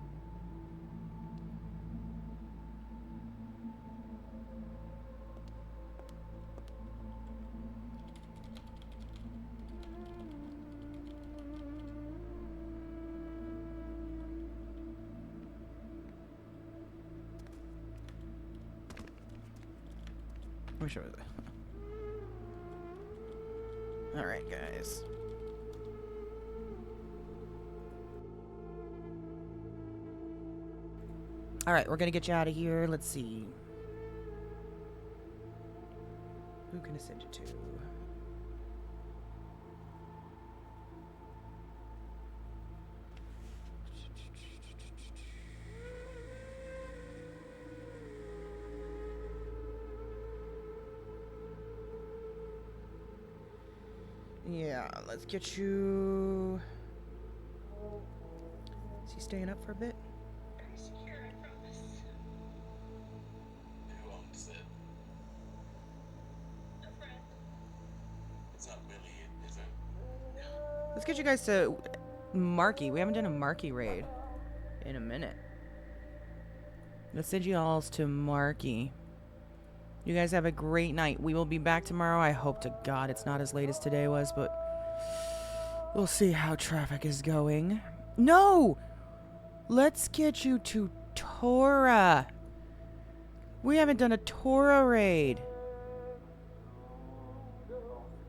Wish I was. All right, guys. All right, we're gonna get you out of here. Let's see. Who can I send you to? Yeah, let's get you. Is he staying up for a bit? Who owns it? It's not Willie, is it? Let's get you guys to Marky. We haven't done a Marky raid in a minute. Let's send you all to Marky. You guys have a great night. We will be back tomorrow. I hope to God it's not as late as today was, but we'll see how traffic is going. No! Let's get you to Tora. We haven't done a Tora raid.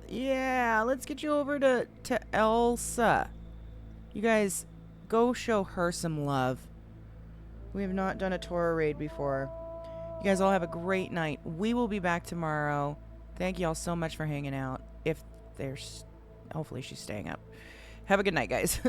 Yeah, let's get you over to Elsa. You guys, go show her some love. We have not done a Tora raid before. You guys all have a great night. We will be back tomorrow. Thank you all so much for hanging out. If there's... Hopefully she's staying up. Have a good night, guys.